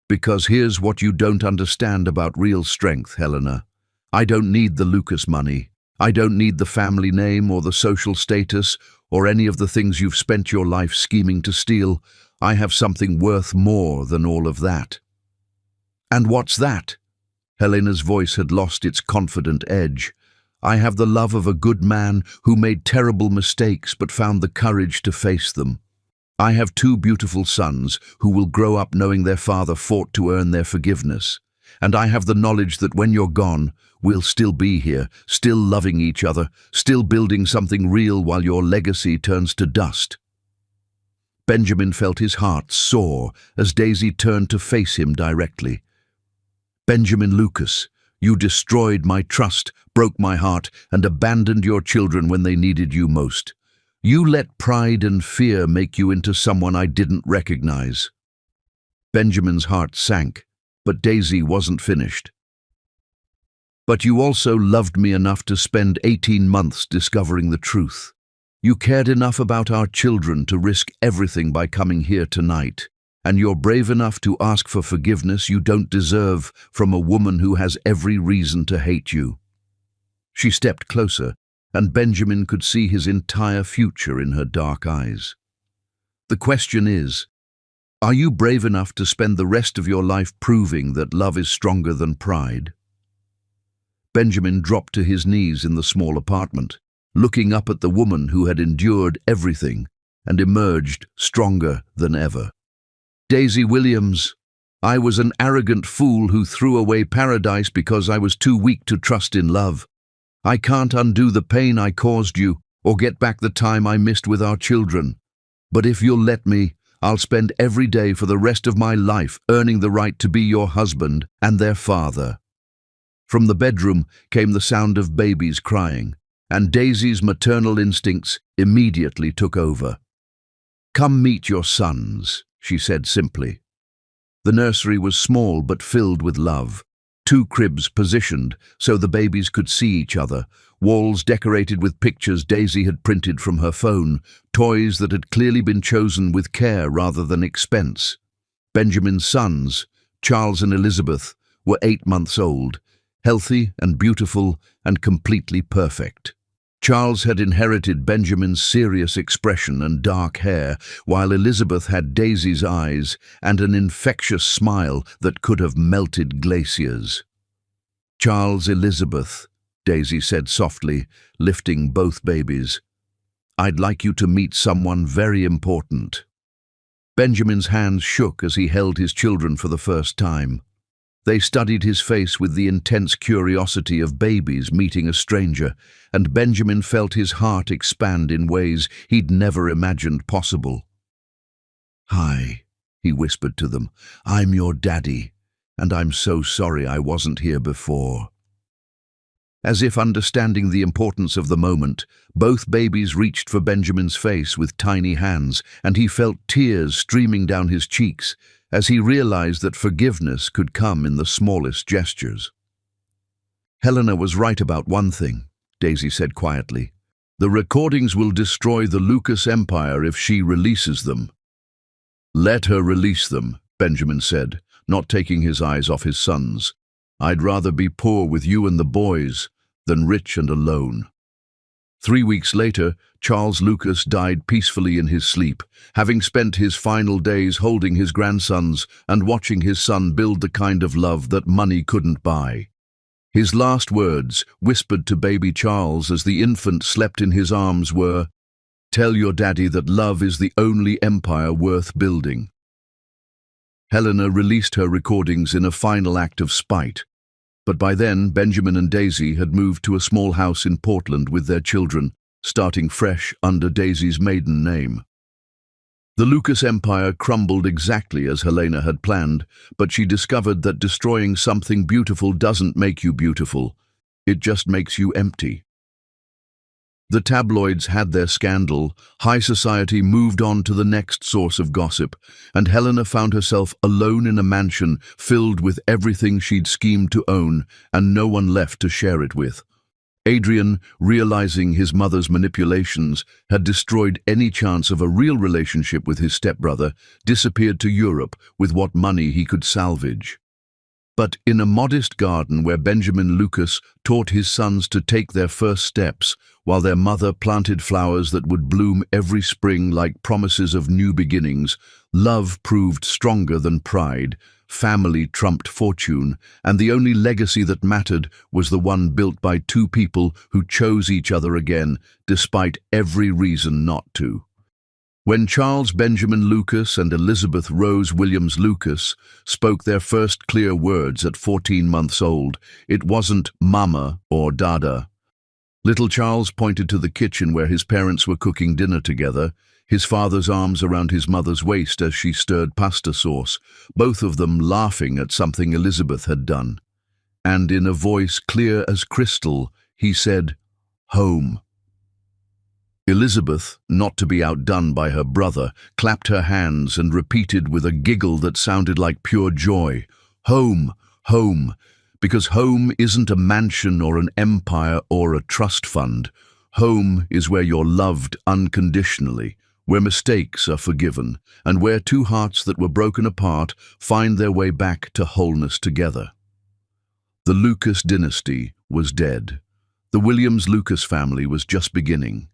Because here's what you don't understand about real strength, Helena. I don't need the Lucas money. I don't need the family name or the social status or any of the things you've spent your life scheming to steal. I have something worth more than all of that. And what's that? Helena's voice had lost its confident edge. I have the love of a good man who made terrible mistakes but found the courage to face them. I have 2 beautiful sons who will grow up knowing their father fought to earn their forgiveness. And I have the knowledge that when you're gone, we'll still be here, still loving each other, still building something real while your legacy turns to dust. Benjamin felt his heart soar as Daisy turned to face him directly. Benjamin Lucas, you destroyed my trust, broke my heart, and abandoned your children when they needed you most. You let pride and fear make you into someone I didn't recognize. Benjamin's heart sank, but Daisy wasn't finished. But you also loved me enough to spend 18 months discovering the truth. You cared enough about our children to risk everything by coming here tonight. And you're brave enough to ask for forgiveness you don't deserve from a woman who has every reason to hate you. She stepped closer, and Benjamin could see his entire future in her dark eyes. The question is, are you brave enough to spend the rest of your life proving that love is stronger than pride? Benjamin dropped to his knees in the small apartment, looking up at the woman who had endured everything and emerged stronger than ever. Daisy Williams, I was an arrogant fool who threw away paradise because I was too weak to trust in love. I can't undo the pain I caused you or get back the time I missed with our children. But if you'll let me, I'll spend every day for the rest of my life earning the right to be your husband and their father. From the bedroom came the sound of babies crying, and Daisy's maternal instincts immediately took over. Come meet your sons, she said simply. The nursery was small but filled with love. 2 cribs positioned so the babies could see each other, walls decorated with pictures Daisy had printed from her phone, toys that had clearly been chosen with care rather than expense. Benjamin's sons, Charles and Elizabeth, were 8 months old, healthy and beautiful and completely perfect. Charles had inherited Benjamin's serious expression and dark hair, while Elizabeth had Daisy's eyes and an infectious smile that could have melted glaciers. Charles, Elizabeth, Daisy said softly, lifting both babies. I'd like you to meet someone very important." Benjamin's hands shook as he held his children for the first time. They studied his face with the intense curiosity of babies meeting a stranger, and Benjamin felt his heart expand in ways he'd never imagined possible. "Hi," he whispered to them. "I'm your daddy, and I'm so sorry I wasn't here before." As if understanding the importance of the moment, both babies reached for Benjamin's face with tiny hands, and he felt tears streaming down his cheeks as he realized that forgiveness could come in the smallest gestures. "Helena was right about one thing," Daisy said quietly. "The recordings will destroy the Lucas Empire if she releases them." "Let her release them," Benjamin said, not taking his eyes off his sons. "I'd rather be poor with you and the boys than rich and alone." 3 weeks later, Charles Lucas died peacefully in his sleep, having spent his final days holding his grandsons and watching his son build the kind of love that money couldn't buy. His last words, whispered to baby Charles as the infant slept in his arms, were, "Tell your daddy that love is the only empire worth building." Helena released her recordings in a final act of spite. But by then, Benjamin and Daisy had moved to a small house in Portland with their children, starting fresh under Daisy's maiden name. The Lucas Empire crumbled exactly as Helena had planned, but she discovered that destroying something beautiful doesn't make you beautiful. It just makes you empty. The tabloids had their scandal, high society moved on to the next source of gossip, and Helena found herself alone in a mansion filled with everything she'd schemed to own and no one left to share it with. Adrian, realizing his mother's manipulations had destroyed any chance of a real relationship with his stepbrother, disappeared to Europe with what money he could salvage. But in a modest garden where Benjamin Lucas taught his sons to take their first steps, while their mother planted flowers that would bloom every spring like promises of new beginnings, love proved stronger than pride, family trumped fortune, and the only legacy that mattered was the one built by two people who chose each other again, despite every reason not to. When Charles Benjamin Lucas and Elizabeth Rose Williams Lucas spoke their first clear words at 14 months old, it wasn't "Mama" or "Dada." Little Charles pointed to the kitchen where his parents were cooking dinner together, his father's arms around his mother's waist as she stirred pasta sauce, both of them laughing at something Elizabeth had done. And in a voice clear as crystal, he said, "Home." Elizabeth, not to be outdone by her brother, clapped her hands and repeated with a giggle that sounded like pure joy, "Home, home," because home isn't a mansion or an empire or a trust fund. Home is where you're loved unconditionally, where mistakes are forgiven, and where two hearts that were broken apart find their way back to wholeness together. The Lucas dynasty was dead. The Williams-Lucas family was just beginning.